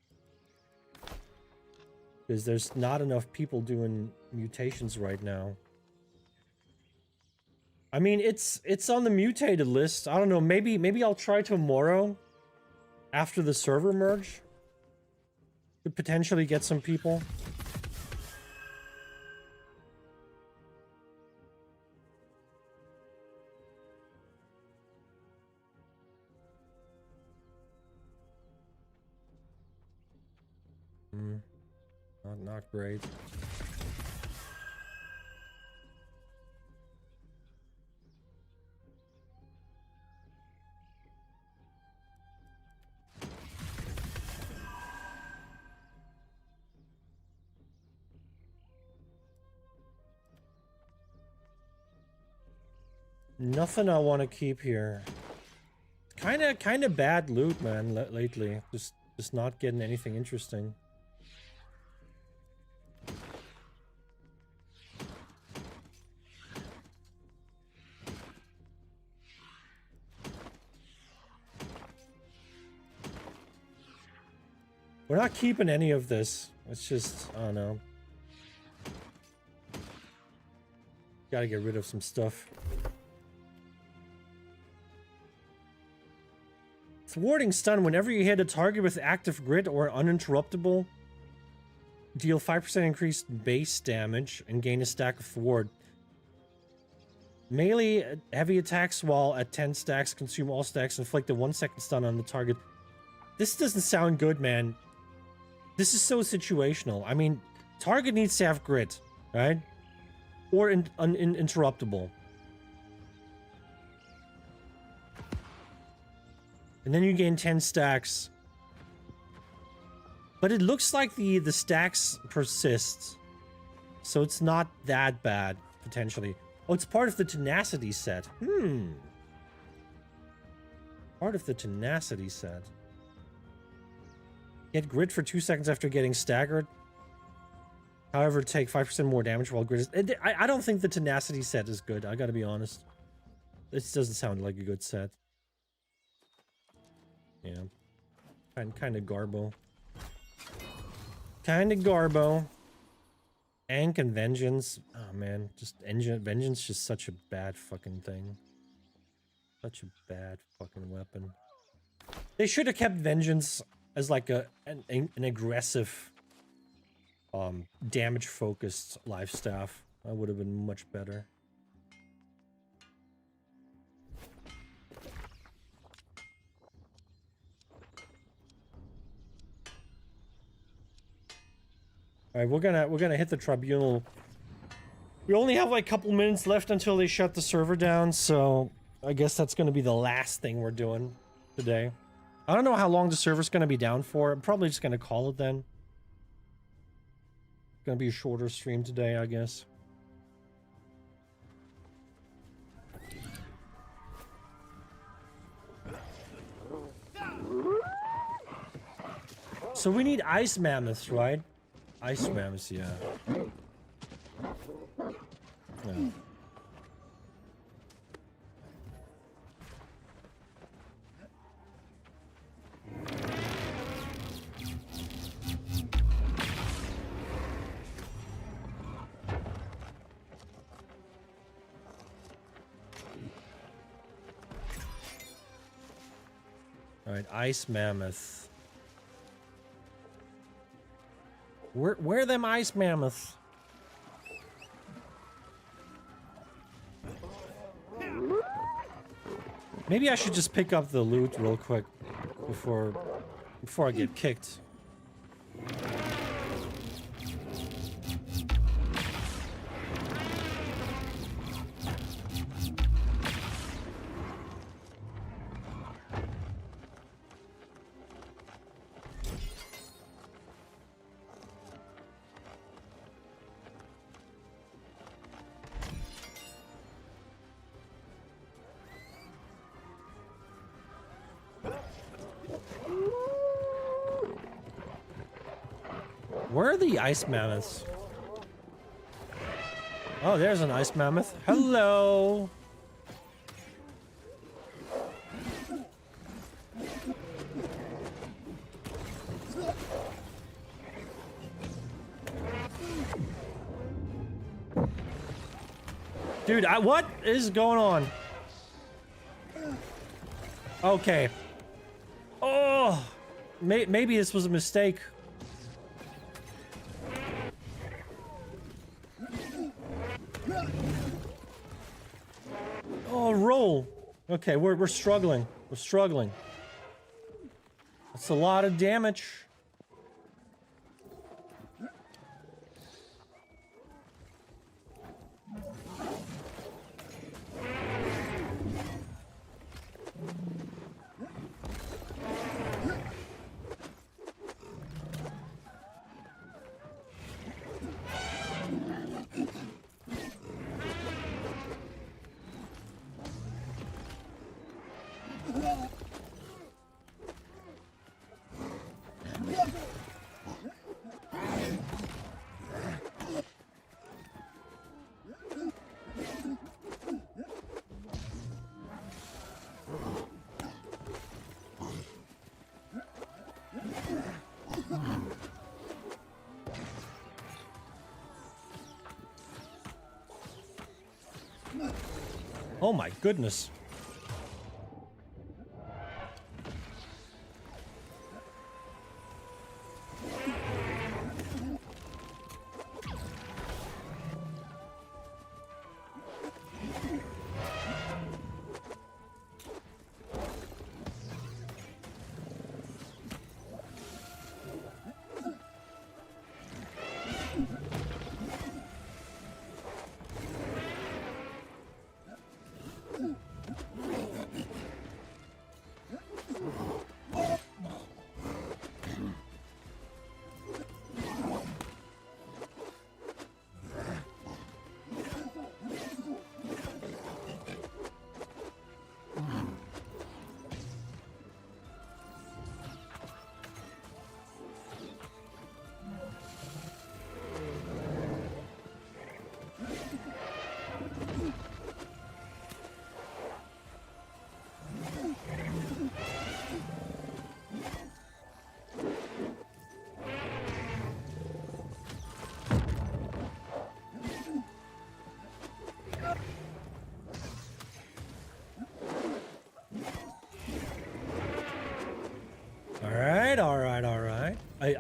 Because there's not enough people doing mutations right now. I mean, it's on the mutated list. I don't know. Maybe I'll try tomorrow after the server merge. Could potentially get some people. Not great. Nothing I want to keep here. Kind of bad loot, man, lately. Just not getting anything interesting. We're not keeping any of this. It's just, I don't know. Gotta get rid of some stuff. Thwarting stun. Whenever you hit a target with active grit or uninterruptible, deal 5% increased base damage and gain a stack of thwart. Melee heavy attacks while at 10 stacks consume all stacks, inflict a 1-second stun on the target. This doesn't sound good, man. This is so situational. I mean, target needs to have grit, right? Or uninterruptible. And then you gain 10 stacks. But it looks like the stacks persist. So it's not that bad, potentially. Oh, it's part of the tenacity set. Part of the tenacity set. Get grit for 2 seconds after getting staggered. However, take 5% more damage while grid is... I don't think the tenacity set is good. I gotta be honest. This doesn't sound like a good set. Yeah. Kind of garbo. Kind of garbo. Ank and Vengeance. Oh man, just Vengeance just such a bad fucking thing. Such a bad fucking weapon. They should have kept Vengeance as like an aggressive, damage focused life staff. That would have been much better. All right, we're gonna hit the tribunal. We only have like a couple minutes left until they shut the server down, so I guess that's gonna be the last thing we're doing today. I don't know how long the server's gonna be down for. I'm probably just gonna call it then. It's gonna be a shorter stream today, I guess. So we need ice mammoths, right? Ice mammoths, yeah. Yeah. All right, ice mammoth. Where them ice mammoths? Maybe I should just pick up the loot real quick before I get kicked. Where are the ice mammoths? Oh, there's an ice mammoth. Hello. Dude, what is going on? Okay. Oh, maybe this was a mistake. Oh, roll. Okay, we're struggling. We're struggling. That's a lot of damage. Oh my goodness.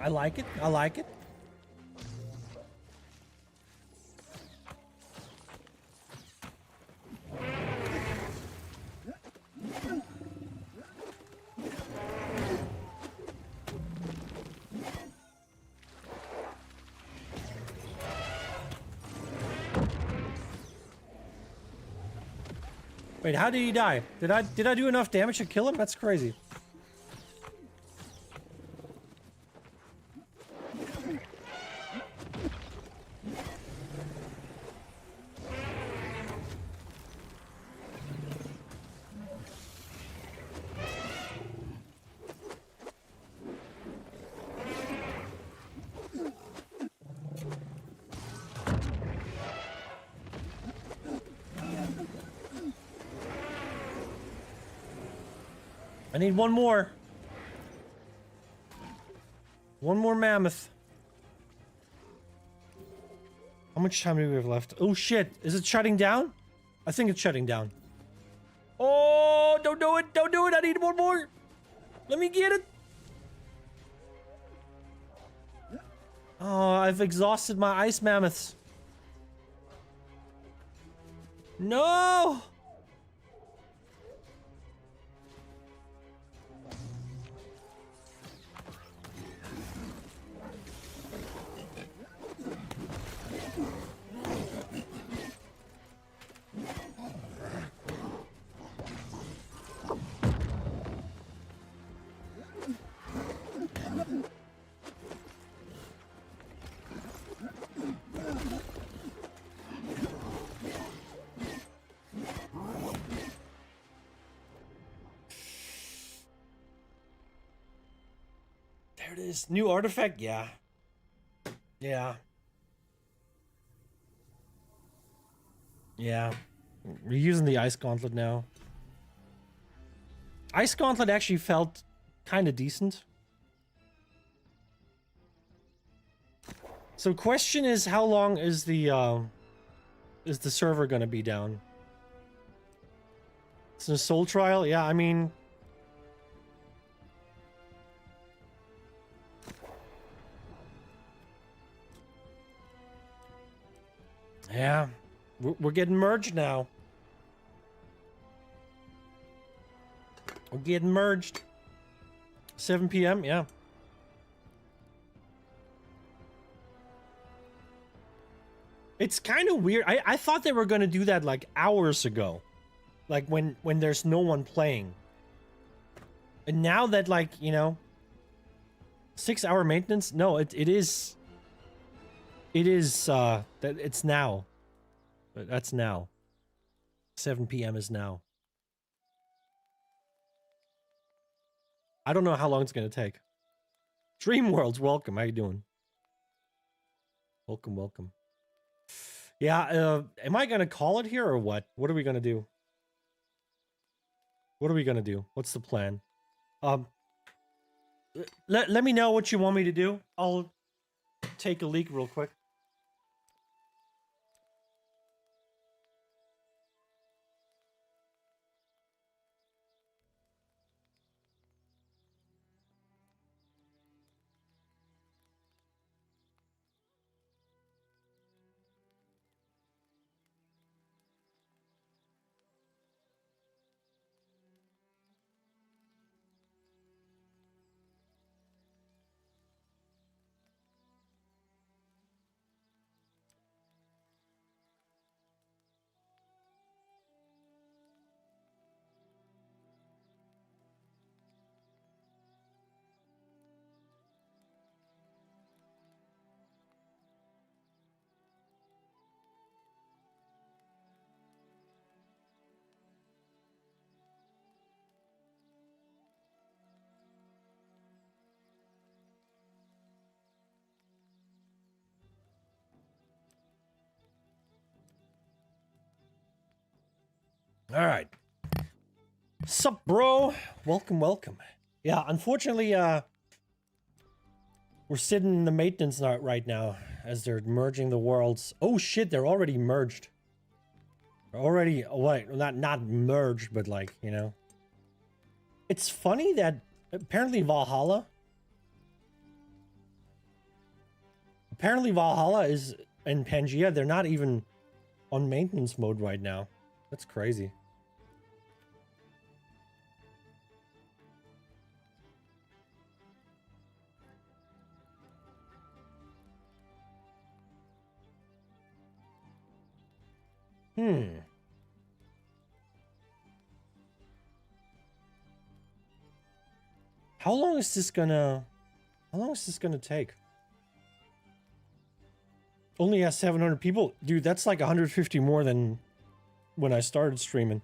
I like it. I like it. Wait, how did he die? Did I do enough damage to kill him? That's crazy. I need one more. One more mammoth. How much time do we have left? Oh shit, is it shutting down? I think it's shutting down. Oh, don't do it, don't do it, I need one more. Let me get it. Oh, I've exhausted my ice mammoths. No! There it is. New artifact? Yeah. Yeah. Yeah. We're using the Ice Gauntlet now. Ice Gauntlet actually felt kind of decent. So question is, how long is the server gonna be down? It's a soul trial? Yeah, I mean... Yeah, we're getting merged now. We're getting merged. 7 p.m., yeah. It's kind of weird. I thought they were going to do that like hours ago. Like when there's no one playing. And now that, like, you know, 6-hour maintenance? No, it is... It is, that it's now. That's now. 7 p.m. is now. I don't know how long it's gonna take. Dreamworlds, welcome. How you doing? Welcome, welcome. Yeah, am I gonna call it here or what? What are we gonna do? What are we gonna do? What's the plan? Let me know what you want me to do. I'll take a leak real quick. All right. Sup, bro? Welcome, welcome. Yeah, unfortunately, we're sitting in the maintenance right now as they're merging the worlds. Oh shit, they're already merged. They're already, oh, wait, not merged, but like, you know. It's funny that apparently Valhalla Apparently Valhalla is and Pangea, they're not even on maintenance mode right now. That's crazy. How long is this gonna take? Only has 700 people. Dude, that's like 150 more than when I started streaming.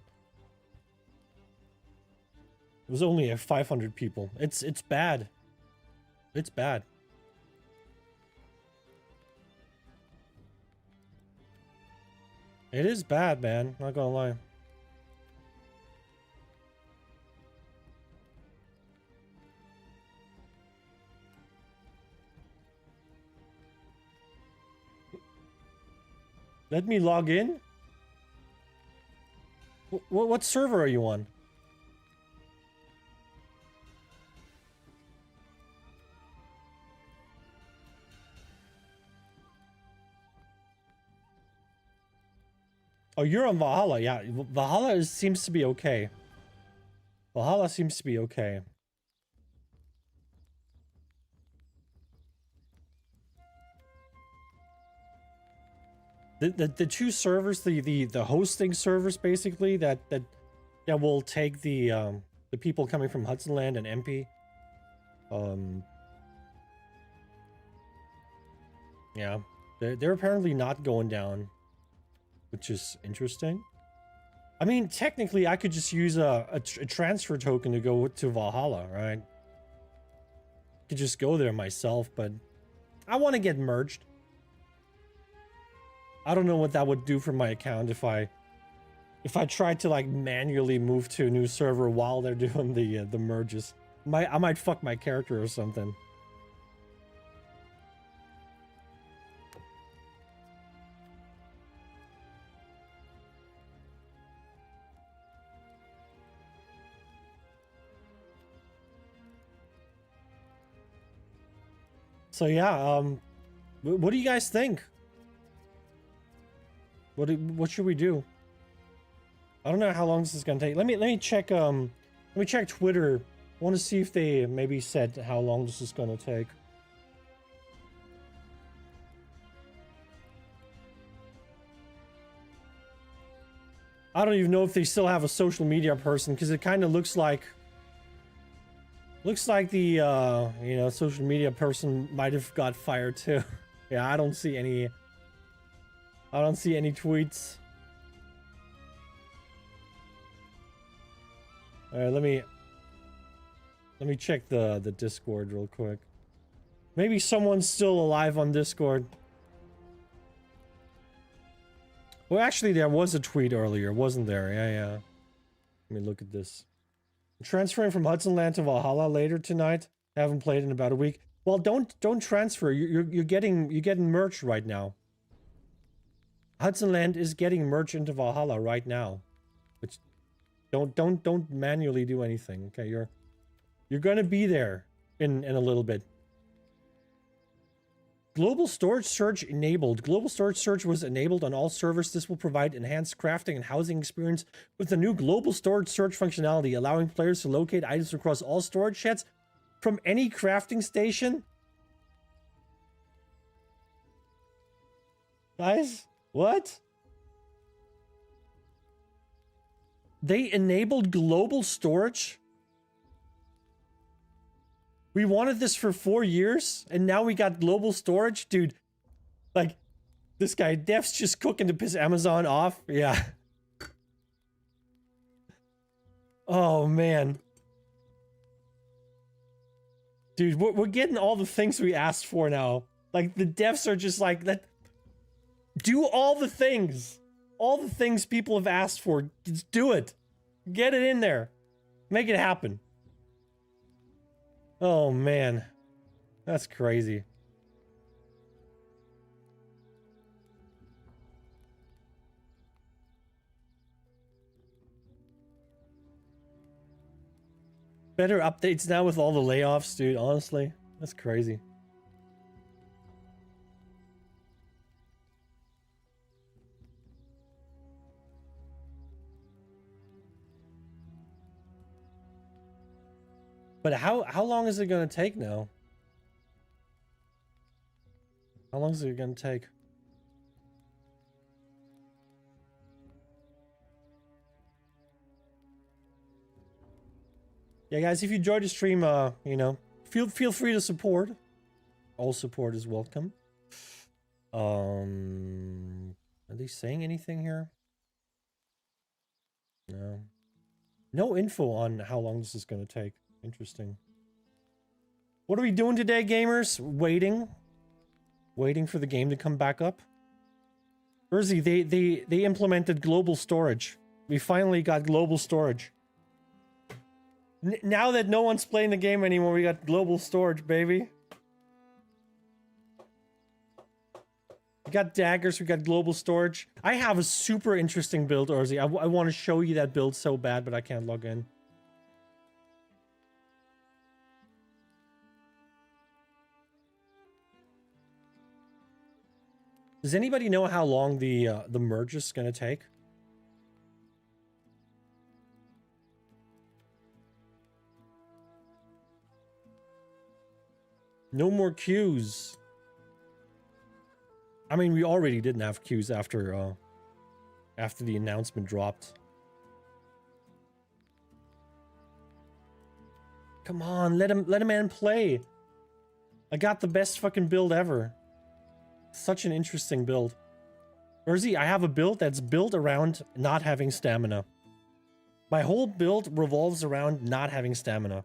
It was only at 500 people. It's bad. It's bad. It is bad, man. Not gonna lie. Let me log in? What server are you on? Oh, you're on Valhalla. Yeah, Valhalla seems to be okay. Valhalla seems to be okay. The two servers, the hosting servers basically that will take the people coming from Hudson Land and MP. Yeah, they're apparently not going down, which is interesting. I mean, technically, I could just use a transfer token to go to Valhalla, right? Could just go there myself, but I want to get merged. I don't know what that would do for my account if I tried to like manually move to a new server while they're doing the merges. I might fuck my character or something. So yeah, what do you guys think? What should we do? I don't know how long this is gonna take. Let me check Twitter. I want to see if they maybe said how long this is gonna take. I don't even know if they still have a social media person, because it kind of looks like the you know, social media person might have got fired too. Yeah, I don't see any tweets. All right, let me check the Discord real quick. Maybe someone's still alive on Discord. Well, actually, there was a tweet earlier, wasn't there? Yeah. Let me look at this. Transferring from Hudson Land to Valhalla later tonight. Haven't played in about a week. Well, don't transfer. You're getting merged right now. Hudson Land is getting merged into Valhalla right now. Which don't manually do anything. Okay, you're gonna be there in a little bit. Global storage search enabled. Global storage search was enabled on all servers. This will provide enhanced crafting and housing experience with the new global storage search functionality, allowing players to locate items across all storage sheds from any crafting station. Guys, what? They enabled global storage? We wanted this for 4 years, and now we got global storage? Dude, like, this guy, Def's just cooking to piss Amazon off. Yeah. Oh, man. Dude, we're getting all the things we asked for now. Like, the devs are just like, do all the things. All the things people have asked for. Just do it. Get it in there. Make it happen. Oh, man. That's crazy. Better updates now with all the layoffs, dude. Honestly, that's crazy. But how long is it gonna take now? How long is it gonna take? Yeah, guys, if you enjoyed the stream, you know, feel free to support. All support is welcome. Are they saying anything here? No. No info on how long this is going to take. Interesting. What are we doing today, gamers? Waiting. Waiting for the game to come back up. Urzi, they implemented global storage. We finally got global storage. Now that no one's playing the game anymore, we got global storage, baby. We got daggers, we got global storage. I have a super interesting build, Urzi. I want to show you that build so bad, but I can't log in. Does anybody know how long the merge is gonna take? No more queues. I mean, we already didn't have queues after the announcement dropped. Come on, let a man play. I got the best fucking build ever. Such an interesting build. Urzi, I have a build that's built around not having stamina. My whole build revolves around not having stamina.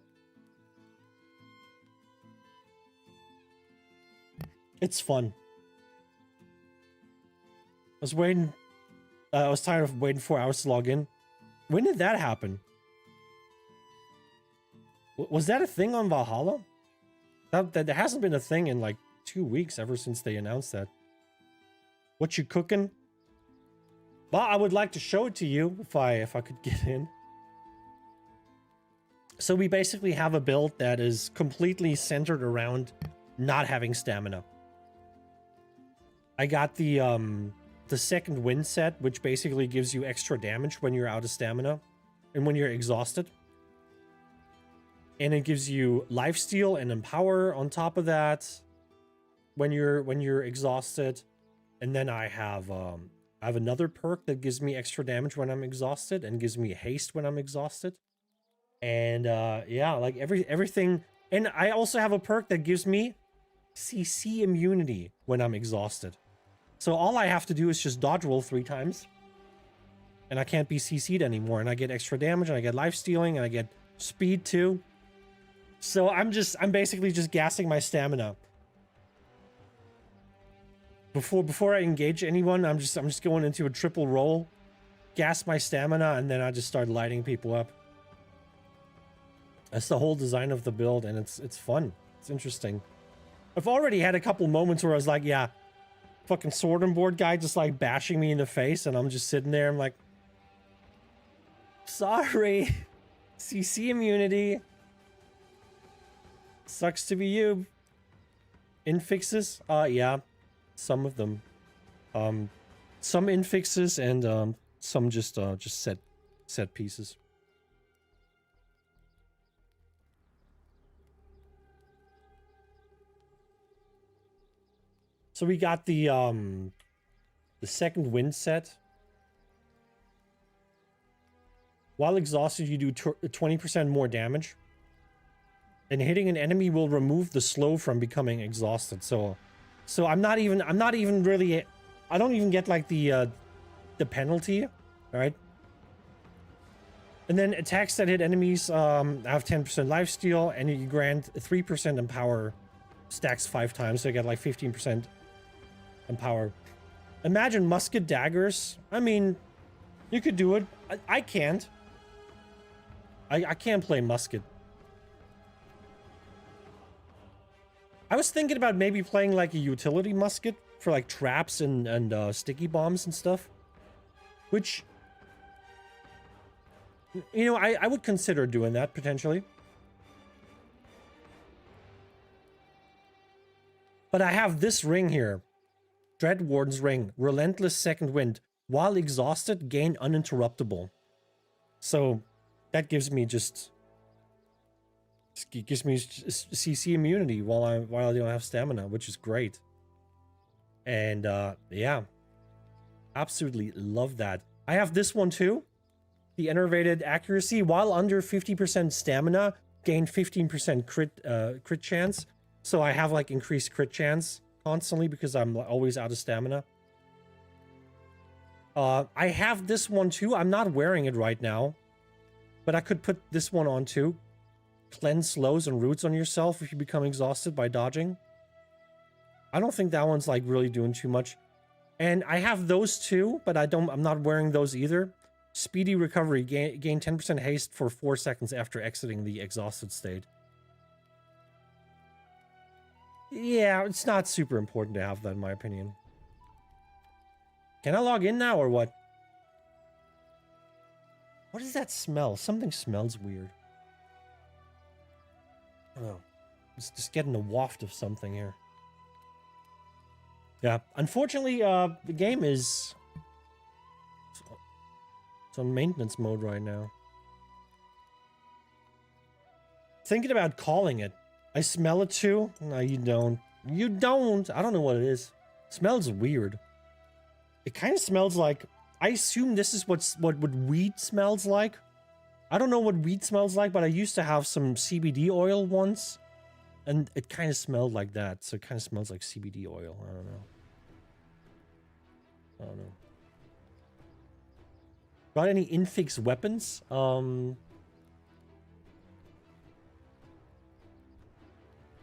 It's fun. I was waiting. I was tired of waiting 4 hours to log in. When did that happen? Was that a thing on Valhalla? That hasn't been a thing in like 2 weeks ever since they announced that. What you cooking? Well, I would like to show it to you if I could get in. So we basically have a build that is completely centered around not having stamina. I got the second wind set, which basically gives you extra damage when you're out of stamina and when you're exhausted. And it gives you lifesteal and empower on top of that when you're exhausted. And then I have another perk that gives me extra damage when I'm exhausted and gives me haste when I'm exhausted. And yeah, like everything. And I also have a perk that gives me CC immunity when I'm exhausted. So all I have to do is just dodge roll 3 times. And I can't be CC'd anymore. And I get extra damage, and I get life stealing, and I get speed too. So I'm basically just gassing my stamina. Before I engage anyone, I'm just going into a triple roll, gas my stamina, and then I just start lighting people up. That's the whole design of the build, and it's fun. It's interesting. I've already had a couple moments where I was like, yeah, fucking sword and board guy just like bashing me in the face, and I'm just sitting there. I'm like, sorry, CC immunity. Sucks to be you. Infixes? Yeah, some of them. Some infixes and some just set pieces. So we got the second wind set. While exhausted, you do 20% more damage. And hitting an enemy will remove the slow from becoming exhausted. So I'm not even really, I don't even get like the penalty, all right? And then attacks that hit enemies have 10% lifesteal, and you grant 3% empower, stacks 5 times, so you get like 15% empower. Imagine musket daggers. I mean, you could do it. I can't. I can't play musket. I was thinking about maybe playing like a utility musket for like traps and sticky bombs and stuff. Which, you know, I would consider doing that potentially. But I have this ring here. Dread Warden's Ring. Relentless Second Wind. While exhausted, gain uninterruptible. So that gives me just It gives me CC immunity while I don't have stamina, which is great. And yeah, absolutely love that. I have this one too. The enervated accuracy while under 50% stamina, gain 15% crit chance. So I have like increased crit chance constantly because I'm always out of stamina. I have this one too. I'm not wearing it right now, but I could put this one on too. Cleanse slows and roots on yourself if you become exhausted by dodging. I don't think that one's like really doing too much. And I have those too, but I'm not wearing those either. Speedy recovery, gain 10% haste for 4 seconds after exiting the exhausted state. Yeah, it's not super important to have that in my opinion. Can I log in now or what? What does that smell? Something smells weird. Oh, it's just getting a waft of something here. Yeah, unfortunately, the game is... It's on maintenance mode right now. Thinking about calling it. I smell it too. No, you don't. You don't. I don't know what it is. It smells weird. It kind of smells like... I assume this is what weed smells like. I don't know what weed smells like, but I used to have some CBD oil once. And it kind of smelled like that. So it kind of smells like CBD oil. I don't know. I don't know. Got any infix weapons?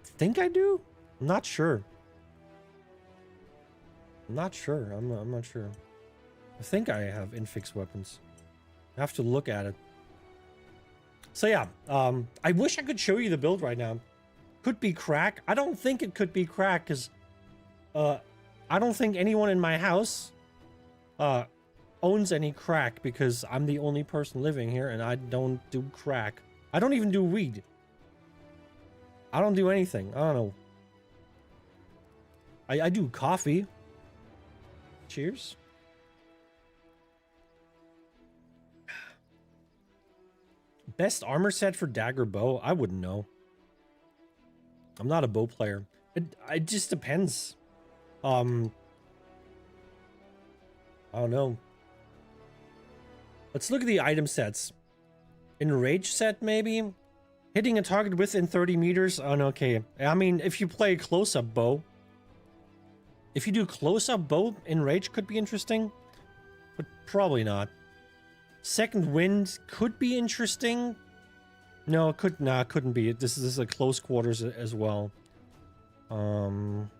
Think I do? I'm not sure. I'm not sure. I'm not sure. I think I have infix weapons. I have to look at it. So yeah, I wish I could show you the build right now. Could be crack. I don't think it could be crack because I don't think anyone in my house owns any crack because I'm the only person living here and I don't do crack. I don't even do weed. I don't do anything. I don't know. I do coffee. Cheers. Best armor set for dagger bow? I wouldn't know. I'm not a bow player. It just depends. I don't know. Let's look at the item sets. Enrage set, maybe? Hitting a target within 30 meters? Oh, no, okay. I mean, if you play close-up bow. If you do close-up bow, Enrage could be interesting. But probably not. Second wind could be interesting. No, it couldn't be. This is a close quarters as well. No.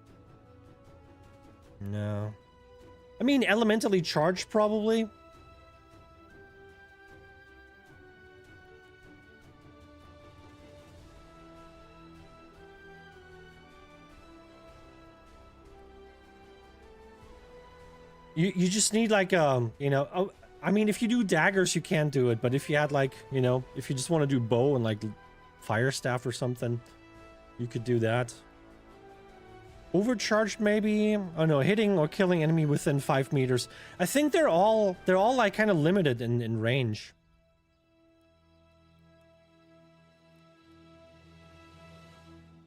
I mean, elementally charged, probably. You just need like, you know, I mean, if you do daggers, you can do it. But if you had like, you know, if you just want to do bow and like fire staff or something, you could do that. Overcharged, maybe? Oh no, hitting or killing enemy within 5 meters. I think they're all like kind of limited in range.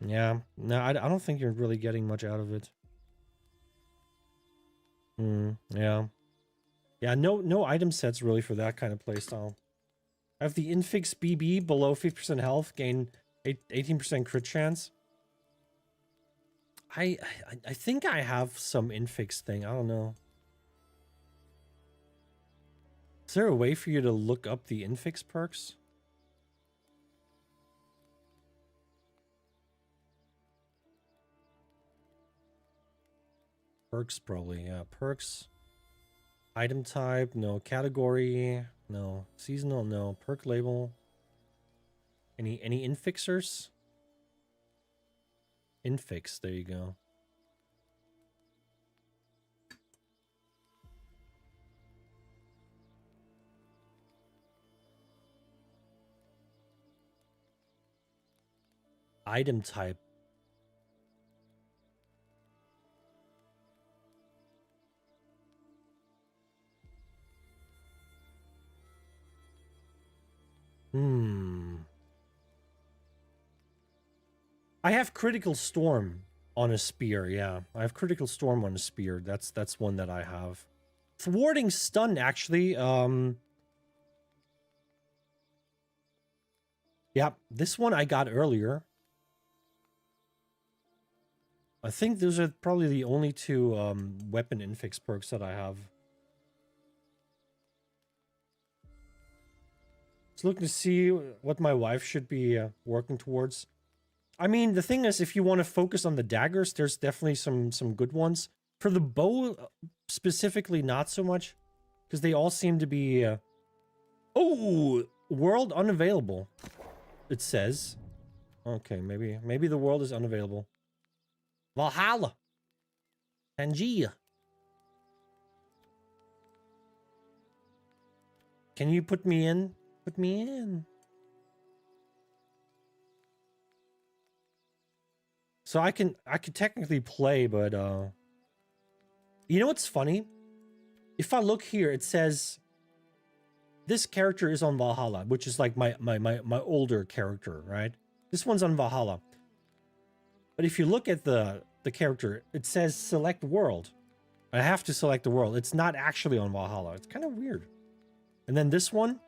Yeah, no, I don't think you're really getting much out of it. Yeah. Yeah, no item sets really for that kind of playstyle. I have the Infix BB below 50% health, gain 18% crit chance. I think I have some Infix thing. I don't know. Is there a way for you to look up the Infix perks? Perks, probably. Yeah, perks. Item type, no. Category, no. Seasonal, no. Perk label. Any infixers? Infix, there you go. Item type. I have Critical Storm on a spear, yeah. I have Critical Storm on a spear. That's one that I have. Thwarting Stun, actually. Yeah, this one I got earlier. I think those are probably the only two weapon infix perks that I have. Just looking to see what my wife should be working towards. I mean, the thing is, if you want to focus on the daggers, there's definitely some good ones. For the bow, specifically, not so much. Because they all seem to be... Oh! World unavailable. It says. Okay, maybe the world is unavailable. Valhalla. Pangea. Can you put me in? Put me in. So I could technically play, but you know what's funny? If I look here, it says this character is on Valhalla, which is like my older character, right? This one's on Valhalla. But if you look at the character, it says select world. I have to select the world. It's not actually on Valhalla. It's kind of weird. And then this one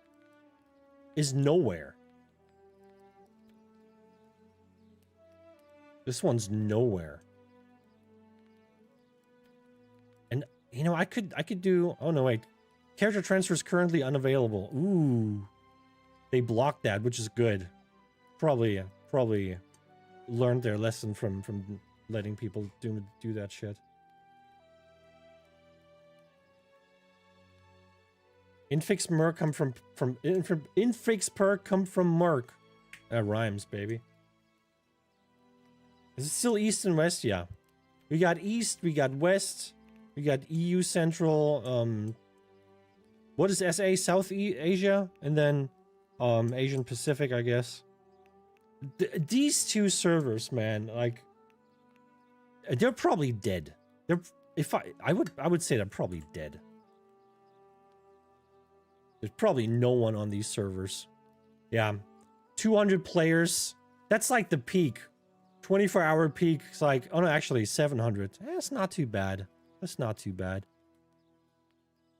is nowhere. This one's nowhere. And you know, I could do, oh no, wait. Character transfer is currently unavailable. Ooh. They blocked that, which is good. Probably learned their lesson from letting people do that shit. Infix Merc come from Infix perk come from Merc. That rhymes, baby. Is it still East and West? Yeah. We got East, we got West, we got EU Central, what is SA? South Asia? And then Asian Pacific, I guess. These two servers, man, like they're probably dead. They're I would say they're probably dead. There's probably no one on these servers. Yeah. 200 players. That's like the peak. 24-hour peak. It's like, oh no, actually 700. That's not too bad. That's not too bad.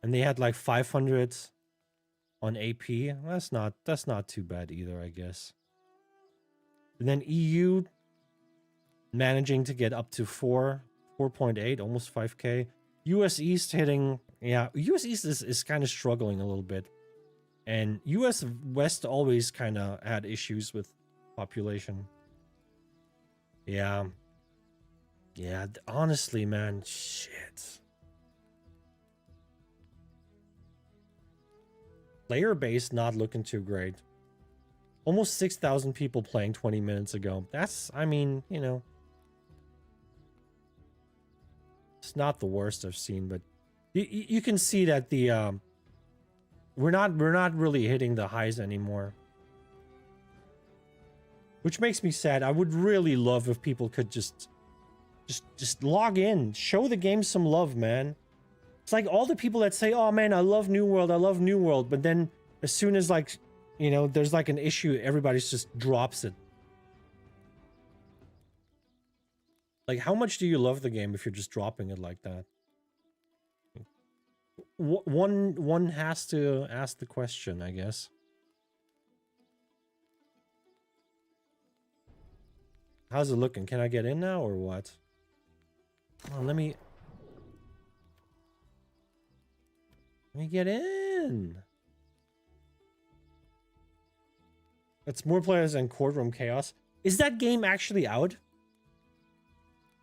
And they had like 500 on AP. That's not too bad either, I guess. And then EU managing to get up to 4.8, almost 5k. US East hitting, yeah, US East is kind of struggling a little bit. And US West always kind of had issues with population. Yeah. Yeah, honestly, man, shit. Player base not looking too great. Almost 6,000 people playing 20 minutes ago. That's, I mean, you know. It's not the worst I've seen, but you can see that the we're not really hitting the highs anymore. Which makes me sad. I would really love if people could just log in, show the game some love, man. It's like all the people that say, "Oh man, I love New World, I love New World," but then as soon as like, you know, there's like an issue, everybody just drops it. Like, how much do you love the game if you're just dropping it like that? One has to ask the question, I guess. How's it looking? Can I get in now or what? Oh, let me get in. That's more players than Courtroom Chaos. Is that game actually out?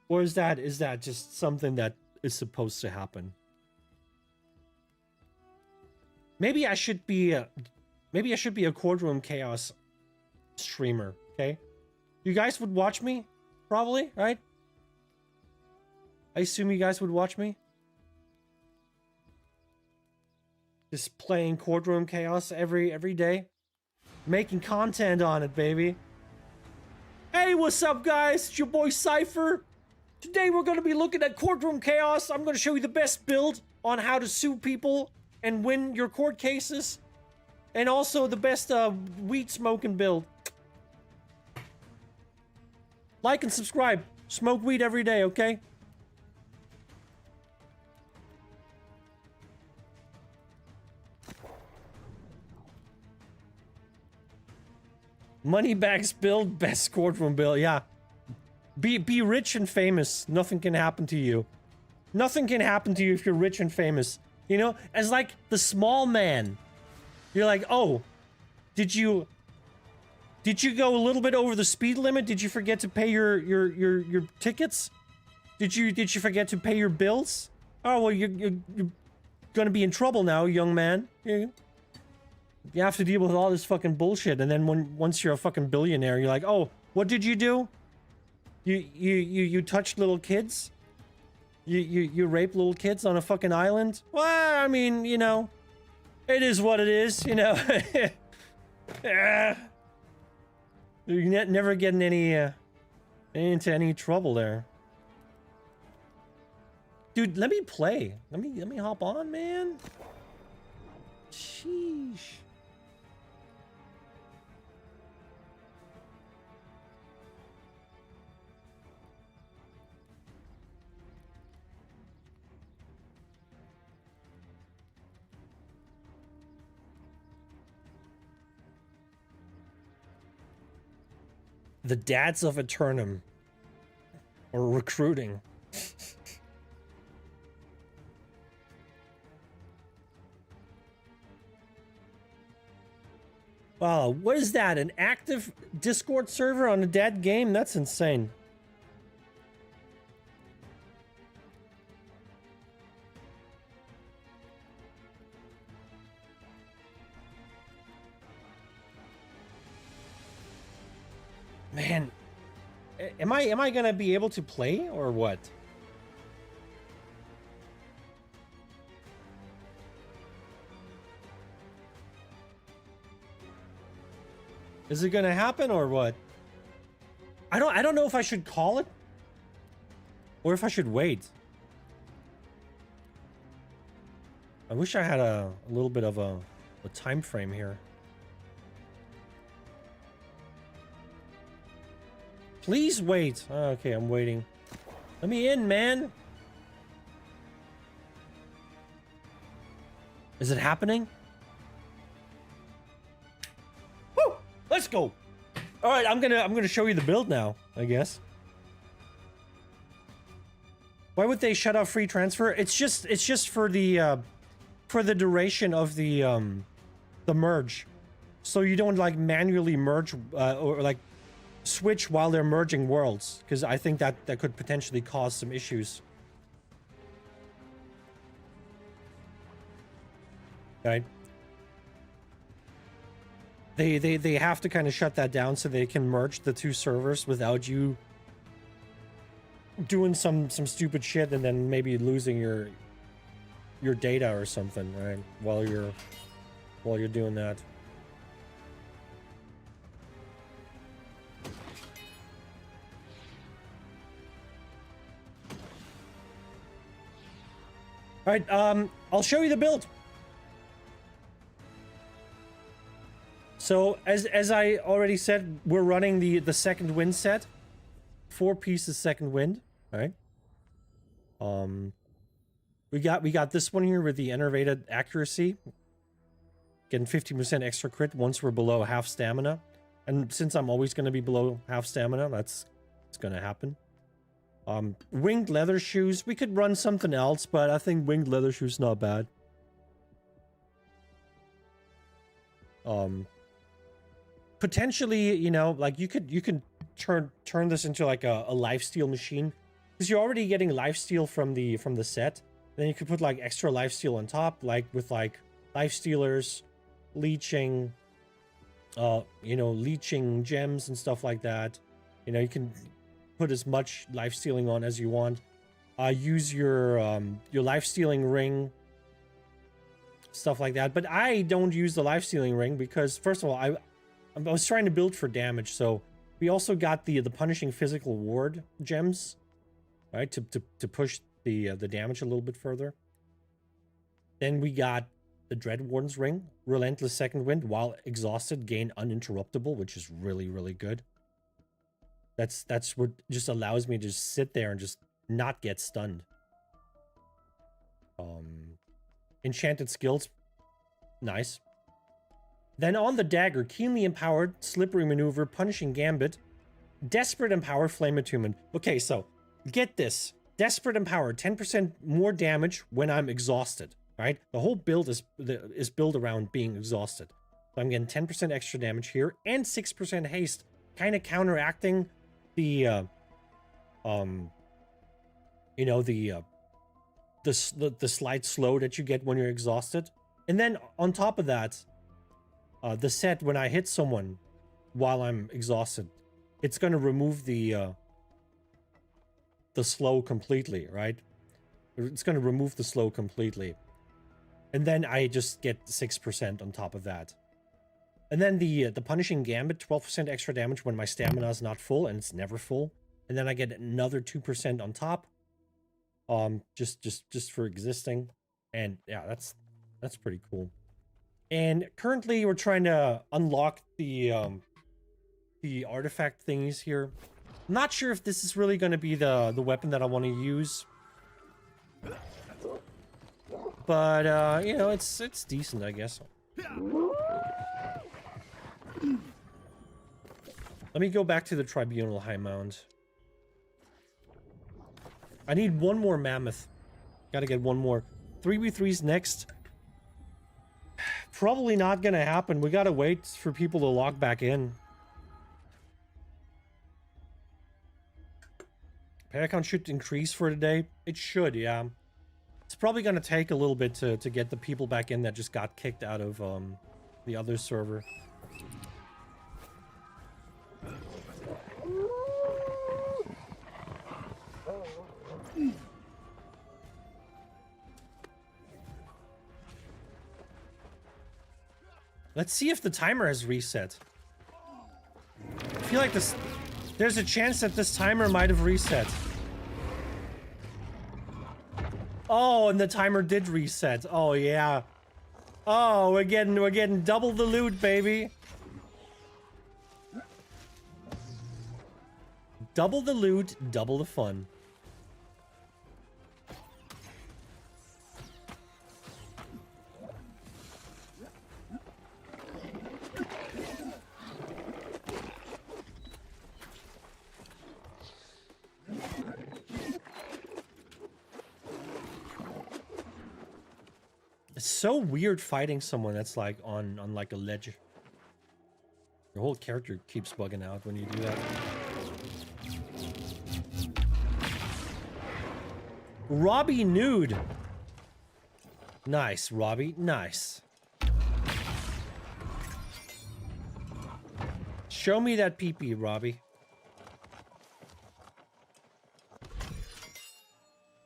Or is that just something that is supposed to happen? Maybe I should be a Courtroom Chaos streamer, okay? You guys would watch me? Probably, right? I assume you guys would watch me. Just playing Courtroom Chaos every day. Making content on it, baby. Hey, what's up, guys? It's your boy Cypher. Today we're going to be looking at Courtroom Chaos. I'm going to show you the best build on how to sue people and win your court cases. And also the best weed smoking build. Like and subscribe. Smoke weed every day, okay? Moneybags build, best courtroom bill. Yeah. Be rich and famous. Nothing can happen to you. Nothing can happen to you if you're rich and famous. You know, as like the small man. You're like, oh, did you go a little bit over the speed limit? Did you forget to pay your tickets? Did you forget to pay your bills? Oh well, you're gonna be in trouble now, young man. You have to deal with all this fucking bullshit, and then once you're a fucking billionaire, you're like, oh, what did you do? You touched little kids? You rape little kids on a fucking island? Well, I mean, you know, it is what it is, you know. You're never getting any into any trouble there. Dude, let me play. Let me hop on, man. Sheesh. The dads of Aeternum. Or recruiting. Wow, what is that? An active Discord server on a dead game? That's insane. Man, am I gonna be able to play or what? Is it gonna happen or what? I don't know if I should call it or if I should wait. I wish I had a little bit of a time frame here. Please wait. Okay, I'm waiting. Let me in, man. Is it happening? Woo! Let's go. All right, I'm gonna show you the build now, I guess. Why would they shut off free transfer? It's just for the duration of the merge, so you don't like manually merge or like switch while they're merging worlds, because I think that could potentially cause some issues. Right? They have to kind of shut that down so they can merge the two servers without you doing some stupid shit and then maybe losing your data or something, right? While you're doing that. All right, I'll show you the build. So as I already said, we're running the second wind set, 4 pieces second wind. All right. We got this one here with the enervated accuracy, getting 50% extra crit once we're below half stamina, and since I'm always going to be below half stamina, it's going to happen. Winged leather shoes. We could run something else, but I think winged leather shoes not bad. Potentially, you know, like you could turn this into like a lifesteal machine, because you're already getting lifesteal from the set. Then you could put like extra lifesteal on top, like with like lifestealers, leeching, you know, leeching gems and stuff like that. You know, you can put as much lifestealing on as you want. Use your lifestealing ring, stuff like that. But I don't use the lifestealing ring because, first of all, I was trying to build for damage, so we also got the punishing physical ward gems, right, to push the damage a little bit further. Then we got the Dread Warden's ring, relentless second wind while exhausted, gain uninterruptible, which is really good. That's what just allows me to just sit there and just not get stunned. Enchanted skills. Nice. Then on the dagger, keenly empowered, slippery maneuver, punishing gambit, desperate empowered, flame attunement. Okay, so get this. Desperate empowered, 10% more damage when I'm exhausted, right? The whole build is built around being exhausted. So I'm getting 10% extra damage here and 6% haste, kind of counteracting the you know, the slight slow that you get when you're exhausted. And then on top of that, the set, when I hit someone while I'm exhausted, it's going to remove the slow completely, right? It's going to remove the slow completely. And then I just get 6% on top of that. And then the punishing gambit, 12% extra damage when my stamina is not full, and it's never full. And then I get another 2% on top. Just for existing. And yeah, that's pretty cool. And currently we're trying to unlock the artifact thingies here. I'm not sure if this is really going to be the weapon that I want to use. But you know, it's decent, I guess. Let me go back to the Tribunal High Mound. I need one more mammoth. Gotta get one more. 3v3's next. Probably not gonna happen. We gotta wait for people to log back in. Player count should increase for today. It should, yeah. It's probably gonna take a little bit to get the people back in that just got kicked out of the other server. Let's see if the timer has reset. I feel like there's a chance that this timer might have reset. Oh, and the timer did reset. Oh yeah. Oh, we're getting double the loot, baby. Double the loot, double the fun. It's so weird fighting someone that's like on like a ledge. Your whole character keeps bugging out when you do that. Robbie nude. Nice, Robbie. Nice. Show me that pee-pee, Robbie.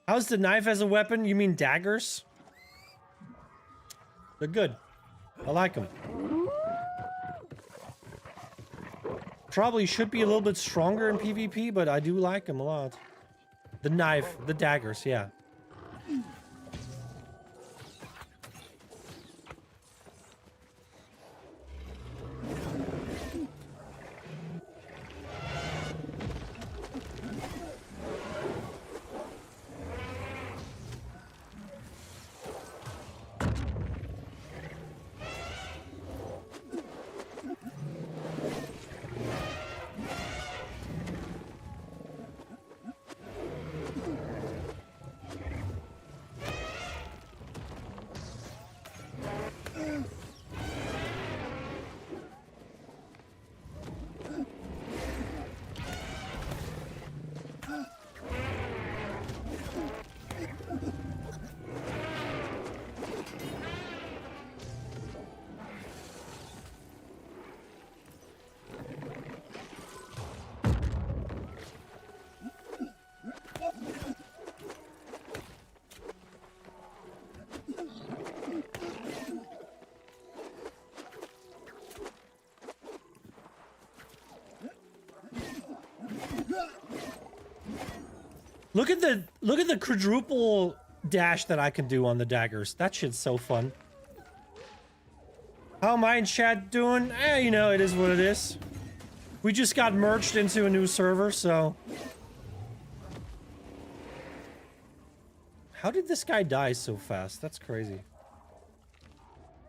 How's the knife as a weapon? You mean daggers? They're good. I like them. Probably should be a little bit stronger in PvP, but I do like them a lot. The knife, the daggers, yeah. Look at the quadruple dash that I can do on the daggers. That shit's so fun. How am I in chat doing? You know, it is what it is. We just got merged into a new server, so... How did this guy die so fast? That's crazy.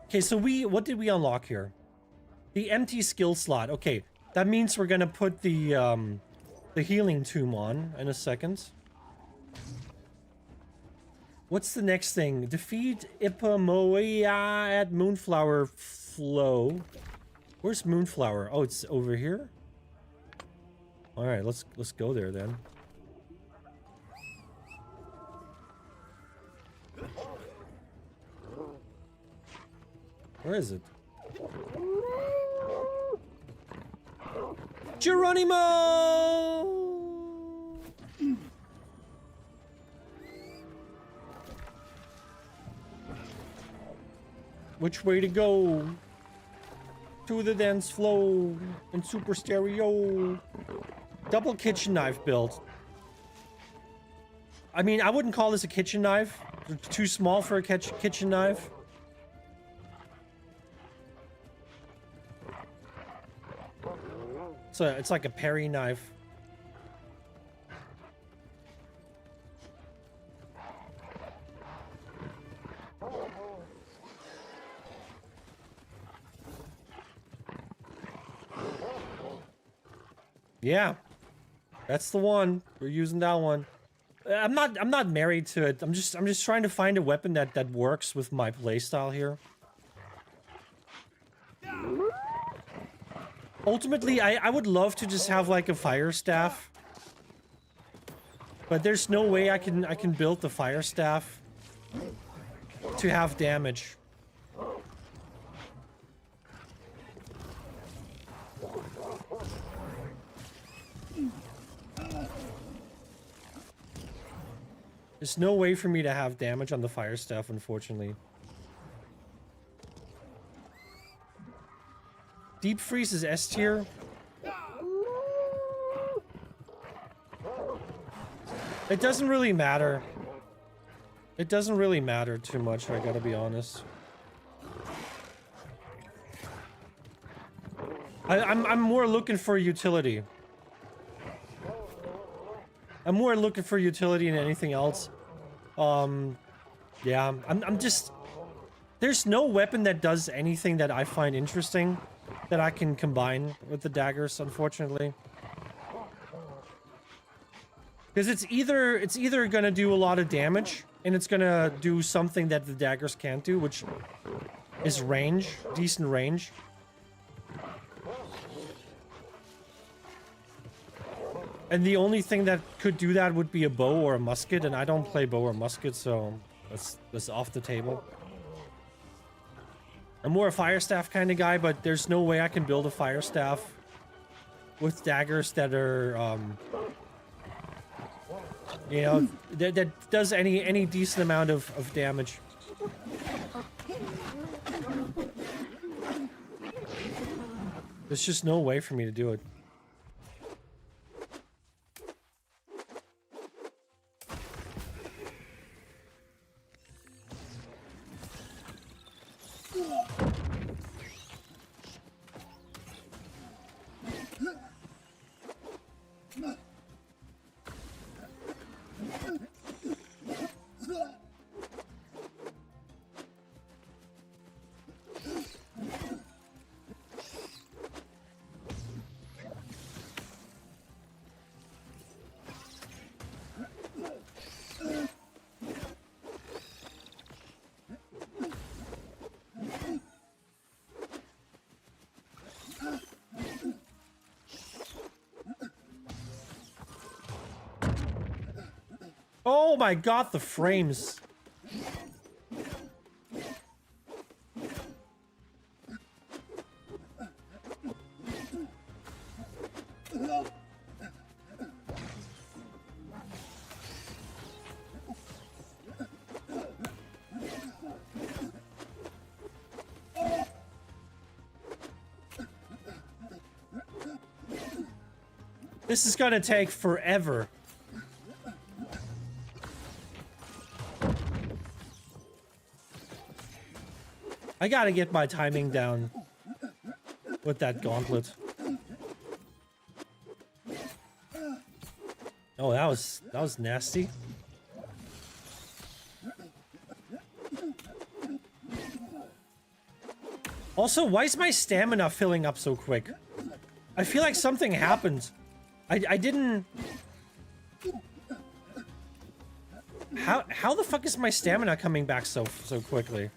Okay, so what did we unlock here? The empty skill slot. Okay, that means we're gonna put the healing tomb on in a second. What's the next thing? Defeat Ipamoia at Moonflower Flow. Where's Moonflower? Oh, it's over here? Alright, let's go there then. Where is it? Geronimo! Which way to go? To the dance floor in super stereo. Double kitchen knife build. I mean, I wouldn't call this a kitchen knife. It's too small for a kitchen knife. So it's like a Perry knife. Yeah, that's the one. We're using that one. I'm not married to it. I'm just trying to find a weapon that works with my playstyle here. Ultimately, I would love to just have like a fire staff, but there's no way I can build the fire staff to have damage. There's no way for me to have damage on the fire staff, unfortunately. Deep freeze is S tier. It doesn't really matter. It doesn't really matter too much, I gotta be honest. I'm more looking for utility. I'm more looking for utility than anything else. Yeah, I'm just... There's no weapon that does anything that I find interesting that I can combine with the daggers, unfortunately. Because it's either gonna do a lot of damage, and it's gonna do something that the daggers can't do, which is range, decent range. And the only thing that could do that would be a bow or a musket, and I don't play bow or musket, so that's off the table. I'm more a fire staff kind of guy, but there's no way I can build a fire staff with daggers that are, you know, that does any decent amount of damage. There's just no way for me to do it. Oh my god, the frames. This is gonna take forever. I gotta get my timing down with that gauntlet. Oh, that was nasty. Also, why is my stamina filling up so quick? I feel like something happened. I didn't... How the fuck is my stamina coming back so quickly?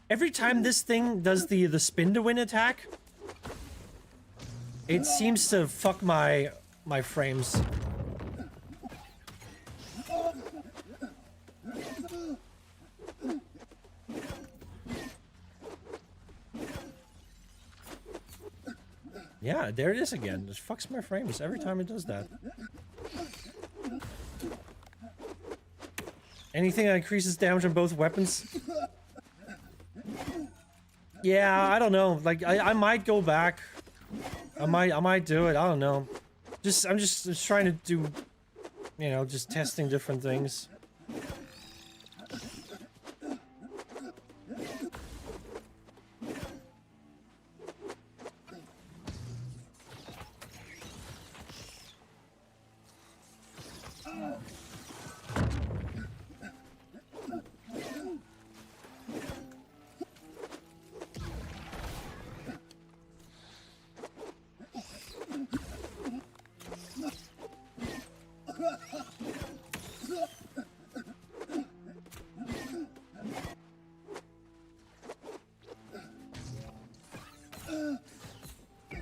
Every time this thing does the spin to win attack, it seems to fuck my frames. Yeah, there it is again. It fucks my frames every time it does that. Anything that increases damage on both weapons? Yeah, I don't know. Like, I might go back. I might do it. I don't know. I'm just trying to do, you know, just testing different things.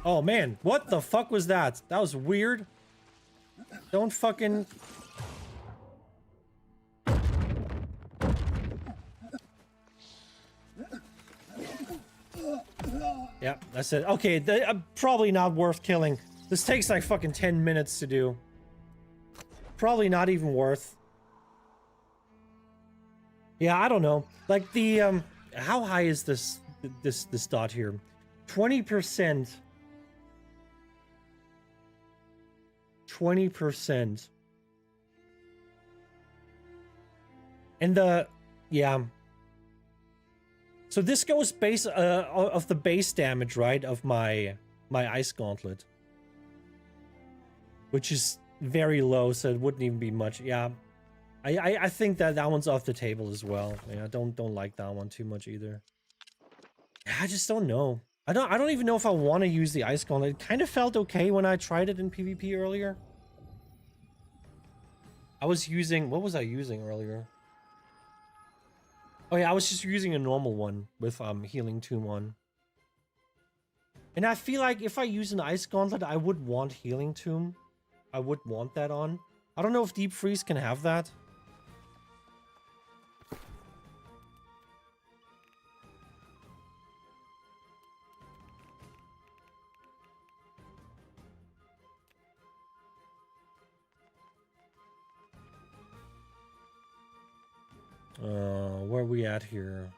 Oh man, what the fuck was that? That was weird. Don't fucking... Yeah, that's it. Okay, probably not worth killing. This takes like fucking 10 minutes to do. Probably not even worth. Yeah, I don't know. Like the, how high is this dot here? 20%. 20%. And yeah. So this goes base of the base damage, right, of my ice gauntlet, which is very low, so it wouldn't even be much. Yeah, I think that one's off the table as well. Yeah, don't like that one too much either. I just don't know. I don't even know if I want to use the ice gauntlet. It kind of felt okay when I tried it in PvP earlier. I was using, what was I using earlier? Oh yeah, I was just using a normal one with healing tomb on. And I feel like if I use an ice gauntlet, I would want healing tomb. I would want that on. I don't know if deep freeze can have that. Where are we at here?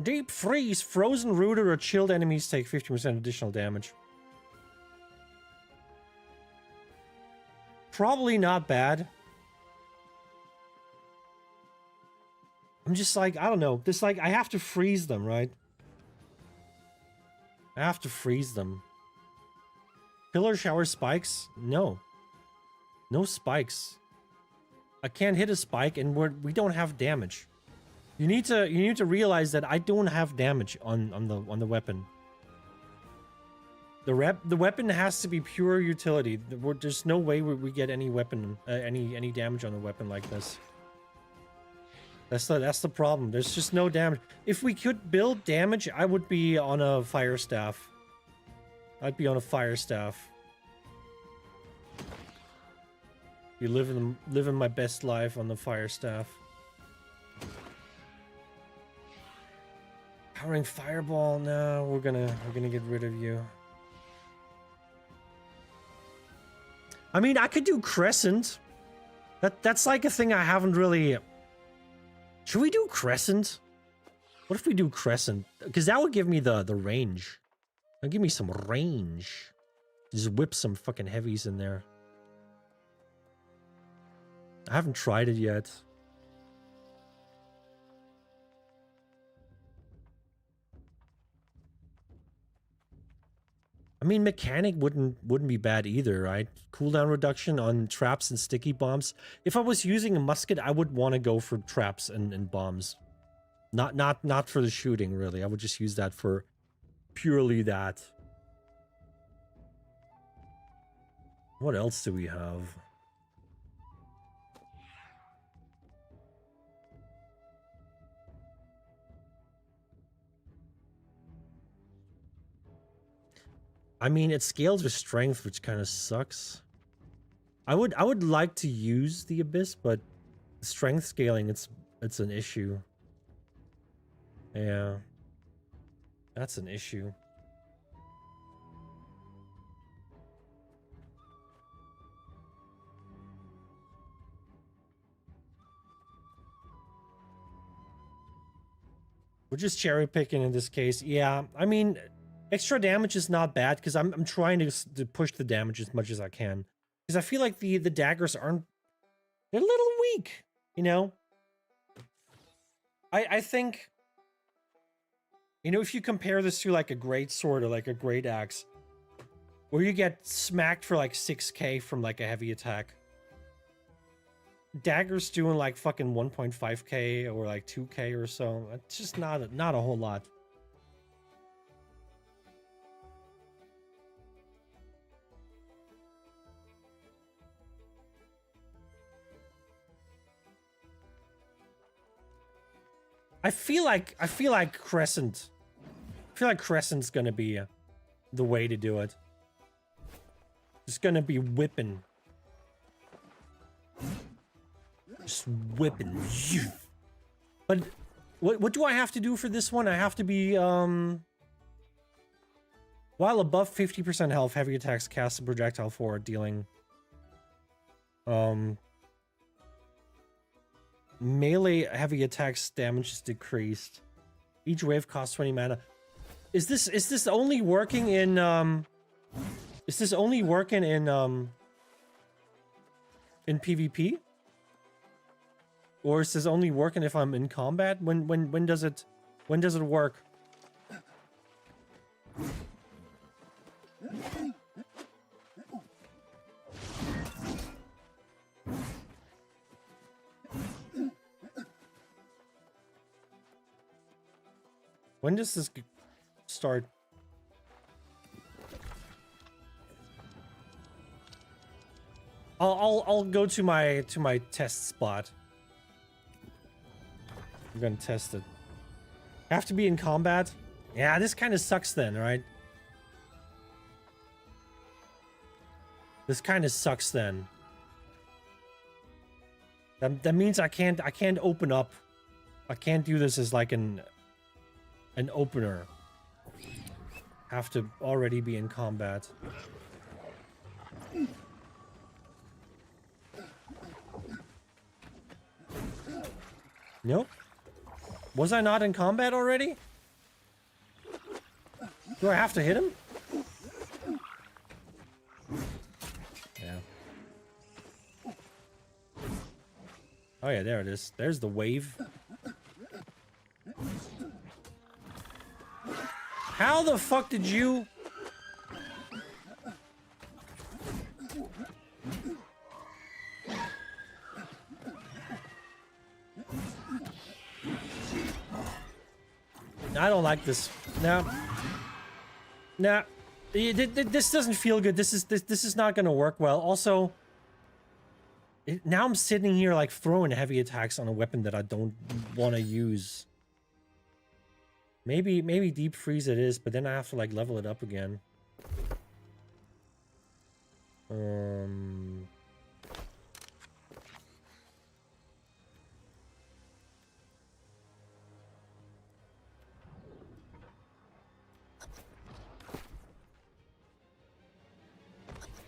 Deep freeze, frozen, rooted, or chilled enemies take 50% additional damage. Probably not bad. I'm just like, I don't know. This, like, I have to freeze them, right? I have to freeze them. Pillar shower spikes? No. No spikes. I can't hit a spike, and we don't have damage. You need to realize that I don't have damage on the weapon. The weapon has to be pure utility. There's no way we get any weapon any damage on the weapon like this. That's the problem. There's just no damage. If we could build damage, I would be on a fire staff. I'd be on a fire staff. Be living my best life on the fire staff. Powering fireball. No, we're gonna get rid of you. I mean, I could do crescent. That's like a thing I haven't really. Should we do crescent? What if we do crescent? Because that would give me the range. That'll give me some range. Just whip some fucking heavies in there. I haven't tried it yet. I mean, mechanic wouldn't be bad either, right? Cooldown reduction on traps and sticky bombs. If I was using a musket, I would want to go for traps and bombs. Not for the shooting, really. I would just use that for purely that. What else do we have? I mean, it scales with strength, which kind of sucks. I would like to use the Abyss, but strength scaling, it's an issue. Yeah. That's an issue. We're just cherry picking in this case. Yeah, I mean, extra damage is not bad because I'm trying to push the damage as much as I can. Because I feel like the daggers aren't... They're a little weak, you know? I think... You know, if you compare this to like a great sword or like a great axe, where you get smacked for like 6k from like a heavy attack. Daggers doing like fucking 1.5k or like 2k or so. It's just not a whole lot. I feel like Crescent. I feel like Crescent's gonna be the way to do it. It's gonna be whipping. Just whipping. But what do I have to do for this one? I have to be while above 50% health, heavy attacks cast a projectile forward, dealing melee heavy attacks damage is decreased. Each wave costs 20 mana. Is this only working in in PvP? Or is this only working if I'm in combat? When does it work? When does this start? I'll go to my test spot. I'm gonna test it. Have to be in combat? Yeah, this kind of sucks then, right? This kind of sucks then. That means I can't open up. I can't do this as like an opener. Have to already be in combat. Nope. Was I not in combat already? Do I have to hit him? Yeah. Oh yeah, there it is. There's the wave. How the fuck did you... I don't like this. No. Nah. This doesn't feel good. This is not gonna work well. Also, now I'm sitting here like throwing heavy attacks on a weapon that I don't want to use. Maybe deep freeze it is, but then I have to like level it up again.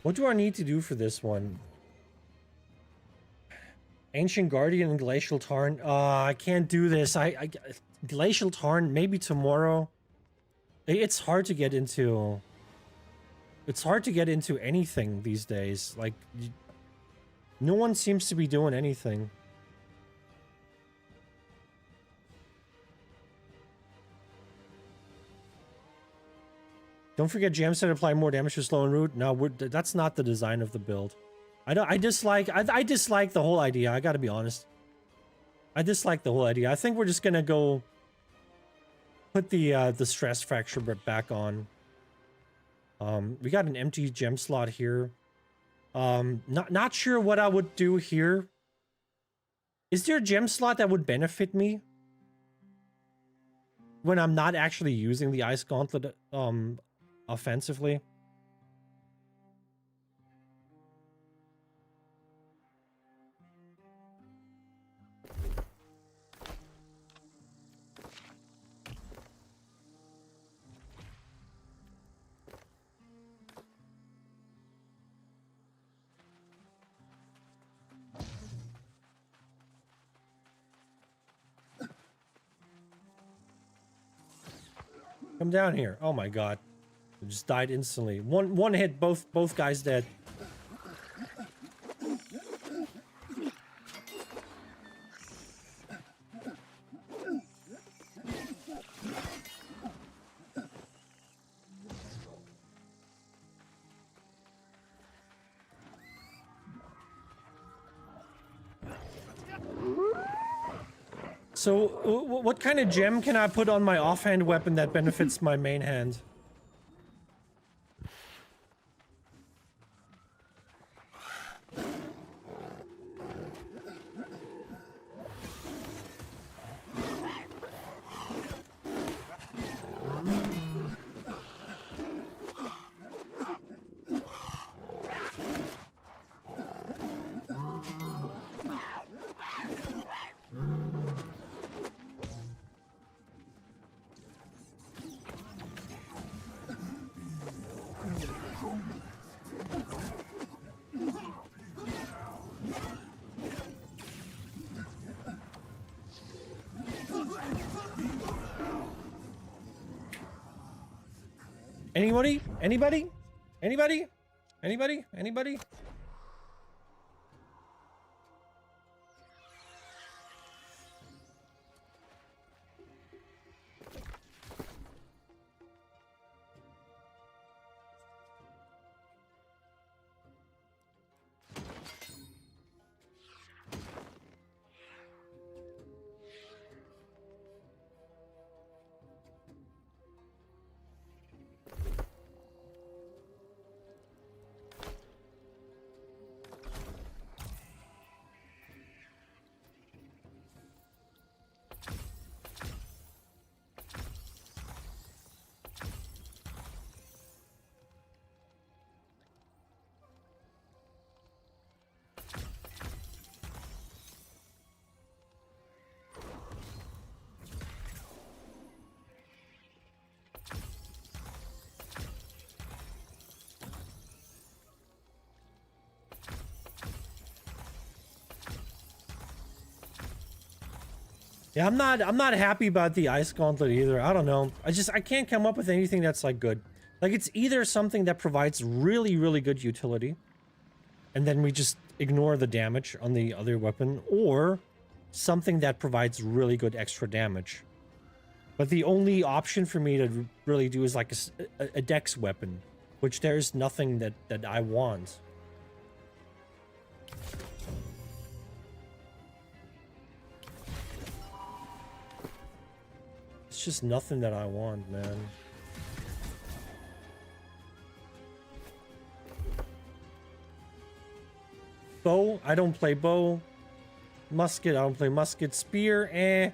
What do I need to do for this one? Ancient Guardian and Glacial Tarn. I can't do this. Glacial Tarn, maybe tomorrow. It's hard to get into. It's hard to get into anything these days. Like, no one seems to be doing anything. Don't forget gem set apply more damage to slow and root. No, that's not the design of the build. I dislike the whole idea. I gotta be honest. I dislike the whole idea. I think we're just gonna go put the stress fracture back on. We got an empty gem slot here. Not sure what I would do here. Is there a gem slot that would benefit me when I'm not actually using the Ice Gauntlet offensively? Come down here. Oh my god. I just died instantly. One hit, both guys dead. So, what kind of gem can I put on my offhand weapon that benefits my main hand? Anybody? Anybody? Anybody? Anybody? Anybody? Yeah, I'm not happy about the Ice Gauntlet either. I don't know. I can't come up with anything that's like good. Like, it's either something that provides really, really good utility, and then we just ignore the damage on the other weapon, or something that provides really good extra damage. But the only option for me to really do is like a dex weapon, which there's nothing that I want. It's just nothing that I want, man. Bow, I don't play bow. Musket, I don't play musket. Spear, eh.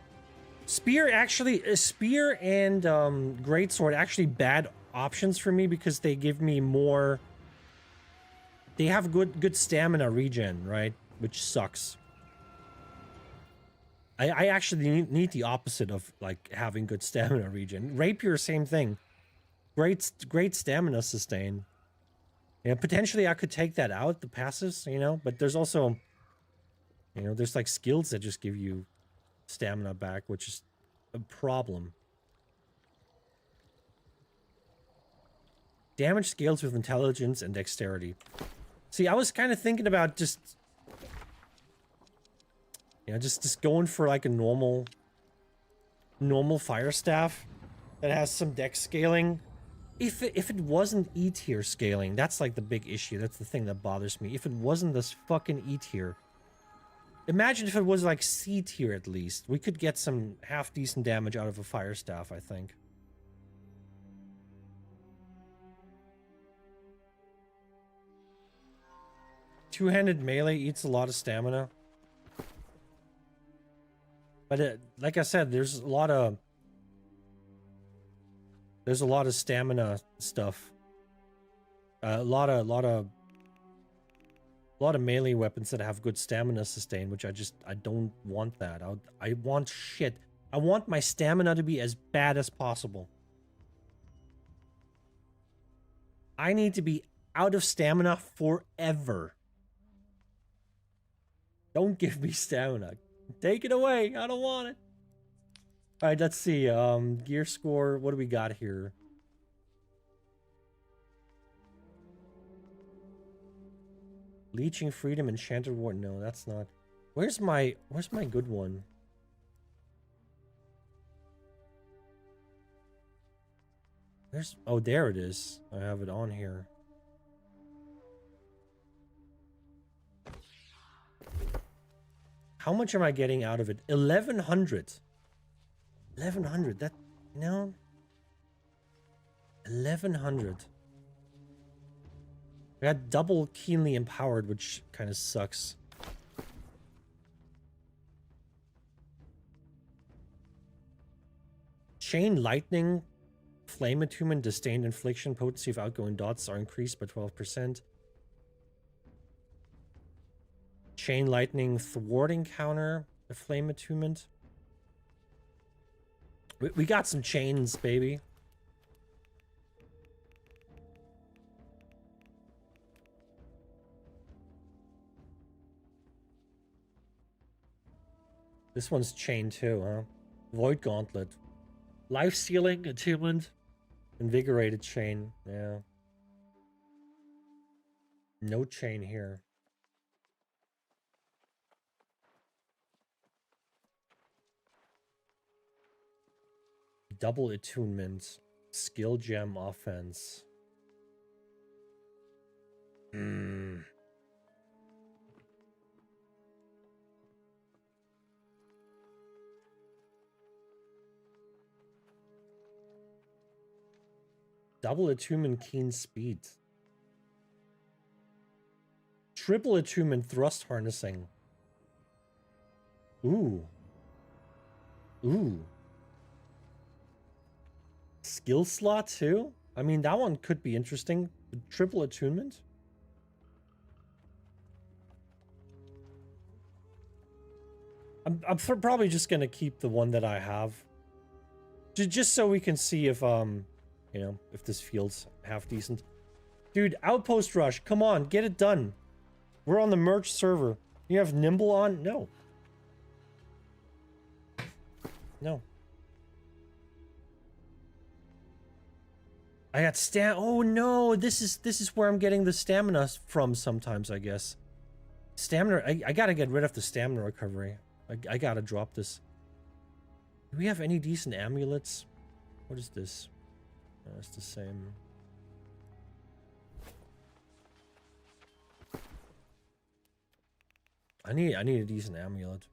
Spear, actually, spear and greatsword actually bad options for me because they give me more. They have good stamina regen, right? Which sucks. I actually need the opposite of like having good stamina regen. Rapier, same thing. Great stamina sustain. Yeah, potentially I could take that out, the passives, you know, but there's also, you know, there's like skills that just give you stamina back, which is a problem. Damage scales with intelligence and dexterity. See, I was kind of thinking about just, you know, just going for like a normal fire staff that has some dex scaling. If it wasn't E tier scaling, that's like the big issue. That's the thing that bothers me. If it wasn't this fucking E tier, imagine if it was like C tier at least. We could get some half decent damage out of a fire staff, I think. Two-handed melee eats a lot of stamina. But like I said, there's a lot of stamina stuff. A lot of melee weapons that have good stamina sustain, which I don't want that. I want shit. I want my stamina to be as bad as possible. I need to be out of stamina forever. Don't give me stamina. Take it away. I don't want it. All right, let's see. Gear score. What do we got here? Leeching Freedom, Enchanted Ward. No, that's not. Where's my good one? Oh, there it is. I have it on here. How much am I getting out of it? 1100. 1100. That, no. 1100. I got double keenly empowered, which kind of sucks. Chain Lightning, Flame Attunement, Disdained Infliction, Potency of Outgoing Dots are increased by 12%. Chain Lightning, Thwarting Counter, the Flame Attunement. We got some chains, baby. This one's chain too, huh? Void Gauntlet. Life Sealing, Attunement, Invigorated Chain, yeah. No chain here. Double Attunement, Skill Gem Offense. Double Attunement, Keen Speed. Triple Attunement, Thrust Harnessing. Ooh. Ooh. Skill slot too? I mean, that one could be interesting. Triple Attunement? I'm probably just gonna keep the one that I have. Just so we can see if, you know, if this feels half decent. Dude, Outpost Rush, come on, get it done. We're on the merge server. You have Nimble on? No. No. I got oh no, this is where I'm getting the stamina from sometimes, I guess. Stamina, I gotta get rid of the stamina recovery. I gotta drop this. Do we have any decent amulets? What is this? Oh, it's the same. I need a decent amulet.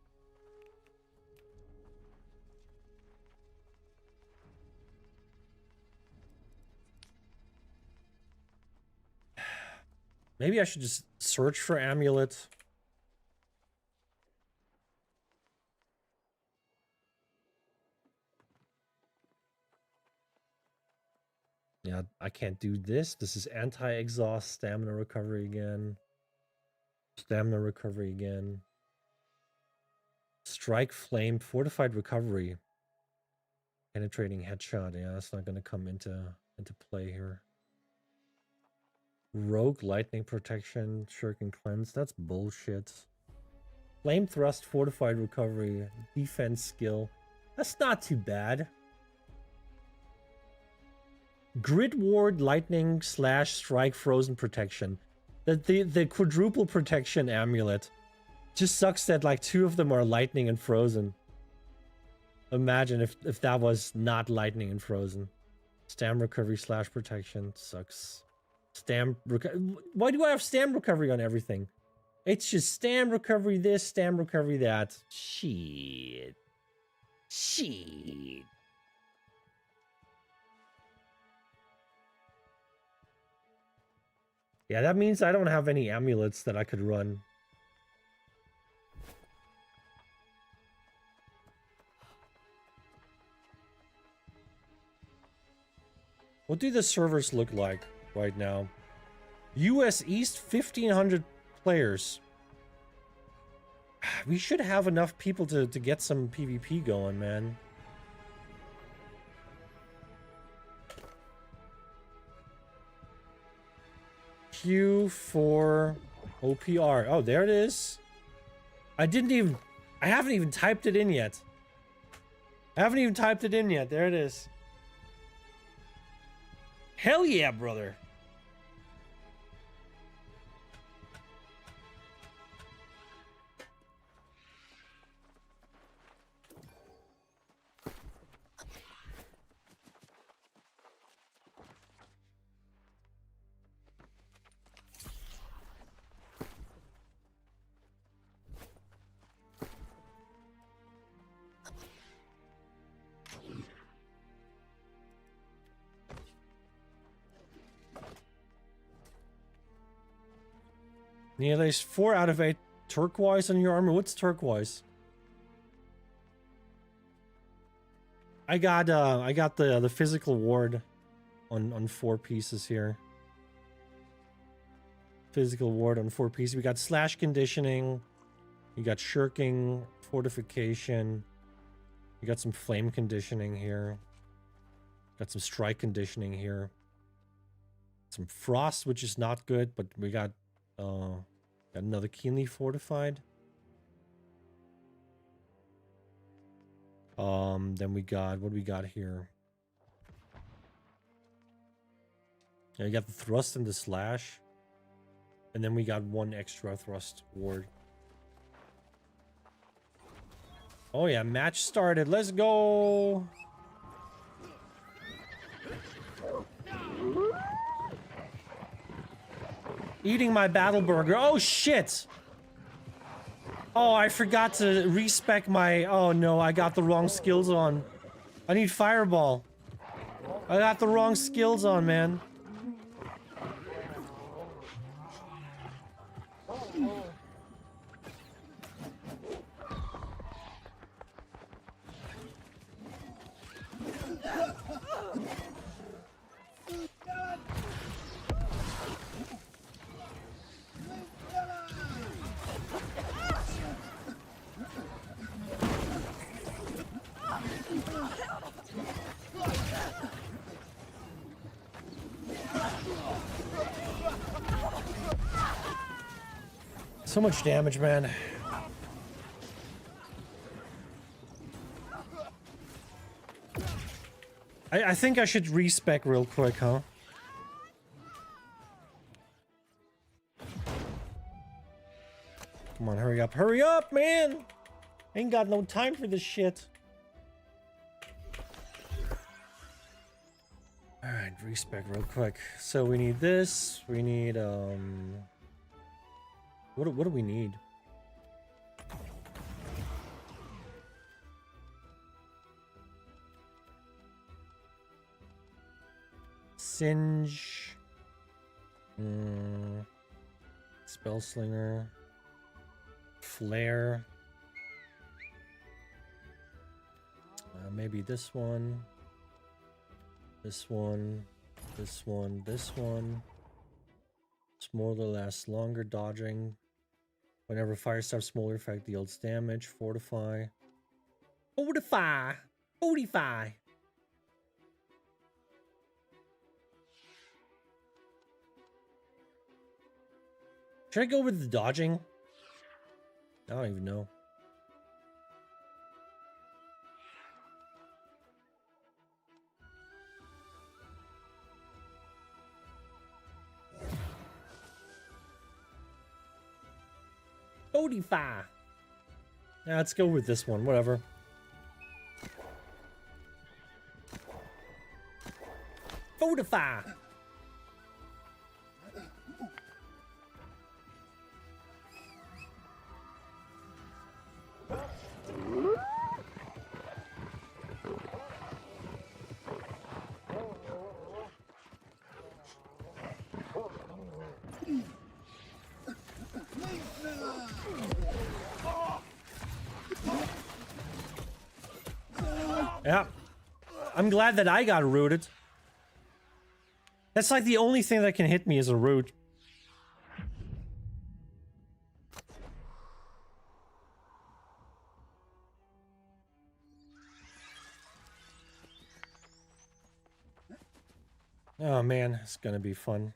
Maybe I should just search for amulet. Yeah, I can't do this. This is anti-exhaust, stamina recovery again. Stamina recovery again. Strike flame, fortified recovery. Penetrating headshot. Yeah, that's not going to come into play here. Rogue lightning protection, shuriken cleanse. That's bullshit. Flame thrust, fortified recovery, defense skill. That's not too bad. Grid ward, lightning slash strike, frozen protection. The quadruple protection amulet. Just sucks that like 2 of them are lightning and frozen. Imagine if that was not lightning and frozen. Stam recovery slash protection sucks. Why do I have stam recovery on everything? It's just stam recovery this, stam recovery that. Shit. Shit. Yeah, that means I don't have any amulets that I could run. What do the servers look like right now? US East, 1,500 players. We should have enough people to get some PvP going, man. Q4 OPR. Oh, there it is. I haven't even typed it in yet. There it is. Hell yeah, brother. Yeah, there's 4 out of 8 turquoise on your armor. What's turquoise? I got the physical ward on 4 pieces here. Physical ward on 4 pieces. We got slash conditioning. You got shirking, fortification. You got some flame conditioning here. Got some strike conditioning here. Some frost, which is not good, but we got another keenly fortified. Then we got, what do we got here? Yeah, you got the thrust and the slash. And then we got 1 extra thrust ward. Oh yeah, match started. Let's go. Eating my battle burger. Oh shit. Oh, I forgot to respec my... Oh no, I got the wrong skills on. I need fireball. I got the wrong skills on, man. So much damage, man. I think I should respec real quick, huh? Come on, hurry up. Hurry up, man! Ain't got no time for this shit. Alright, respec real quick. So we need this. We need, What do we need? Singe. Spell Slinger. Flare. Maybe this one. This one. This one. This one. Smaller lasts longer. Dodging. Whenever fire stops, smaller effect deals damage. Fortify. Fortify. Fortify. Should I go with the dodging? I don't even know. Odify. Yeah, let's go with this one. Whatever. Odify. Yeah. I'm glad that I got rooted. That's like the only thing that can hit me is a root. Oh man, it's gonna be fun.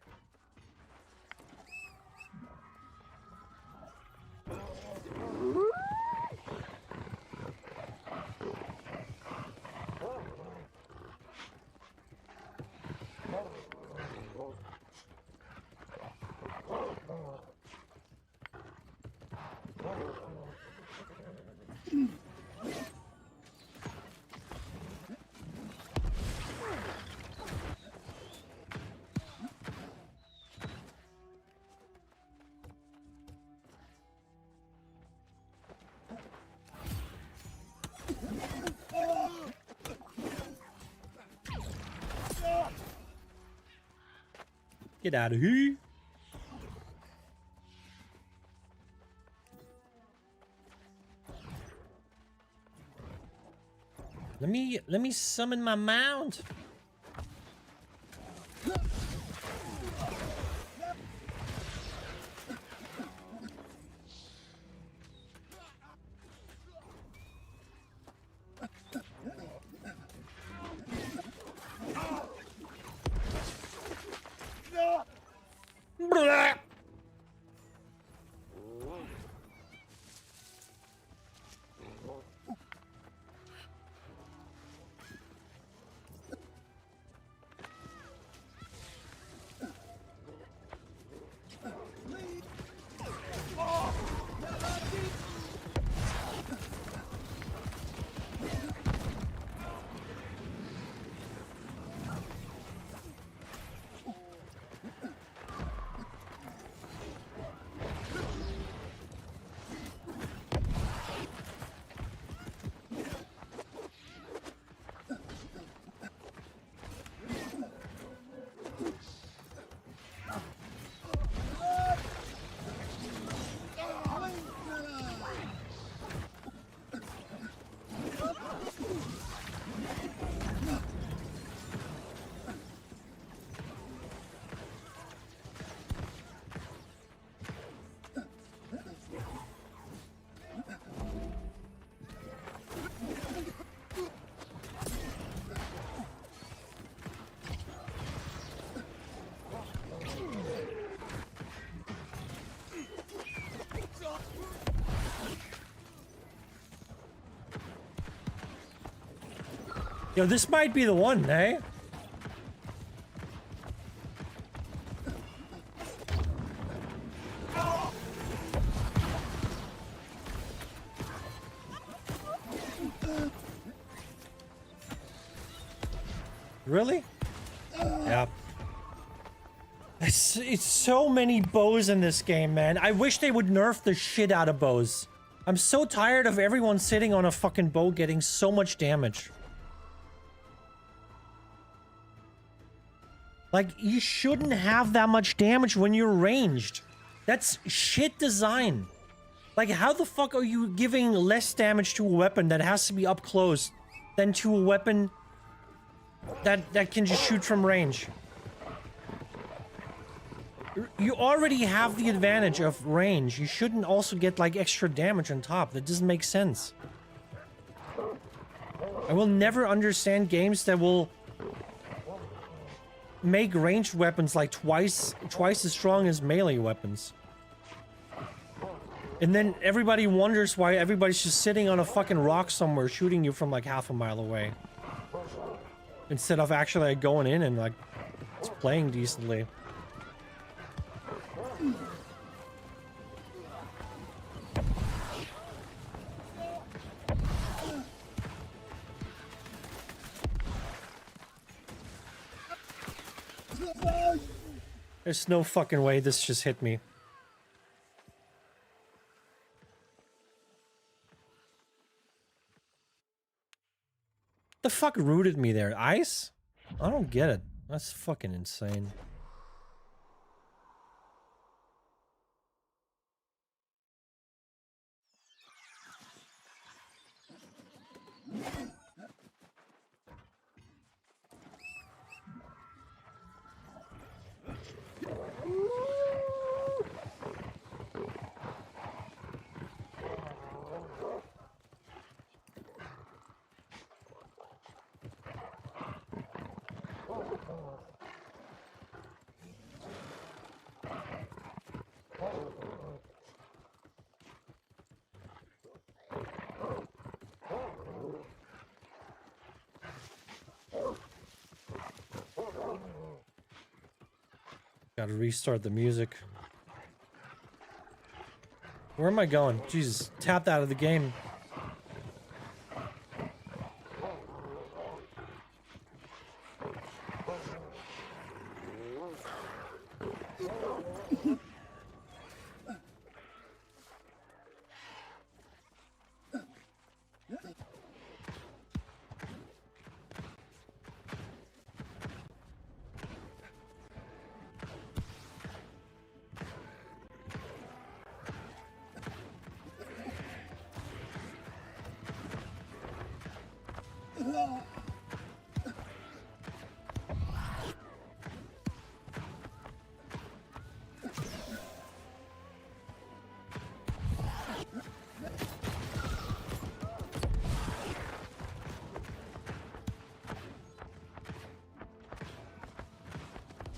Get out of here. Let me summon my mount. Blah. Yo, this might be the one, eh? Really? Yeah. It's so many bows in this game, man. I wish they would nerf the shit out of bows. I'm so tired of everyone sitting on a fucking bow getting so much damage. Like, you shouldn't have that much damage when you're ranged. That's shit design. Like, how the fuck are you giving less damage to a weapon that has to be up close than to a weapon that can just shoot from range? You already have the advantage of range. You shouldn't also get, like, extra damage on top. That doesn't make sense. I will never understand games that will make ranged weapons like twice as strong as melee weapons. And then everybody wonders why everybody's just sitting on a fucking rock somewhere shooting you from like half a mile away. Instead of actually like going in and like playing decently. There's no fucking way this just hit me. The fuck rooted me there? Ice? I don't get it. That's fucking insane. Gotta restart the music. Where am I going? Jesus, tapped out of the game.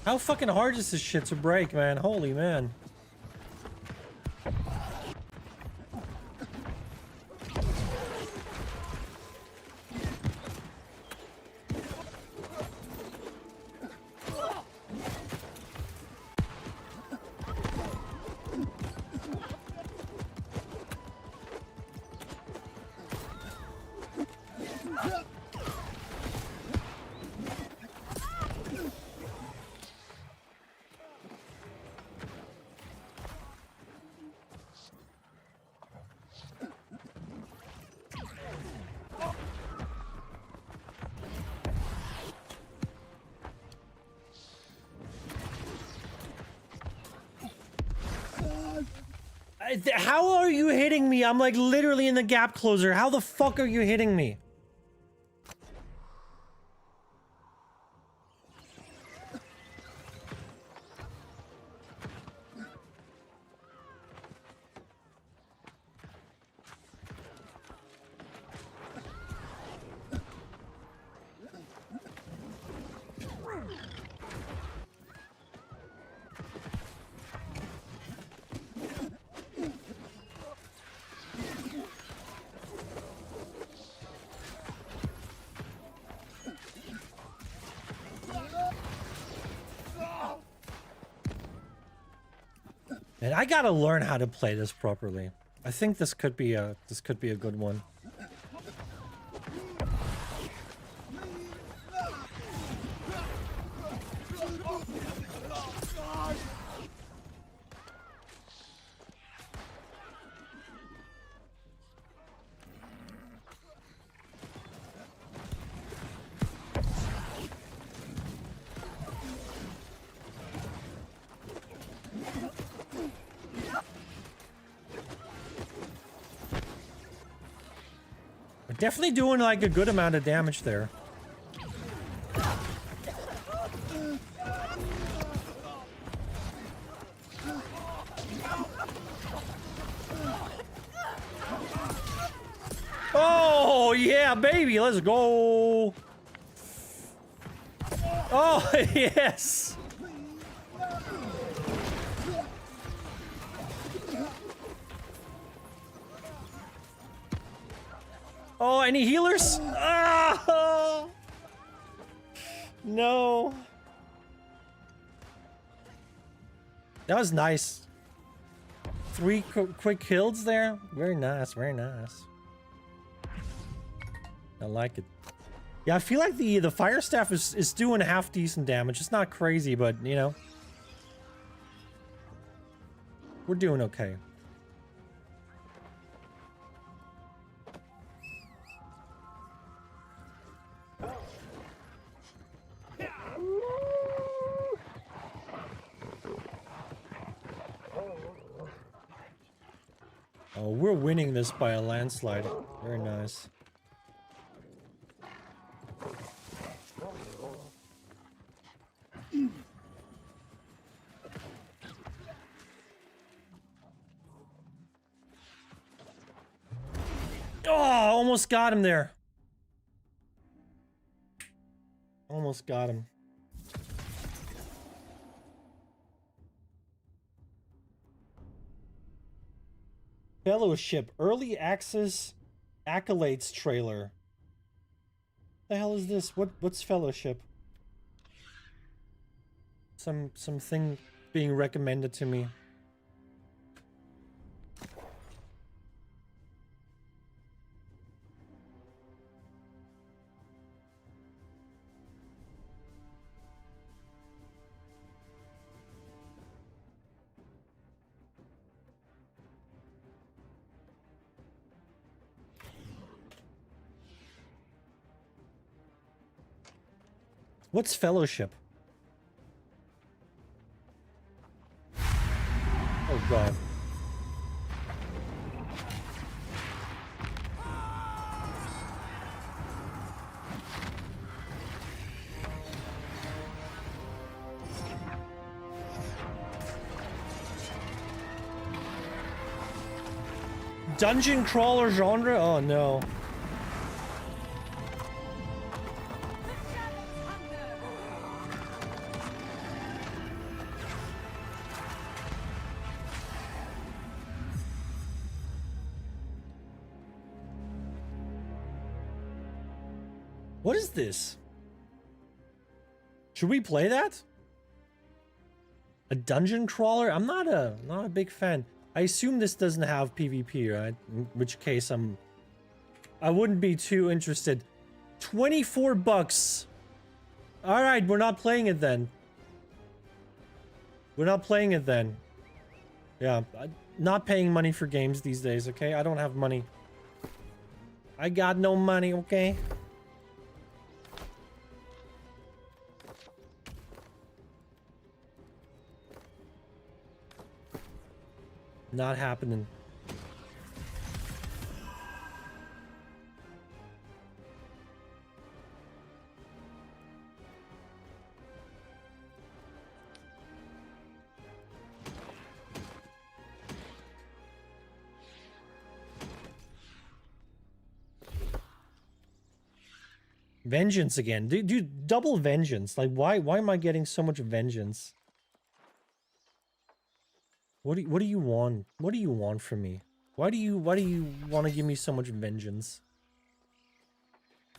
How fucking hard is this shit to break, man? Holy man. How are you hitting me? I'm like literally in the gap closer. How the fuck are you hitting me? And I gotta learn how to play this properly. I think this could be a good one. Definitely doing like a good amount of damage there. Oh yeah, baby, let's go. Oh yes. Oh, any healers? Ah! No. That was nice. 3 quick kills there. Very nice, very nice. I like it. Yeah, I feel like the fire staff is doing half decent damage. It's not crazy, but you know, we're doing okay. Oh, we're winning this by a landslide. Very nice. Oh, almost got him there. Almost got him. Fellowship early access accolades trailer. The hell is this? What's Fellowship? Something being recommended to me. What's Fellowship? Oh god. Dungeon crawler genre? Oh no. What is this? Should we play that? A dungeon crawler? I'm not a big fan. I assume this doesn't have PvP, right? In which case I wouldn't be too interested. 24 bucks. All right, we're not playing it then. We're not playing it then. Yeah, not paying money for games these days, okay? I don't have money. I got no money, okay? Not happening. Vengeance again. Dude, double vengeance. Like, why am I getting so much vengeance? What do you want? What do you want from me? Why do you want to give me so much vengeance?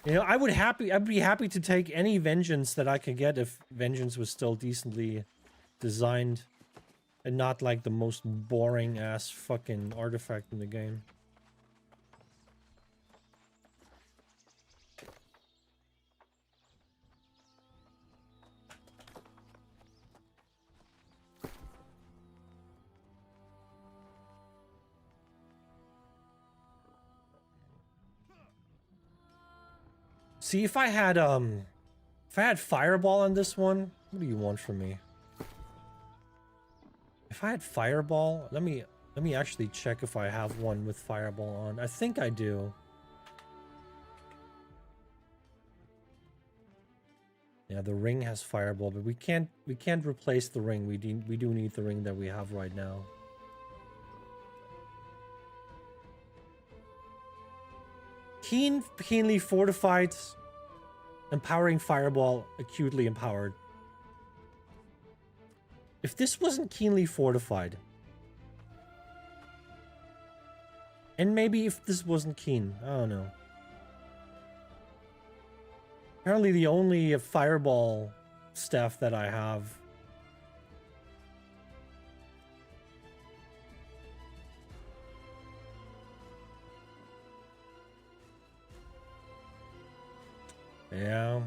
You know, I'd be happy to take any vengeance that I could get if vengeance was still decently designed and not like the most boring ass fucking artifact in the game. See, if I had fireball on this one, what do you want from me? If I had fireball, let me actually check if I have one with fireball on. I think I do. Yeah, the ring has fireball, but we can't replace the ring. We do need the ring that we have right now. Keenly fortified, empowering fireball, acutely empowered. If this wasn't keenly fortified, and maybe if this wasn't keen, I don't know. Apparently the only fireball staff that I have. Yeah.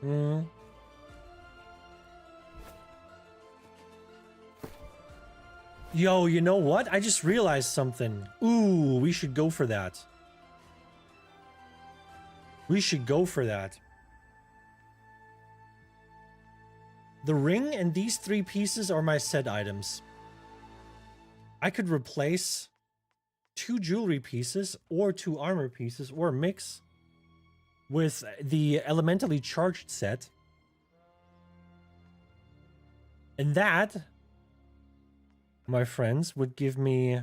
Hmm. Yo, you know what? I just realized something. Ooh, we should go for that. We should go for that. The ring and these 3 pieces are my set items. I could replace 2 jewelry pieces or 2 armor pieces or mix with the elementally charged set. And that, my friends, would give me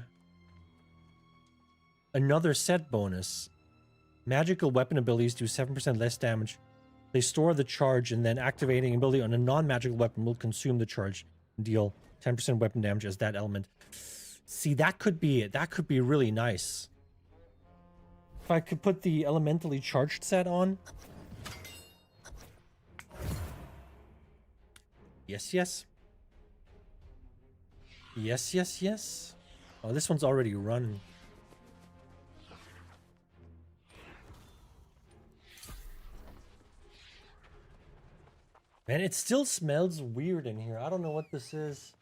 another set bonus. Magical weapon abilities do 7% less damage. They store the charge, and then activating ability on a non-magical weapon will consume the charge and deal 10% weapon damage as that element. See, that could be it. That could be really nice. If I could put the elementally charged set on. Yes, yes. Yes, yes, yes. Oh, this one's already run. Man, it still smells weird in here. I don't know what this is.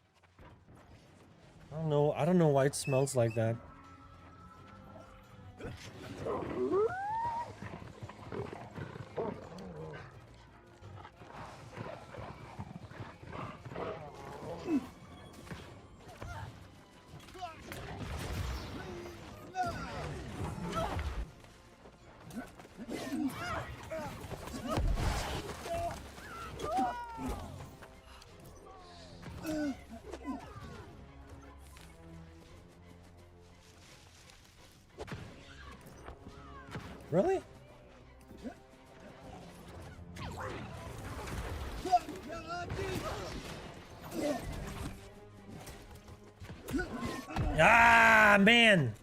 I don't know why it smells like that. Really? Ah, man.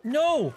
No!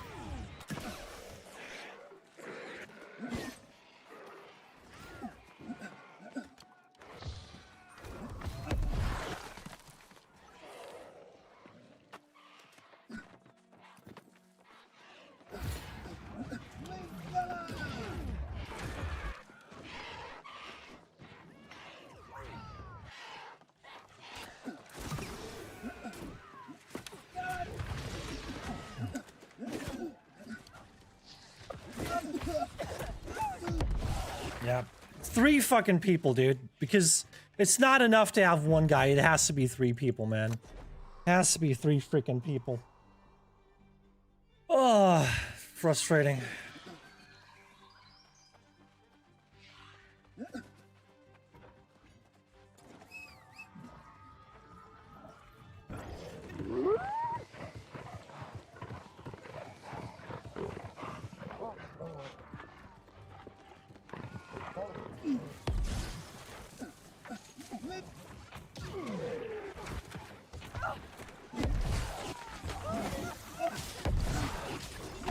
Yeah. 3 fucking people, dude. Because it's not enough to have 1 guy. It has to be 3 people, man. It has to be 3 freaking people. Oh, frustrating.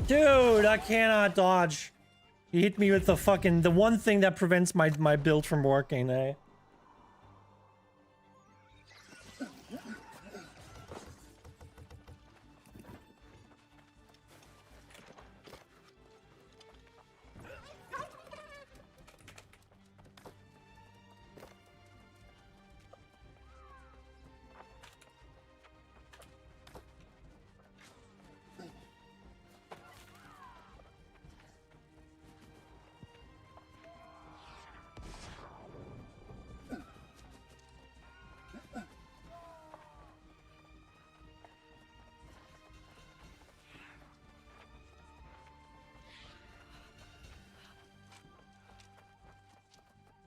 Dude, I cannot dodge. He hit me with the fucking... the one thing that prevents my build from working, eh?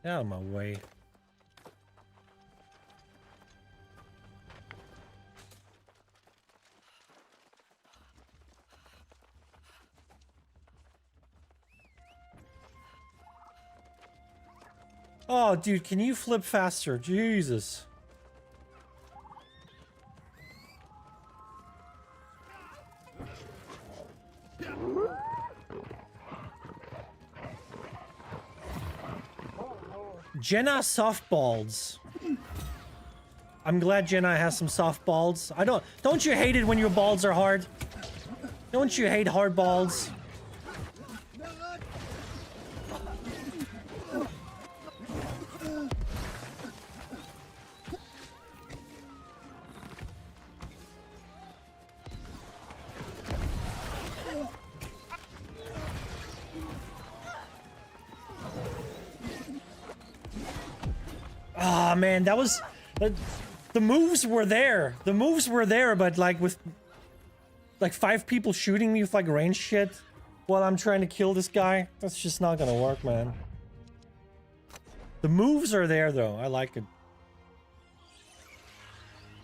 Get out of my way. Oh, dude, can you flip faster? Jesus. Jenna softballs. I'm glad Jenna has some softballs. Don't you hate it when your balls are hard? Don't you hate hard balls? Ah, man, that was... the moves were there. The moves were there, but like with... like 5 people shooting me with like range shit while I'm trying to kill this guy, that's just not gonna work, man. The moves are there, though. I like it.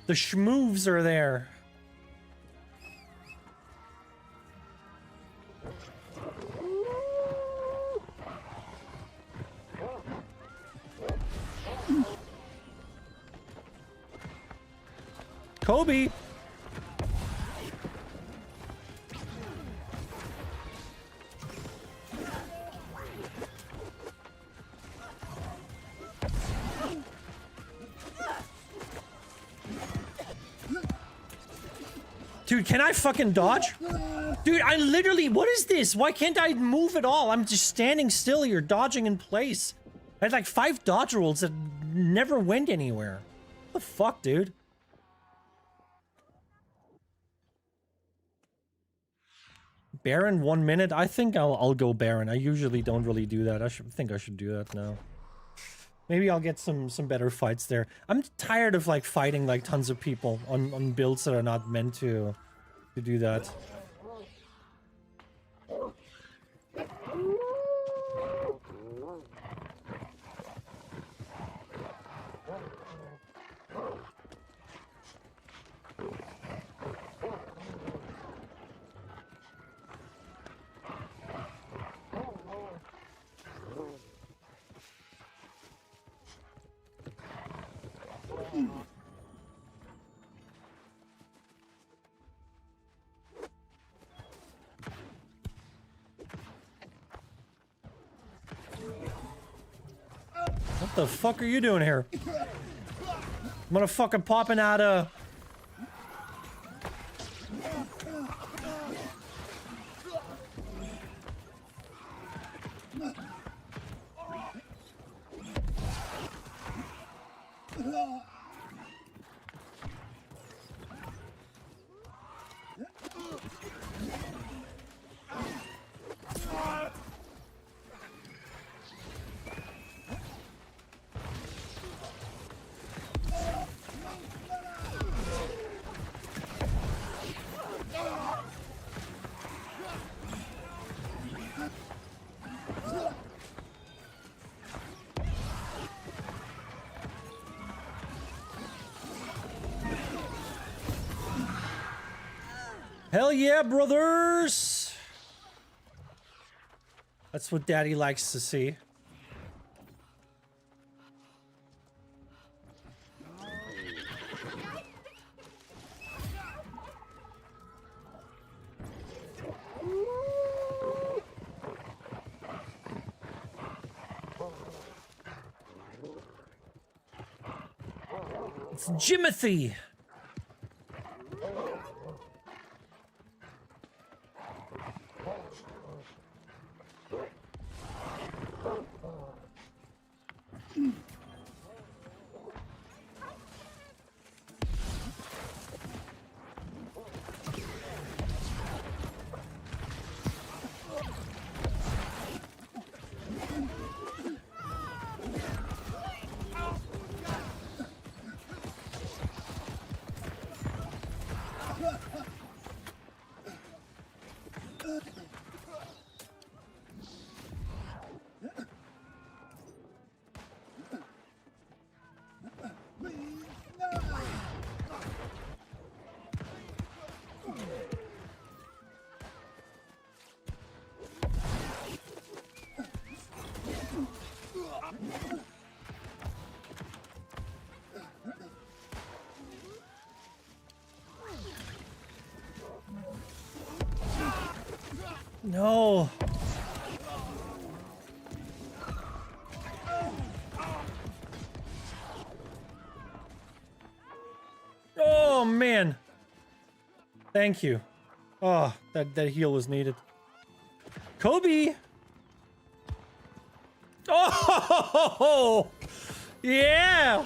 The schmoves are there. Kobe! Dude, can I fucking dodge? Dude, I literally... what is this? Why can't I move at all? I'm just standing still here, dodging in place. I had like 5 dodge rolls that never went anywhere. What the fuck, dude? Baron 1 minute? I think I'll go Baron. I usually don't really do that. I think I should do that now. Maybe I'll get some better fights there. I'm tired of like fighting like tons of people on builds that are not meant to do that. the fuck are you doing here? Motherfucking popping out of... Hell yeah, brothers! That's what Daddy likes to see. It's Jimothy! No. Oh man. Thank you. Oh, that heal was needed. Kobe. Oh, yeah.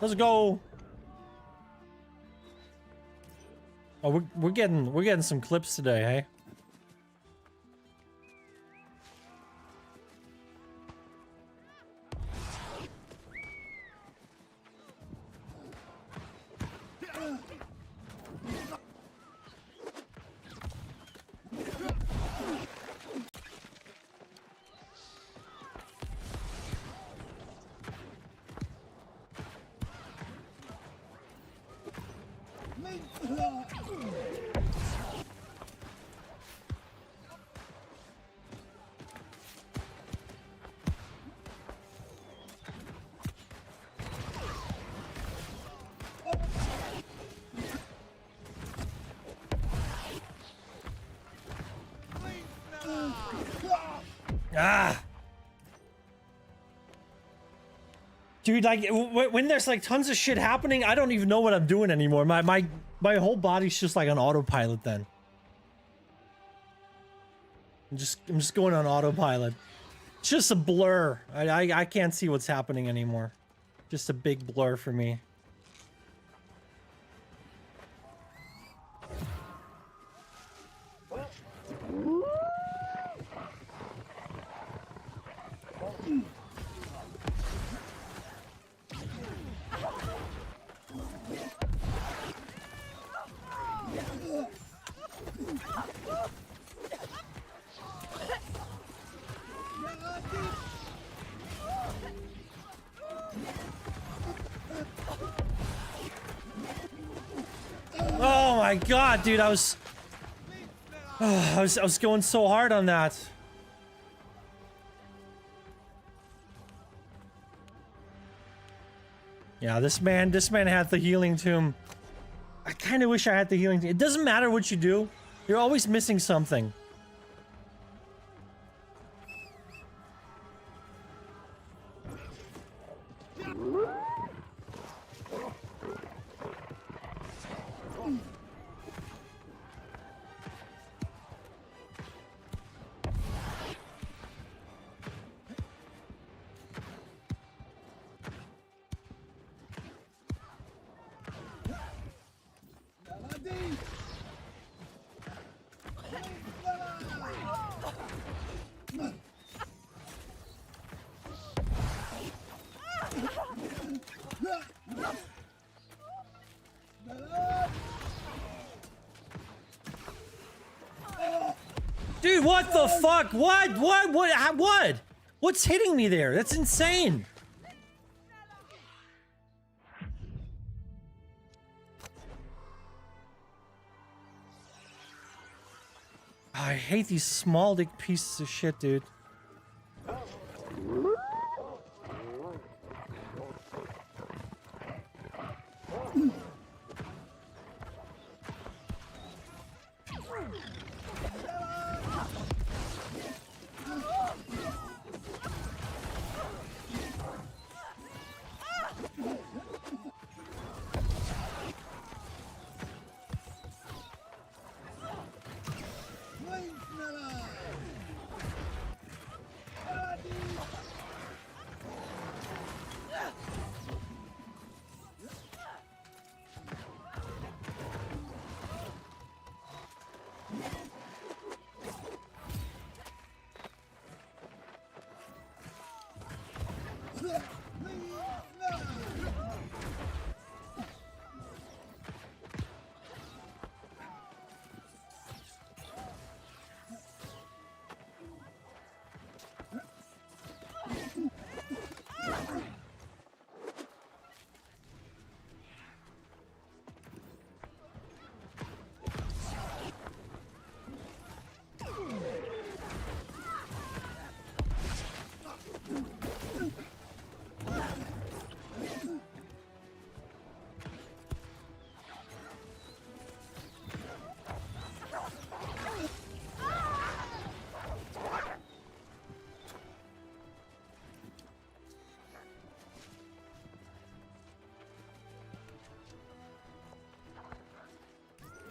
Let's go. Oh, we're getting some clips today, hey? Ah! Dude, like, when there's, like, tons of shit happening, I don't even know what I'm doing anymore. My whole body's just, like, on autopilot then. I'm just going on autopilot. It's just a blur. I can't see what's happening anymore. Just a big blur for me. my god, dude, I was going so hard on that. Yeah, this man had the healing tomb. I kind of wish I had the healing tomb. It doesn't matter what you do. You're always missing something. Dude, what the fuck? What? What's hitting me there? That's insane. I hate these small dick pieces of shit, dude.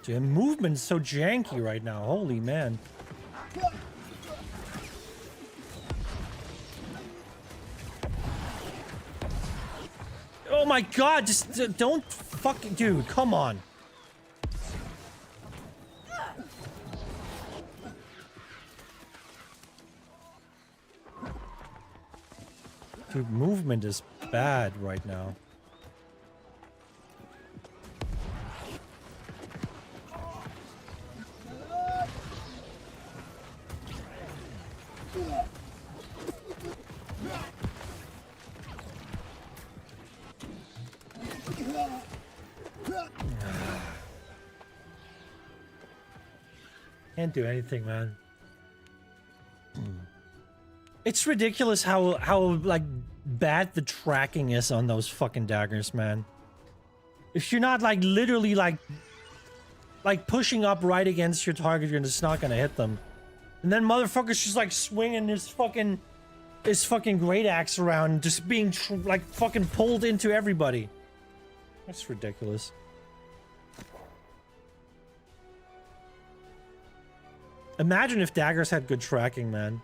Dude, movement's so janky right now. Holy man. Oh my god, just don't fucking... Dude, come on. Dude, movement is bad right now. Can't do anything, man. It's ridiculous how like bad the tracking is on those fucking daggers, man. If you're not like literally like pushing up right against your target, you're just not gonna hit them. And then motherfucker's just like swinging his fucking great axe around, just being like fucking pulled into everybody. That's ridiculous. Imagine if daggers had good tracking, man.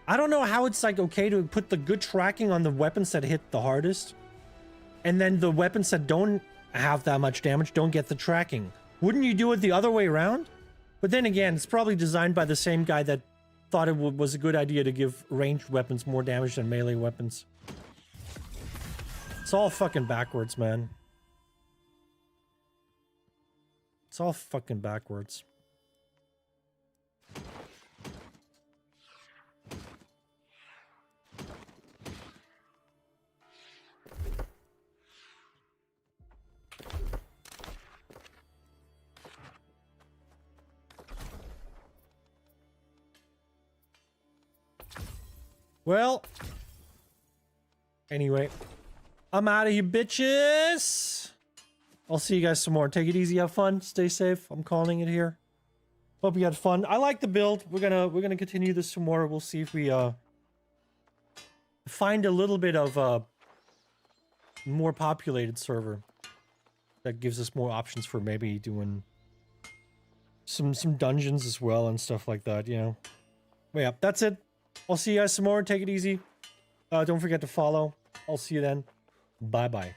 I don't know how it's like okay to put the good tracking on the weapons that hit the hardest, and then the weapons that don't have that much damage don't get the tracking. Wouldn't you do it the other way around? But then again, it's probably designed by the same guy that thought it was a good idea to give ranged weapons more damage than melee weapons. It's all fucking backwards, man. It's all fucking backwards. Well, anyway, I'm out of here, bitches. I'll see you guys some more. Take it easy, have fun, stay safe. I'm calling it here. Hope you had fun. I like the build. We're gonna continue this some more. We'll see if we find a little bit of a more populated server that gives us more options for maybe doing some dungeons as well and stuff like that, you know. But yeah, that's it. I'll see you guys some more. Take it easy. Don't forget to follow. I'll see you then. Bye bye.